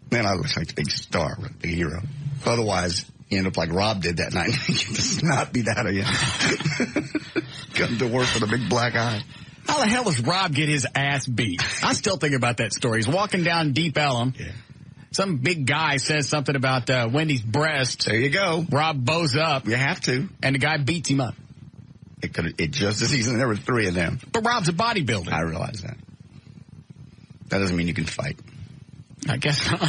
Man, I look like a big star, a big hero. Otherwise, you end up like Rob did that night. You just not beat out of you. Come to work with a big black eye. How the hell does Rob get his ass beat? I still think about that story. He's walking down Deep Ellum. Yeah. Some big guy says something about Wendy's breast. There you go. Rob bows up. You have to. And the guy beats him up. It just as easy. There were 3 of them. But Rob's a bodybuilder. I realize that. That doesn't mean you can fight. I guess not.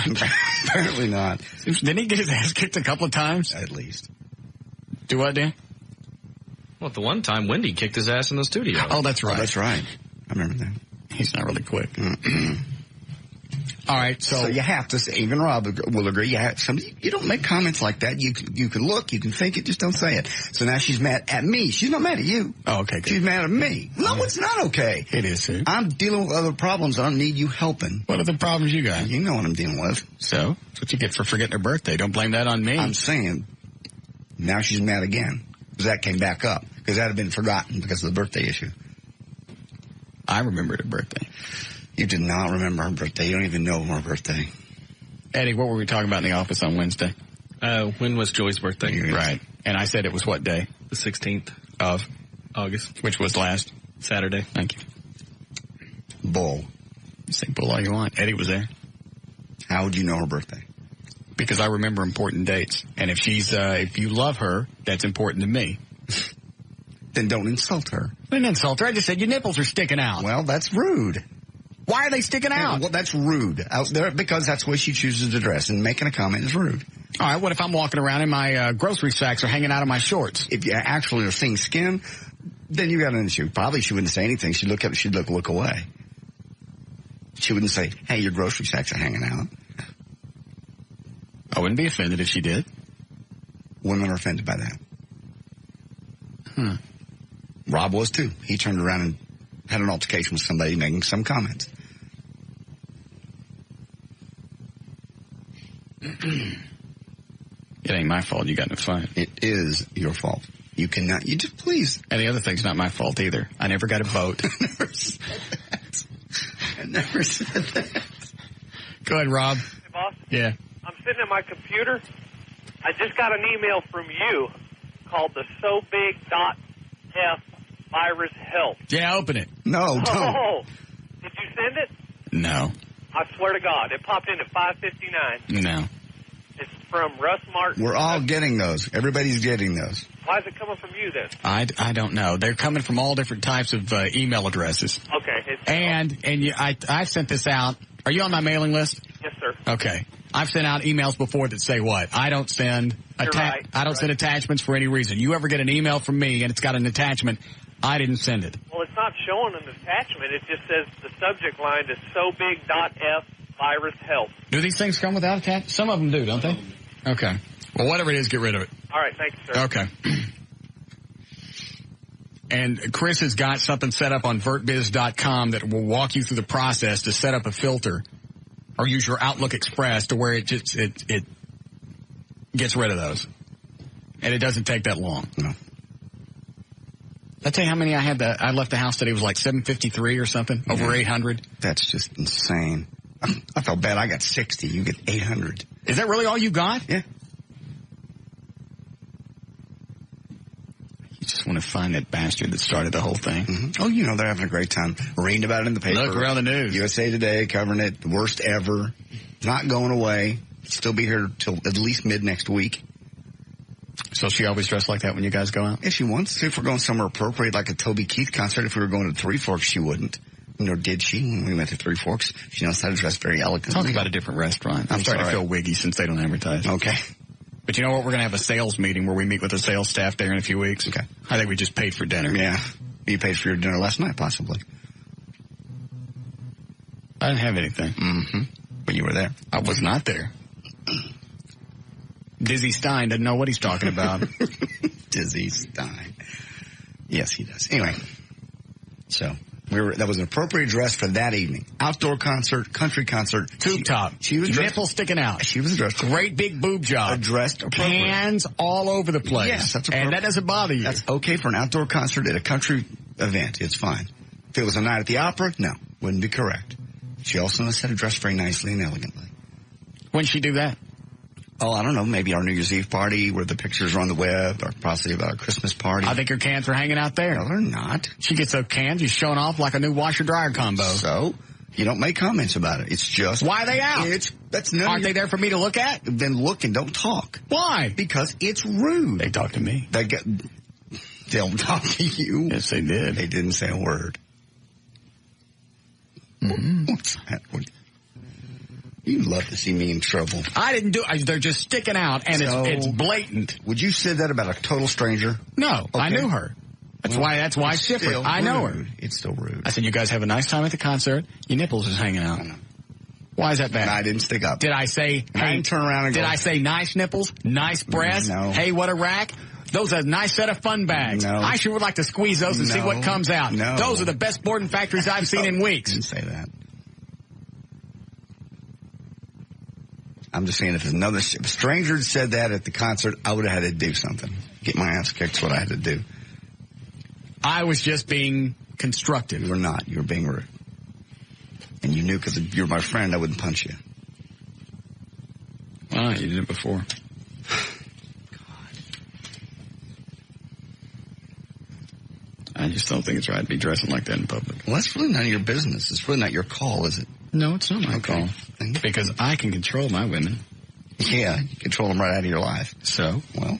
Apparently not. Didn't he get his ass kicked a couple of times? At least. Do what, Dan? Well, the one time Wendy kicked his ass in the studio. Oh, that's right. Oh, that's right. I remember that. He's not really quick. All right, so you have to say, even Rob will agree, you don't make comments like that. You can look, you can think it, just don't say it. So now she's mad at me. She's not mad at you. Oh, okay, good. She's mad at me. No, it's not okay. It is, sir. I'm dealing with other problems. I don't need you helping. What are the problems you got? You know what I'm dealing with. So? That's what you get for forgetting her birthday. Don't blame that on me. I'm saying, now she's mad again. Because that came back up. Because that had been forgotten because of the birthday issue. I remembered her birthday. You did not remember her birthday. You don't even know her birthday. Eddie, what were we talking about in the office on Wednesday? When was Joy's birthday? Right. And I said it was what day? The 16th of August. Which was last? Saturday. Thank you. Bull. You say bull all you want. Eddie was there. How would you know her birthday? Because I remember important dates. And if you love her, that's important to me. Then don't insult her. I didn't insult her. I just said your nipples are sticking out. Well, that's rude. Why are they sticking out? Well, that's rude. Out there, because that's the way she chooses to dress, and making a comment is rude. All right, what if I'm walking around and my grocery sacks are hanging out of my shorts? If you actually are seeing skin, then you got an issue. Probably she wouldn't say anything. She'd look away. She wouldn't say, hey, your grocery sacks are hanging out. I wouldn't be offended if she did. Women are offended by that. Rob was too. He turned around and had an altercation with somebody making some comments. It ain't my fault you got in a fight. It is your fault. You cannot, you just please. And the other thing's not my fault either. I never got a vote. I never said that. Go ahead, Rob. Hey, boss. Yeah. I'm sitting at my computer. I just got an email from you called the SoBig.F virus help. Yeah, open it. No, don't. Oh, did you send it? No. I swear to God, it popped in at 5:59. No. It's from Russ Martin. We're all getting those. Everybody's getting those. Why is it coming from you then? I don't know. They're coming from all different types of email addresses. Okay. I've sent this out. Are you on my mailing list? Yes, sir. Okay. I've sent out emails before that say what? I don't send send attachments for any reason. You ever get an email from me and it's got an attachment, I didn't send it. Well, it's not showing an attachment. It just says the subject line is SoBig.F virus help. Do these things come without attachment? Some of them do, don't they? Okay. Well, whatever it is, get rid of it. All right. Thank you, sir. Okay. And Chris has got something set up on vertbiz.com that will walk you through the process to set up a filter or use your Outlook Express to where it gets rid of those. And it doesn't take that long. No. I tell you how many I had. I left the house today. It was like 753 or something. Over 800. That's just insane. I felt bad. I got 60. You get 800. Is that really all you got? Yeah. You just want to find that bastard that started the whole thing. Mm-hmm. Oh, they're having a great time. Reading about it in the paper. Look around the news. USA Today covering it. The worst ever. Not going away. Still be here till at least mid next week. So she always dressed like that when you guys go out? If she wants to. If we're going somewhere appropriate, like a Toby Keith concert, if we were going to Three Forks, she wouldn't. Nor did she when we went to Three Forks. She knows how to dress very elegantly. Talk about a different restaurant. I'm starting to feel wiggy since they don't advertise. Okay. But you know what? We're going to have a sales meeting where we meet with the sales staff there in a few weeks. Okay. I think we just paid for dinner. Yeah. You paid for your dinner last night, possibly. I didn't have anything. Mm-hmm. But you were there. I was not there. Dizzy Stein doesn't know what he's talking about. Dizzy Stein. Yes, he does. Anyway, so that was an appropriate dress for that evening. Outdoor concert, country concert. Tube top. She was dressed. Nipple sticking out. She was dressed. Great big boob job. Dressed appropriate. Hands all over the place. Yes, that's appropriate. And that doesn't bother you. That's okay for an outdoor concert at a country event. It's fine. If it was a night at the opera, no, wouldn't be correct. She also knows how to dress very nicely and elegantly. When did she do that? Oh, I don't know. Maybe our New Year's Eve party where the pictures are on the web, or possibly about our Christmas party. I think her cans are hanging out there. No, they're not. She gets those cans. She's showing off like a new washer-dryer combo. So, you don't make comments about it. It's just... Why are they out? Aren't they there for me to look at? Then look and don't talk. Why? Because it's rude. They talk to me. They'll talk to you. Yes, they did. They didn't say a word. Mm-hmm. What's that? You love to see me in trouble. I didn't do it. They're just sticking out, and it's blatant. Would you say that about a total stranger? No, okay. I knew her. That's why it's different. I know her. It's still rude. I said, you guys have a nice time at the concert. Your nipples is hanging out. Why is that bad? I didn't stick up. Did I say, I didn't turn around and did I say nice nipples, nice breasts? No. Hey, what a rack. Those are a nice set of fun bags. No. I sure would like to squeeze those and see what comes out. No. Those are the best boarding factories I've seen in weeks. I didn't say that. I'm just saying if a stranger had said that at the concert, I would have had to do something. Get my ass kicked is what I had to do. I was just being constructive. You were not. You were being rude. And you knew because you're my friend, I wouldn't punch you. Well, you did it before. I just don't think it's right to be dressing like that in public. Well, that's really none of your business. It's really not your call, is it? No, it's not my call. Because I can control my women. Yeah, you control them right out of your life. So? Well,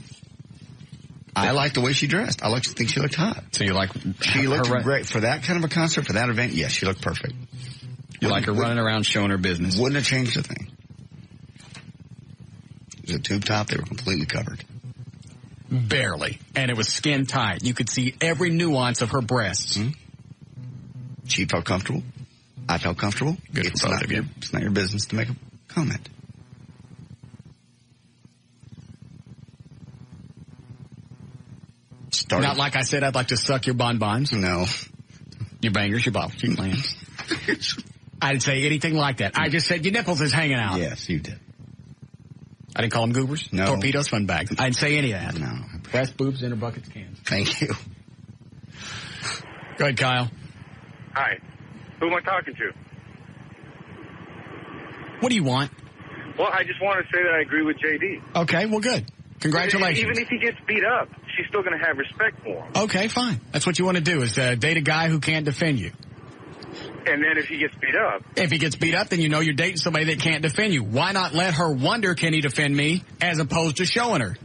I like the way she dressed. I think she looked hot. So you like she looked great. For that kind of a concert, for that event, yes, she looked perfect. You like her running around showing her business? Wouldn't have changed a thing. It was a tube top. They were completely covered. Barely. And it was skin tight. You could see every nuance of her breasts. Mm-hmm. She felt comfortable. I felt comfortable. Good It's for both not of you. It's not your business to make a comment. Not like I said I'd like to suck your bonbons. No. Your bangers, your bottles, your plans. I didn't say anything like that. I just said your nipples is hanging out. Yes, you did. I didn't call them goobers. No. Torpedoes, fun bags. I didn't say any of that. No. Breast, boobs, inner buckets, cans. Thank you. Go ahead, Kyle. Hi. Who am I talking to? What do you want? Well, I just want to say that I agree with JD. Okay, well, good. Congratulations. Even if he gets beat up, she's still going to have respect for him. Okay, fine. That's what you want to do, is date a guy who can't defend you. And then if he gets beat up... If he gets beat up, then you know you're dating somebody that can't defend you. Why not let her wonder, can he defend me, as opposed to showing her?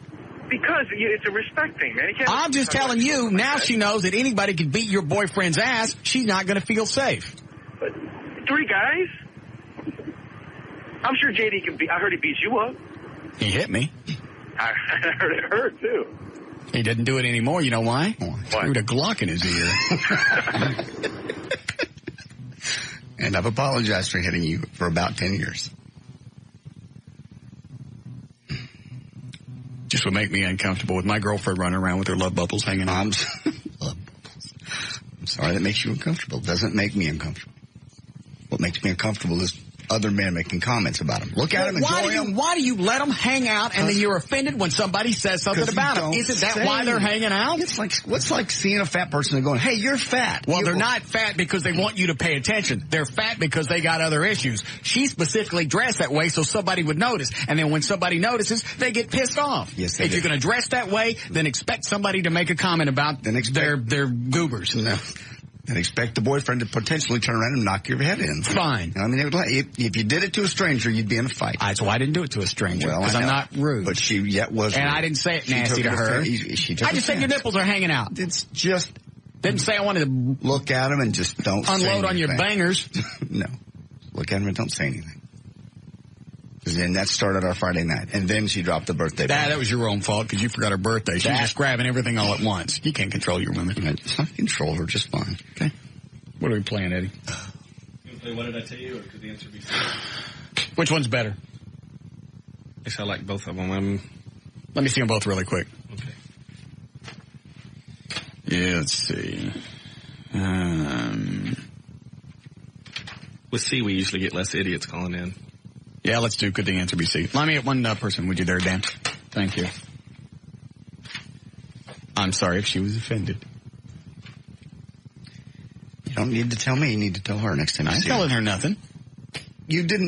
Because it's a respect thing, man. I'm just telling you, now she knows that anybody can beat your boyfriend's ass. She's not going to feel safe. But 3 guys? I'm sure JD can beat... I heard he beat you up. He hit me. I heard it hurt, too. He didn't do it anymore. You know why? What? Threw the Glock in his ear. And I've apologized for hitting you for about 10 years. Just would make me uncomfortable with my girlfriend running around with her love bubbles hanging out. Love bubbles. I'm sorry that makes you uncomfortable. It doesn't make me uncomfortable. What makes me uncomfortable is other men making comments about him. Look at him, enjoy him. Why do you let them hang out and then you're offended when somebody says something about them? Isn't that why they're hanging out? It's like, what's like seeing a fat person and going, hey, you're fat. Well, they're not fat because they want you to pay attention. They're fat because they got other issues. She specifically dressed that way so somebody would notice. And then when somebody notices, they get pissed off. Yes, if you're going to dress that way, then expect somebody to make a comment about their goobers. No. And expect the boyfriend to potentially turn around and knock your head in. Fine. I mean, if you did it to a stranger, you'd be in a fight. So I didn't do it to a stranger because I'm not rude. But she yet was and rude. I didn't say it nasty to her. I just said your nipples are hanging out. It's just... Didn't say I wanted to... Look at them and just don't unload on your bangers. No. Look at them and don't say anything. Because then that started our Friday night. And then she dropped the birthday. That was your own fault because you forgot her birthday. She's just grabbing everything all at once. You can't control your women. I control her just fine. Okay. What are we playing, Eddie? You play What Did I Tell You, or could the answer be C? Which one's better? I guess I like both of them. Let me see them both really quick. Okay. Yeah, let's see. With C, we usually get less idiots calling in. Yeah, let's do Could the Answer Be C. Let me get one person, would you there, Dan? Thank you. I'm sorry if she was offended. You don't need to tell me. You need to tell her next time you see her. I'm telling her nothing. You didn't.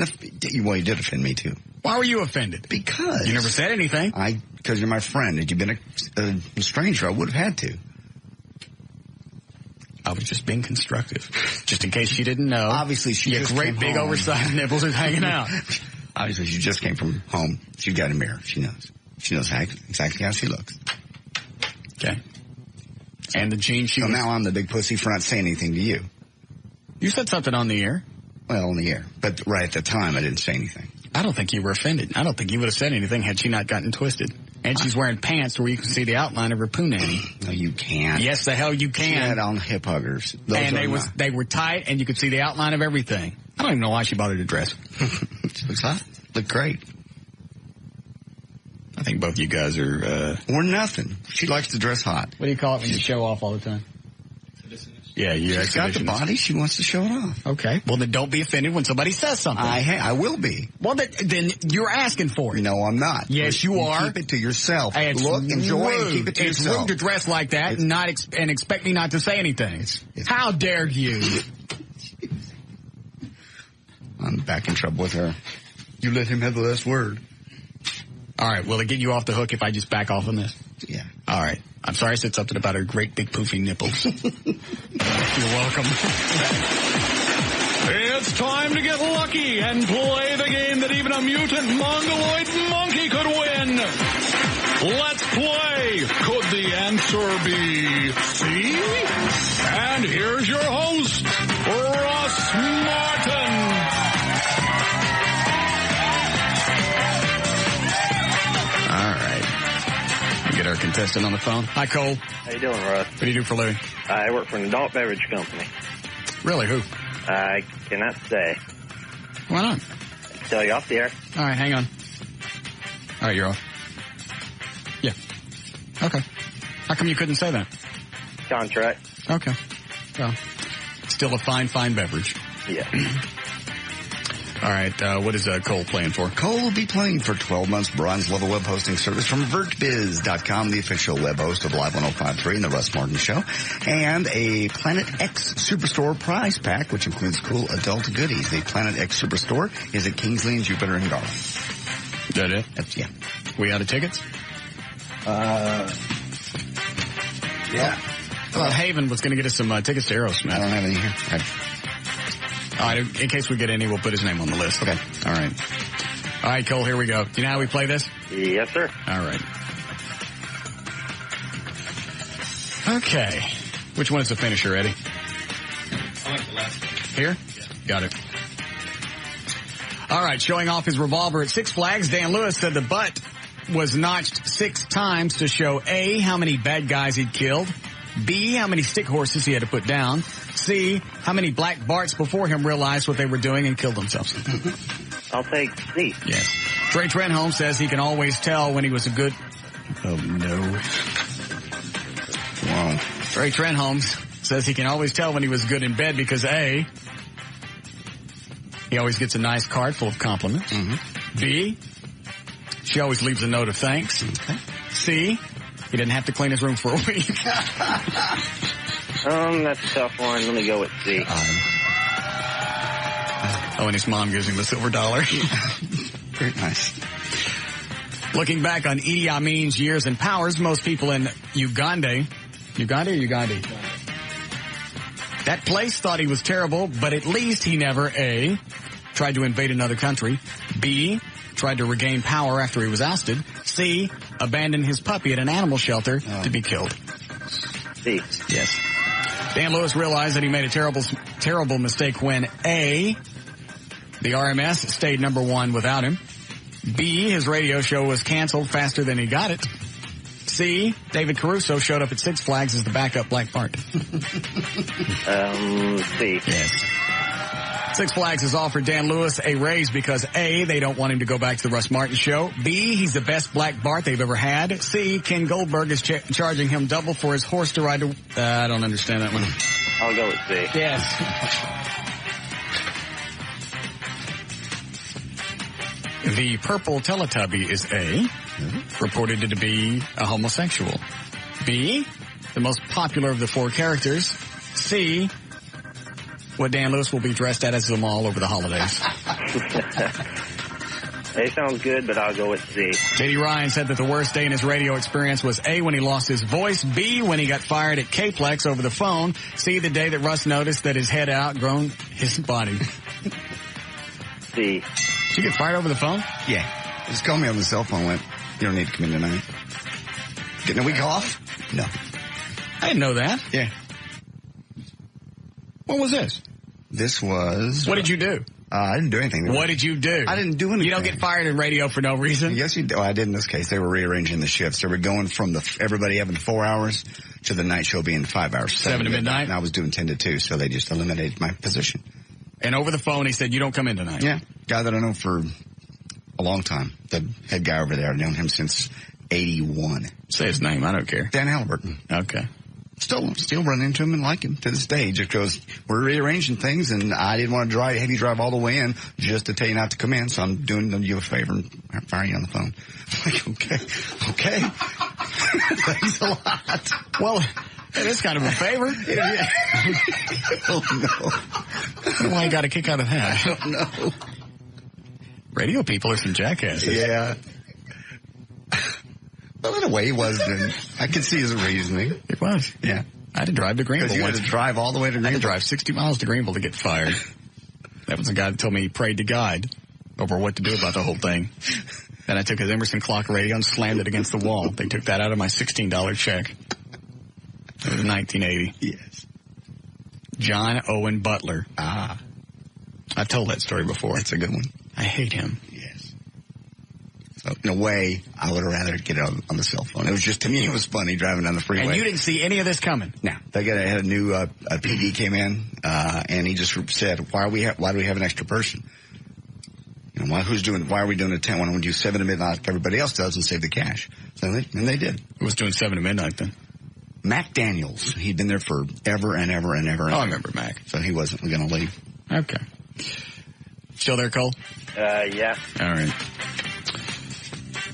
Well, you did offend me, too. Why were you offended? Because. You never said anything. Because you're my friend. Had you been a stranger, I would have had to. I was just being constructive. Just in case she didn't know. Obviously, she just came great big home. Oversized nipples are hanging out. Obviously, she just came from home. She's got a mirror. She knows. She knows exactly how she looks. Okay. And the jeans she So now I'm the big pussy for not saying anything to you. You said something on the air. Well, on the air. But right at the time, I didn't say anything. I don't think you were offended. I don't think you would have said anything had she not gotten twisted. And she's wearing pants where you can see the outline of her punani. No, you can't. Yes, the hell you can. She had on hip huggers. And they were tight, and you could see the outline of everything. I don't even know why she bothered to dress. She looks hot. Look great. I think both you guys are... Or nothing. She likes to dress hot. What do you call it when you show off all the time? Yeah, you're She's got the body. She wants to show it off. Okay. Well, then don't be offended when somebody says something. I will be. Well, then you're asking for it. No, I'm not. Yes, you are. Keep it to yourself. Hey, look, enjoy, and keep it to yourself. It's rude to dress like that and expect me not to say anything. How dare you? I'm back in trouble with her. You let him have the last word. All right. Will it get you off the hook if I just back off on this? Yeah. All right. I'm sorry I said something about her great big poofy nipples. You're welcome. It's time to get lucky and play the game that even a mutant mongoloid monkey could win. Let's play Could the Answer Be C? And here's your host, Russ Martin. All right. Get our contestant on the phone. Hi, Cole. How you doing, Russ? What do you do for a living? I work for an adult beverage company. Really? Who? I cannot say. Why not? I'll tell you off the air. All right, hang on. All right, you're off. Yeah. Okay. How come you couldn't say that? Contract. Okay. Well, still a fine beverage. Yeah. All right, what is Cole playing for? Cole will be playing for 12 months bronze level web hosting service from VertBiz.com, the official web host of Live 105.3 and the Russ Martin Show, and a Planet X Superstore prize pack, which includes cool adult goodies. The Planet X Superstore is at Kingsley and Jupiter and Garland. Is that it? Yeah. We out of tickets? Yeah. Well, Haven was going to get us some tickets to Aerosmith. I don't have any here. All right, in case we get any, we'll put his name on the list. Okay. All right. All right, Cole, here we go. Do you know how we play this? Yes, sir. All right. Okay. Which one is the finisher, Eddie? I like the last one. Here? Yeah. Got it. All right, showing off his revolver at Six Flags, Dan Lewis said the butt was notched 6 times to show A, how many bad guys he'd killed, B, how many stick horses he had to put down, C, how many black Barts before him realized what they were doing and killed themselves. I'll take C. Yes. Trey Trenholm says he can always tell when he was a good... Oh, no. Wow. Trey Trenholm says he can always tell when he was good in bed because A, He always gets a nice card full of compliments. Mm-hmm. B, she always leaves a note of thanks. Okay. C, he didn't have to clean his room for a week. That's a tough one. Let me go with C. And his mom gives him the silver dollar. Very nice. Looking back on Idi Amin's years and powers, most people in Uganda, that place thought he was terrible, but at least he never, A, tried to invade another country, B, tried to regain power after he was ousted, C, abandoned his puppy at an animal shelter to be killed. C. Yes. Dan Lewis realized that he made a terrible mistake when A, the RMS stayed number one without him, B, his radio show was canceled faster than he got it, C, David Caruso showed up at Six Flags as the backup Black Bart. C. Yes. Six Flags has offered Dan Lewis a raise because A, they don't want him to go back to the Russ Martin Show. B, he's the best Black Bart they've ever had. C, Ken Goldberg is charging him double for his horse to ride to... I don't understand that one. I'll go with C. Yes. The purple Teletubby is A, reported to be a homosexual. B, the most popular of the four characters. C, what Dan Lewis will be dressed as them all over the holidays. A sounds good, but I'll go with C. J.D. Ryan said that the worst day in his radio experience was A, when he lost his voice, B, when he got fired at K-Plex over the phone, C, the day that Russ noticed that his head outgrown his body. C. Did you get fired over the phone? Yeah. Just called me on the cell phone and went, you don't need to come in tonight. Getting a week off? No. I didn't know that. Yeah. What was this? This was... What did you do? I didn't do anything. What did you do? I didn't do anything. You don't get fired in radio for no reason? Yes, you do. I did in this case. They were rearranging the shifts. They were going from everybody having 4 hours to the night show being 5 hours. 7 to midnight? And I was doing 10 to 2, so they just eliminated my position. And over the phone, he said, you don't come in tonight. Yeah. Guy that I know for a long time. The head guy over there. I've known him since 81. Say his name. I don't care. Dan Halliburton. Okay. Still run into him and like him to this day, just because we're rearranging things and I didn't want to have you drive all the way in just to tell you not to come in, so I'm doing you a favor and firing you on the phone. I'm like, okay. Thanks a lot. Well, it is kind of a favor. Yeah. Oh, no. I don't know why you got a kick out of that. I don't know. Radio people are some jackasses. Yeah. Well, in a way, he was. I could see his reasoning. It was. Yeah. I had to drive to Greenville. Because you had to drive all the way to Greenville. I had to drive 60 miles to Greenville to get fired. That was the guy that told me he prayed to God over what to do about the whole thing. Then I took his Emerson clock radio and slammed it against the wall. They took that out of my $16 check. It was 1980. Yes. John Owen Butler. Ah. I've told that story before. It's a good one. I hate him. Yes. So, in a way, I would have rather get it on the cell phone. It was just, to me, it was funny driving down the freeway. And you didn't see any of this coming? No. They had a new PD came in, and he just said, why do we have an extra person? You know, why are we doing a 10? Why don't we do 7 to midnight like everybody else does and save the cash? So they did. Who was doing 7 to midnight then? Mac Daniels. He'd been there forever and ever and ever. Oh, I remember Mac. So he wasn't going to leave. Okay. Still there, Cole? Yeah. All right.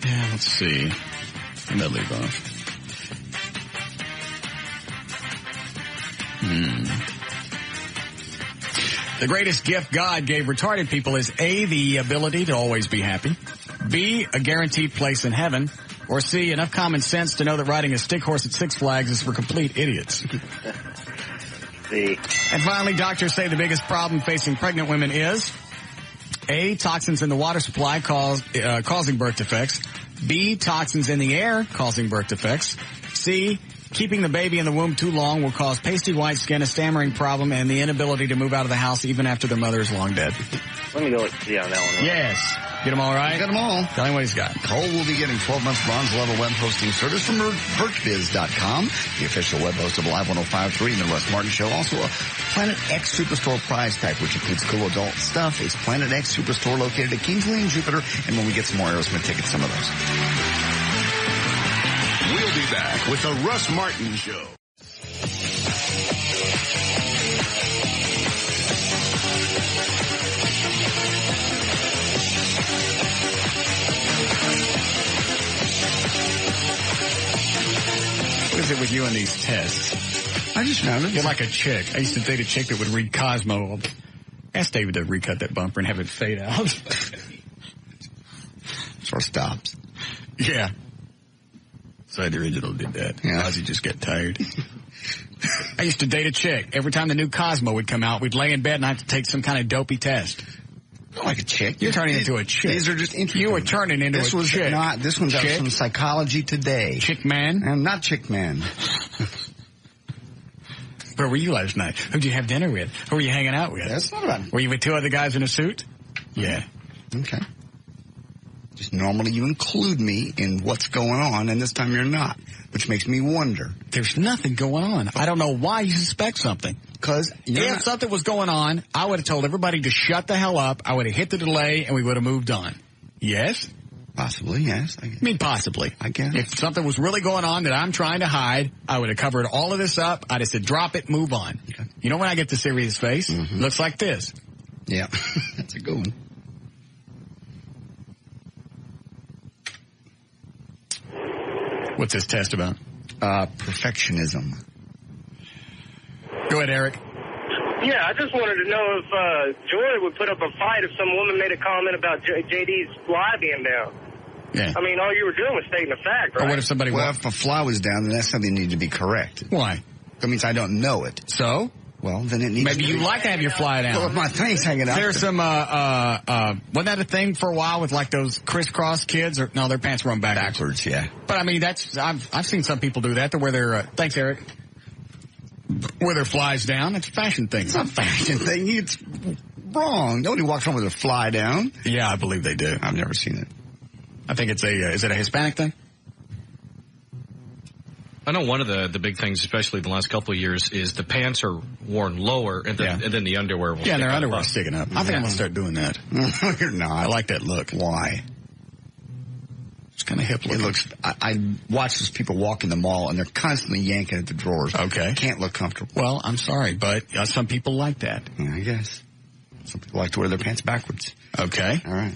Yeah, let's see. I'm going to leave off. The greatest gift God gave retarded people is A, the ability to always be happy, B, a guaranteed place in heaven, or C, enough common sense to know that riding a stick horse at Six Flags is for complete idiots. C. And finally, doctors say the biggest problem facing pregnant women is A, toxins in the water supply causing birth defects, B, toxins in the air causing birth defects, C, keeping the baby in the womb too long will cause pasty white skin, a stammering problem, and the inability to move out of the house even after their mother is long dead. Let me go with C on that one. Yes. Get them all right? Got them all. Tell him what he's got. Cole will be getting 12 months bronze level web hosting service from birchbiz.com, the official web host of Live 105.3 and the Russ Martin Show. Also a Planet X Superstore prize pack, which includes cool adult stuff. It's Planet X Superstore located at Kingsley and Jupiter. And when we get some more Aerosmith tickets, some of those. We'll be back with the Russ Martin Show. it with you and these tests? I just found it. You're like a chick. I used to date a chick that would read Cosmo. Ask David to recut that bumper and have it fade out. Sort of stops. Yeah. So the original did that. Yeah. Ozzy just got tired. I used to date a chick. Every time the new Cosmo would come out, we'd lay in bed and I had to take some kind of dopey test. Not like a chick. You're turning into a chick. These are just interesting. You were turning into a chick. This one's out from Psychology Today. Chick man? I'm not chick man. Where were you last night? Who'd you have dinner with? Who were you hanging out with? That's not about it. Were you with 2 other guys in a suit? Yeah. Okay. Just normally you include me in what's going on, and this time you're not, which makes me wonder. There's nothing going on. I don't know why you suspect something. Because if something was going on, I would have told everybody to shut the hell up. I would have hit the delay, and we would have moved on. Yes? Possibly, yes. I mean, possibly. I guess. If something was really going on that I'm trying to hide, I would have covered all of this up. I'd have said, drop it, move on. Okay. You know when I get the serious face? Mm-hmm. Looks like this. Yeah. That's a good one. What's this test about? Perfectionism. Go ahead, Eric. Yeah, I just wanted to know if Joy would put up a fight if some woman made a comment about JD's fly being down. Yeah. I mean, all you were doing was stating a fact, right? Or what if somebody... Well, if a fly was down, then that's something that needs to be correct. Why? That means I don't know it. So? Well, then it needs Maybe to you be... like to have your fly down. Well, if my thing's hanging out... There's some, wasn't that a thing for a while with like those crisscross kids? Or no, their pants run backwards. Backwards, yeah. But I mean, I've seen some people do that to where they're, thanks, Eric. Where their flies down. It's a fashion thing. It's not a fashion thing. It's wrong. Nobody walks around with their fly down. Yeah, I believe they do. I've never seen it. I think it's is it a Hispanic thing? I know one of the big things, especially the last couple of years, is the pants are worn lower and then the underwear will stick up. Yeah, their underwear's sticking up. I think I'm going to start doing that. No, you're not. I like that look. Why? It's kind of hip looking. It looks, I watch those people walk in the mall and they're constantly yanking at the drawers. Okay. Can't look comfortable. Well, I'm sorry, but some people like that. Yeah, I guess. Some people like to wear their pants backwards. Okay. All right.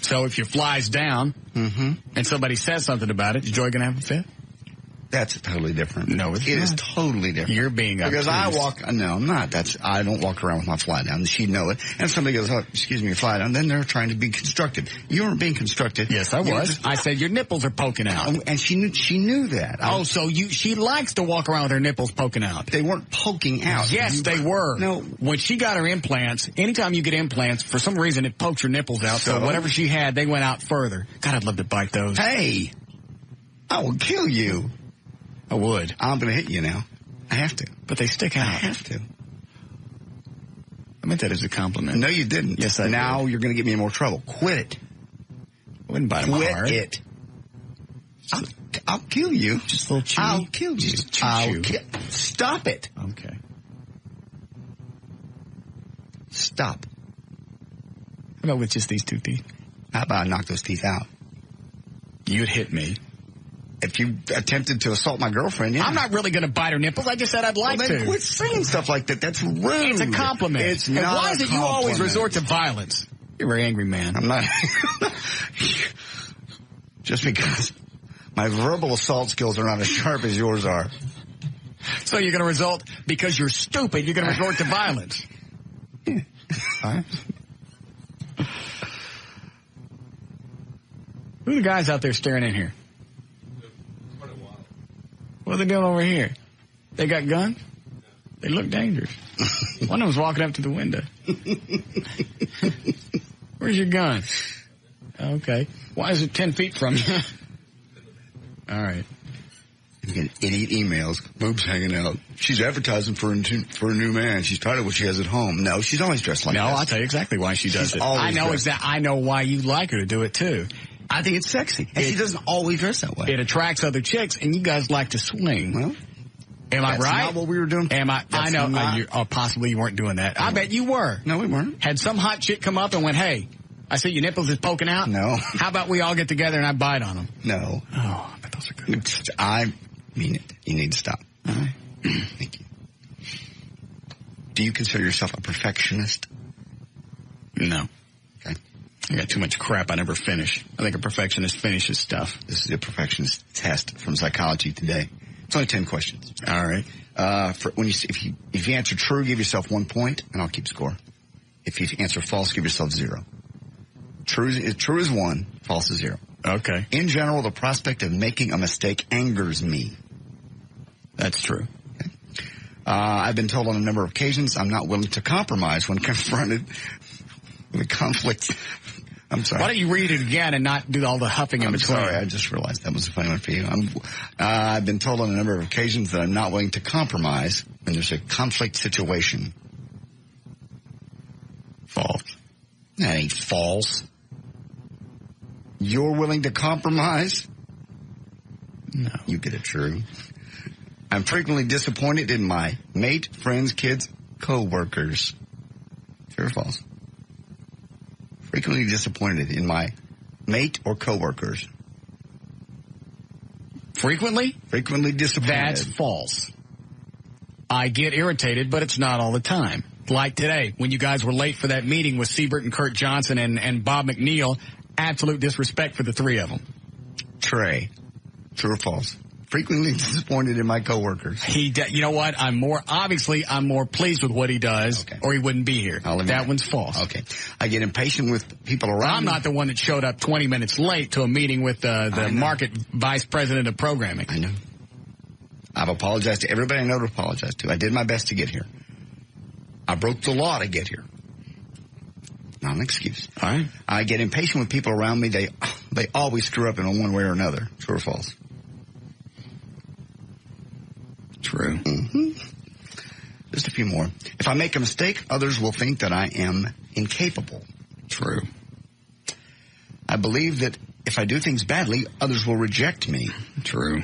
So if your fly's down and somebody says something about it, is Joy going to have a fit? That's totally different. No, it is totally different. You're being because no, I'm not. I don't walk around with my fly down. She'd know it. And if somebody goes, oh, excuse me, your fly down, then they're trying to be constructive. You weren't being constructive. Yes, I was. I said your nipples are poking out. And she knew that. So she likes to walk around with her nipples poking out. They weren't poking out. Yes, they were. No. When she got her implants, anytime you get implants, for some reason it pokes your nipples out. So whatever she had, they went out further. God, I'd love to bite those. Hey, I will kill you. I would. I'm going to hit you now. I have to. But they stick out. I have to. I meant that as a compliment. No, you didn't. Yes, I Now did. You're going to get me in more trouble. Quit it. I wouldn't bite them hard. Quit it. I'll kill you. Just a little chew. I'll kill you. Just chew. Stop it. Okay. Stop. How about with just these 2 teeth? How about I knock those teeth out? You'd hit me. If you attempted to assault my girlfriend, yeah. I'm not really going to bite her nipples. I just said I'd like then to. Quit saying stuff like that. That's rude. It's a compliment. It's and not why is it you always resort to violence? You're a very angry man. I'm not. Just because my verbal assault skills are not as sharp as yours are. So you're going to because you're stupid, you're going to resort to violence. Yeah. All right. Who are the guys out there staring in here? What are they doing over here? They got guns? They look dangerous. One of them's walking up to the window. Where's your gun? Okay. Why is it 10 feet from you? All right. You get idiot emails. Boobs hanging out. She's advertising for a new man. She's tired of what she has at home. No, she's always dressed like this. No, I'll tell you exactly why she does it. I know why you like her to do it too. I think it's sexy. And she doesn't always dress that way. It attracts other chicks, and you guys like to swing. Well, am I right? That's not what we were doing. I know. Possibly you weren't doing that. I bet you were. No, we weren't. Had some hot chick come up and went, hey, I see your nipples is poking out. No. How about we all get together and I bite on them? No. Oh, I bet those are good. I mean it. You need to stop. All right. Thank you. Do you consider yourself a perfectionist? No. Okay. I got too much crap I never finish. I think a perfectionist finishes stuff. This is a perfectionist test from Psychology Today. It's only 10 questions. All right. If you answer true, give yourself 1 point, and I'll keep score. If you answer false, give yourself 0. True is 1, false is 0. Okay. In general, the prospect of making a mistake angers me. That's true. Okay. I've been told on a number of occasions I'm not willing to compromise when confronted with a conflict. I'm sorry. Why don't you read it again and not do all the huffing in between? Sorry, I just realized that was a funny one for you. I've been told on a number of occasions that I'm not willing to compromise when there's a conflict situation. False. That ain't false. You're willing to compromise? No. You get it true. I'm frequently disappointed in my mate, friends, kids, co-workers. True or false? Frequently disappointed in my mate or co-workers. Frequently? Frequently disappointed. That's false. I get irritated, but it's not all the time. Like today, when you guys were late for that meeting with Siebert and Kurt Johnson and Bob McNeil, absolute disrespect for the three of them. Trey, true or false? Frequently disappointed in my coworkers. You know what? I'm more pleased with what he does, or he wouldn't be here. That one's false. Okay. I get impatient with people around I'm not the one that showed up 20 minutes late to a meeting with the market vice president of programming. I know. I've apologized to everybody I know to apologize to. I did my best to get here. I broke the law to get here. Not an excuse. All right. I get impatient with people around me. They always screw up in one way or another. True or false? True. Mm-hmm. Just a few more. If I make a mistake, others will think that I am incapable. True. I believe that if I do things badly, others will reject me. True.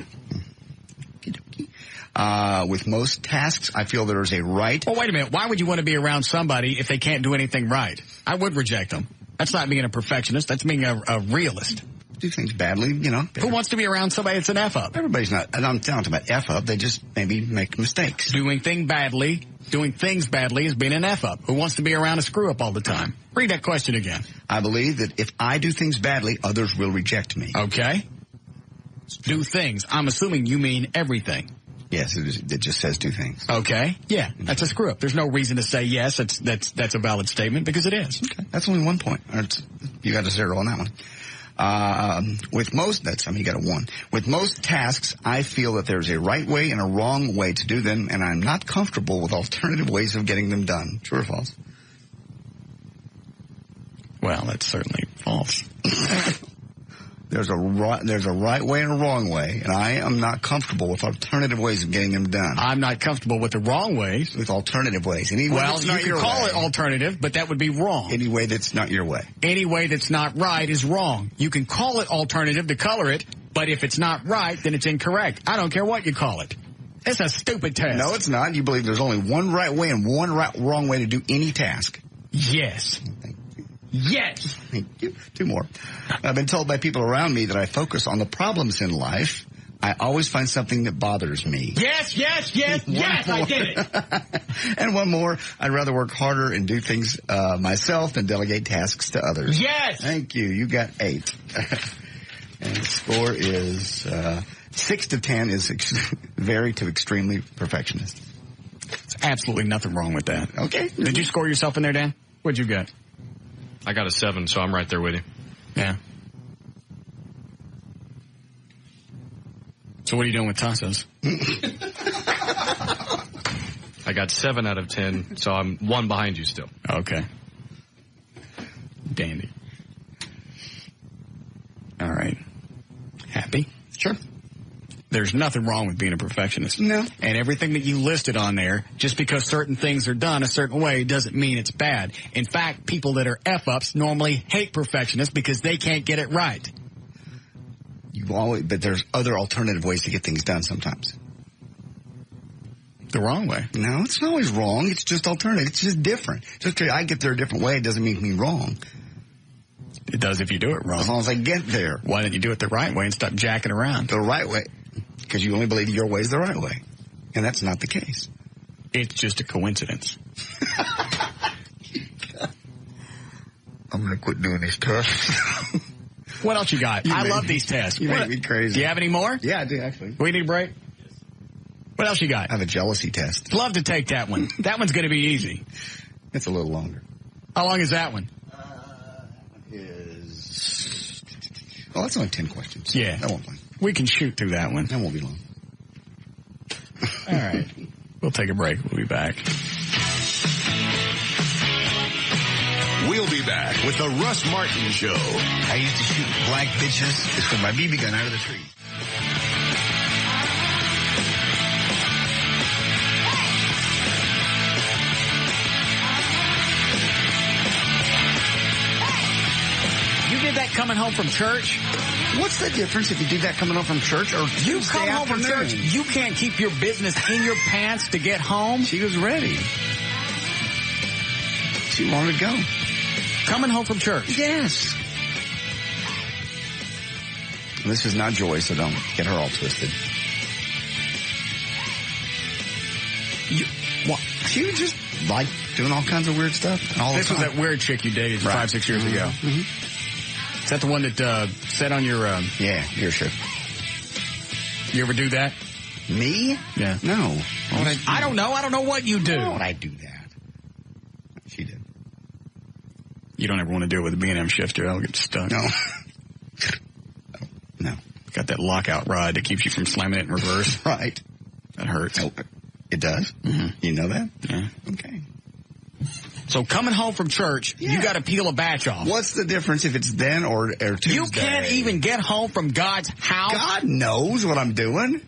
With most tasks, I feel there is a right. Well, wait a minute. Why would you want to be around somebody if they can't do anything right? I would reject them. That's not being a perfectionist. That's being a realist. Do things badly, you know. Who wants to be around somebody that's an F-up? Everybody's not. I'm not talking about F-up. They just maybe make mistakes. Doing things badly is being an F-up. Who wants to be around a screw-up all the time? Read that question again. I believe that if I do things badly, others will reject me. Okay. Do things. I'm assuming you mean everything. Yes, it just says do things. Okay. Yeah, that's a screw-up. There's no reason to say yes. That's a valid statement because it is. Okay. That's only 1 point. You got a 0 on that one. You got a 1. With most tasks, I feel that there's a right way and a wrong way to do them, and I'm not comfortable with alternative ways of getting them done. True or false? Well, that's certainly false. There's a right way and a wrong way, and I am not comfortable with alternative ways of getting them done. I'm not comfortable with the wrong ways. With alternative ways. You can call it alternative, but that would be wrong. Any way that's not your way. Any way that's not right is wrong. You can call it alternative to color it, but if it's not right, then it's incorrect. I don't care what you call it. It's a stupid test. No, it's not. You believe there's only one right way and one wrong way to do any task. Yes. Yes. Thank you. 2 more. I've been told by people around me that I focus on the problems in life. I always find something that bothers me. Yes, I get it. And 1 more. I'd rather work harder and do things myself than delegate tasks to others. Yes. Thank you. You got 8. And the score is 6 to 10 is very to extremely perfectionist. There's absolutely nothing wrong with that. Okay. Did you score yourself in there, Dan? What'd you get? I got a 7, so I'm right there with you. Yeah. So what are you doing with Tassos? I got 7 out of 10, so I'm 1 behind you still. Okay. Dandy. All right. Happy? Sure. There's nothing wrong with being a perfectionist. No. And everything that you listed on there, just because certain things are done a certain way doesn't mean it's bad. In fact, people that are F-ups normally hate perfectionists because they can't get it right. But there's other alternative ways to get things done sometimes. The wrong way? No, it's not always wrong. It's just alternative. It's just different. Just because I get there a different way, it doesn't make me wrong. It does if you do it wrong. As long as I get there. Why don't you do it the right way and stop jacking around? The right way. Because you only believe your way is the right way. And that's not the case. It's just a coincidence. I'm going to quit doing these tests. What else you got? I love these tests. You make me crazy. Do you have any more? Yeah, I do, actually. We need a break? What else you got? I have a jealousy test. Love to take that one. That one's going to be easy. It's a little longer. How long is that one? Oh, that's only 10 questions. Yeah. That won't be. We can shoot through that one. That won't be long. All right. We'll take a break. We'll be back. We'll be back with the Russ Martin Show. I used to shoot black bitches. It's from my BB gun out of the tree. You did that coming home from church? What's the difference if you do that coming home from church or you come home from church? You can't keep your business in your pants to get home? She was ready. She wanted to go. Coming home from church? Yes. This is not Joy, so don't get her all twisted. She was just like doing all kinds of weird stuff. This was that weird chick you dated 5-6 years ago. Mm-hmm. Is that the one that said on your... Yeah, your shirt. You ever do that? Me? Yeah. No. I don't know. I don't know what you do. Why would I do that? She did. You don't ever want to do it with a B&M shifter. That'll get stuck. No. No. Got that lockout rod that keeps you from slamming it in reverse. Right. That hurts. Oh, it does? Mm-hmm. You know that? Yeah. Okay. So coming home from church, you got to peel a batch off. What's the difference if it's then or Tuesday? You can't even get home from God's house. God knows what I'm doing.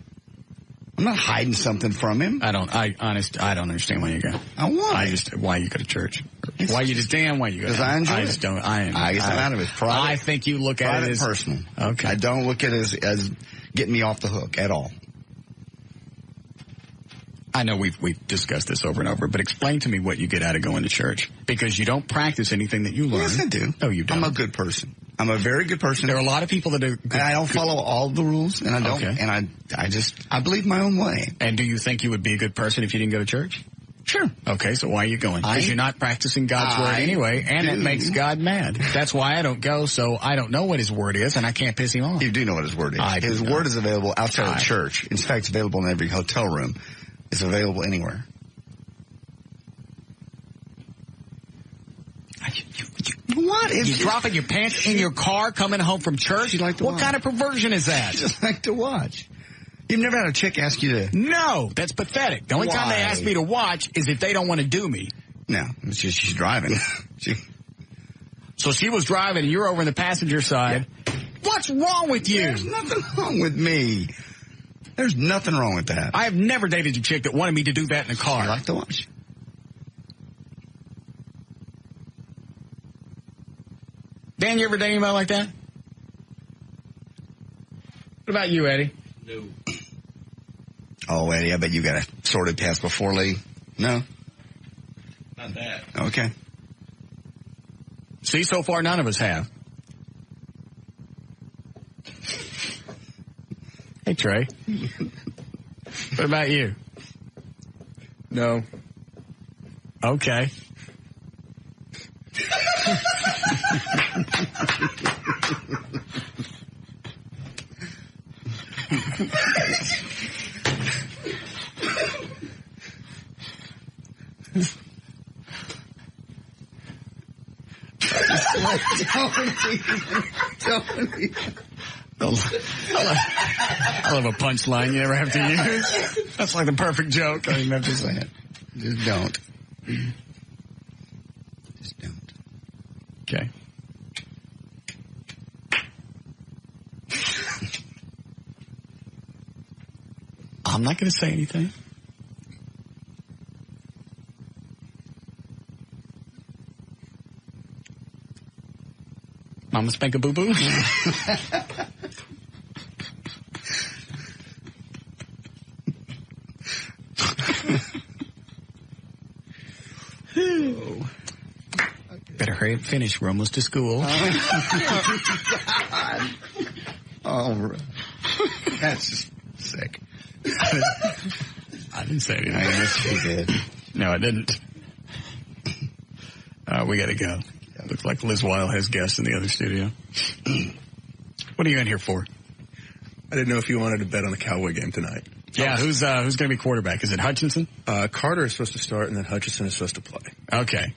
I'm not hiding something from him. I don't understand why you go. Why you go to church. Why you just why you go. Because I enjoy it. I get out of it. Private, I think you look at it as personal. Okay. I don't look at it as getting me off the hook at all. I know we've discussed this over and over, but explain to me what you get out of going to church. Because you don't practice anything that you learn. Yes, I do. No, you don't. I'm a good person. I'm a very good person. There are a lot of people that are good. And I don't follow all the rules, and I don't. Okay. And I believe my own way. And do you think you would be a good person if you didn't go to church? Sure. Okay, so why are you going? Because you're not practicing God's word anyway, and it makes God mad. That's why I don't go, so I don't know what his word is, and I can't piss him off. You do know what his word is. His word is available outside of church. In fact, it's available in every hotel room. It's available anywhere. What? You're dropping your pants in your car coming home from church? You like to what kind of perversion is that? You just like to watch. You've never had a chick ask you to... No, that's pathetic. The only time they ask me to watch is if they don't want to do me. No, it's just she's driving. So she was driving and you're over in the passenger side. Yeah. What's wrong with you? There's nothing wrong with me. There's nothing wrong with that. I have never dated a chick that wanted me to do that in a car. I like to watch. Dan, you ever date anybody like that? What about you, Eddie? No. Oh, Eddie, I bet you got a sorted pass before Lee. No? Not that. Okay. See, so far none of us have. Hey, Trey. What about you? No. Okay. I love a punchline you never have to use. That's like the perfect joke. Don't even have to say it. Just don't. Just don't. Okay. I'm not going to say anything. Mama spank a boo-boo? Better hurry up and finish. We're almost to school. Oh, that's just sick. I didn't say anything. I guess you did. No, I didn't. We got to go. Looks like Liz Weil has guests in the other studio. What are you in here for? I didn't know if you wanted to bet on the Cowboy game tonight. Yeah, who's going to be quarterback? Is it Hutchinson? Carter is supposed to start, and then Hutchinson is supposed to play. Okay.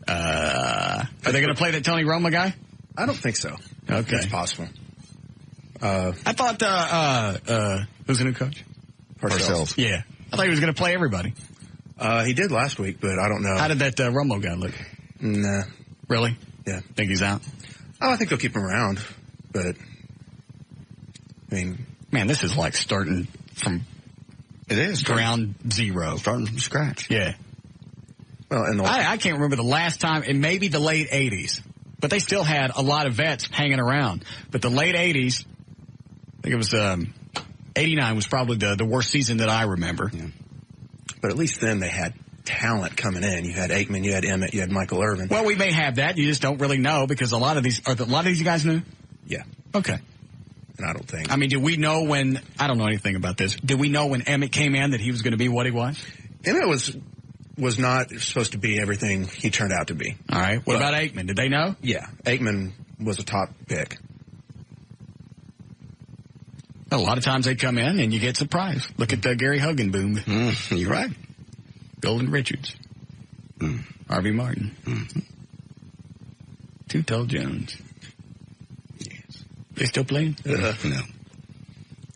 Are they going to play that Tony Romo guy? I don't think so. Okay. It's possible. I thought, who's the new coach? Parcells. Yeah. I thought he was going to play everybody. He did last week, but I don't know. How did that Romo guy look? Nah. Really? Yeah. Think he's out? Oh, I think they'll keep him around, but, I mean... Man, this is like starting from... It is. Ground zero. Starting from scratch. Yeah. Well, and I can't remember the last time, it may be the late 80s, but they still had a lot of vets hanging around. But the late 80s, I think it was 89 was probably the worst season that I remember. Yeah. But at least then they had talent coming in. You had Aikman, you had Emmett, you had Michael Irvin. Well, we may have that. You just don't really know because a lot of these guys new? Yeah. Okay. And I don't think. I mean, did we know when, I don't know anything about this, did we know when Emmett came in that he was going to be what he was? Emmett was not supposed to be everything he turned out to be. All right. What about Aikman? Did they know? Yeah. Aikman was a top pick. A lot of times they come in and you get surprised. Look at Gary Huggenboom. You're right. Golden Richards. Harvey Martin. Too-Tall Jones. Yes. They still playing? No.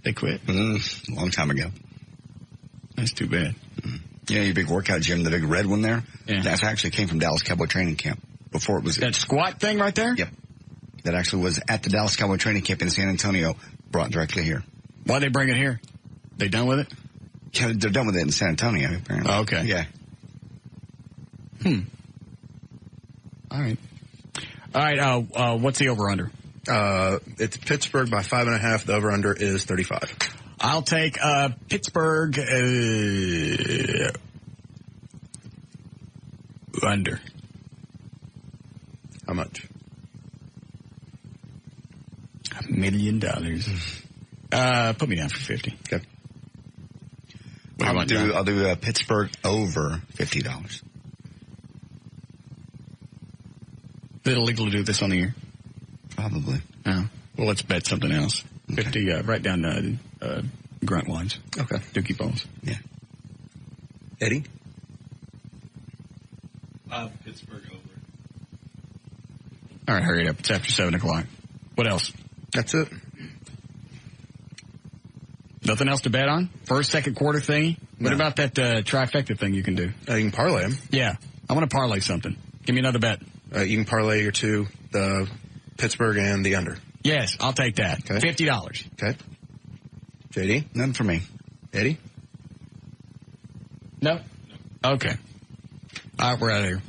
They quit? Long time ago. That's too bad. Yeah, your big workout gym, the big red one there, yeah. That actually came from Dallas Cowboy Training Camp. Before it was... That squat thing right there? Yep. That actually was at the Dallas Cowboy Training Camp in San Antonio, brought directly here. Why they bring it here? They done with it? Yeah, they're done with it in San Antonio, apparently. Oh, okay. Yeah. All right. What's the over-under? It's Pittsburgh by 5.5. The over-under is 35. I'll take Pittsburgh under. How much? $1 million. Put me down for 50. Okay. I'll do Pittsburgh over $50. Is it illegal to do this on the air? Probably. Oh. Well, let's bet something else. Okay. 50, write down grunt lines. Okay. Dookie balls. Yeah. Eddie? Pittsburgh over. All right, hurry it up. It's after 7 o'clock. What else? That's it. Nothing else to bet on? First, second quarter thingy? What about that trifecta thing you can do? You can parlay them. Yeah. I want to parlay something. Give me another bet. You can parlay your two, the Pittsburgh and the under. Yes, I'll take that. Okay. $50. Okay. JD? None for me. Eddie? No? Okay. All right, we're out of here.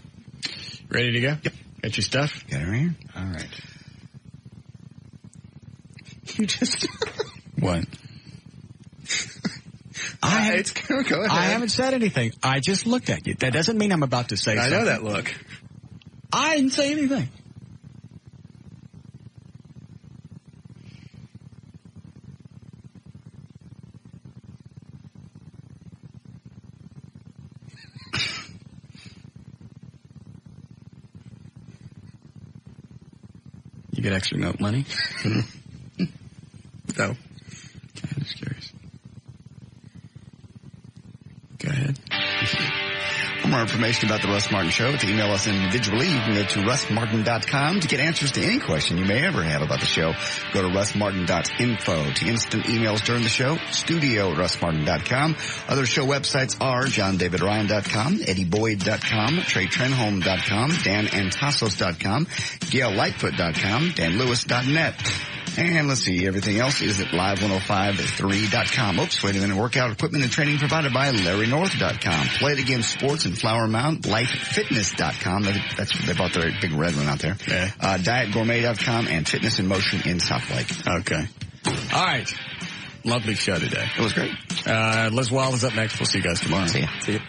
Ready to go? Yep. Got your stuff? Got it right here. All right. You just... What? Go ahead. I haven't said anything. I just looked at you. That doesn't mean I'm about to say something. I know that look. I didn't say anything. You get extra note money? No. Okay, I'm just curious. Go ahead. For more information about the Russ Martin Show, to email us individually, you can go to russmartin.com. To get answers to any question you may ever have about the show, go to russmartin.info. To instant emails during the show, studio@russmartin.com. Other show websites are johndavidryan.com, eddieBoyd.com, treytrenholm.com, danantasos.com, gaillightfoot.com, danlewis.net. And let's see, everything else is at live1053.com. Oops, wait a minute. Workout equipment and training provided by LarryNorth.com. Play the game sports in Flower Mound, LifeFitness.com. They bought their big red one out there. Yeah. DietGourmet.com and Fitness in Motion in Southlake. Okay. All right. Lovely show today. It was great. Liz Wild is up next. We'll see you guys tomorrow. See ya. See ya.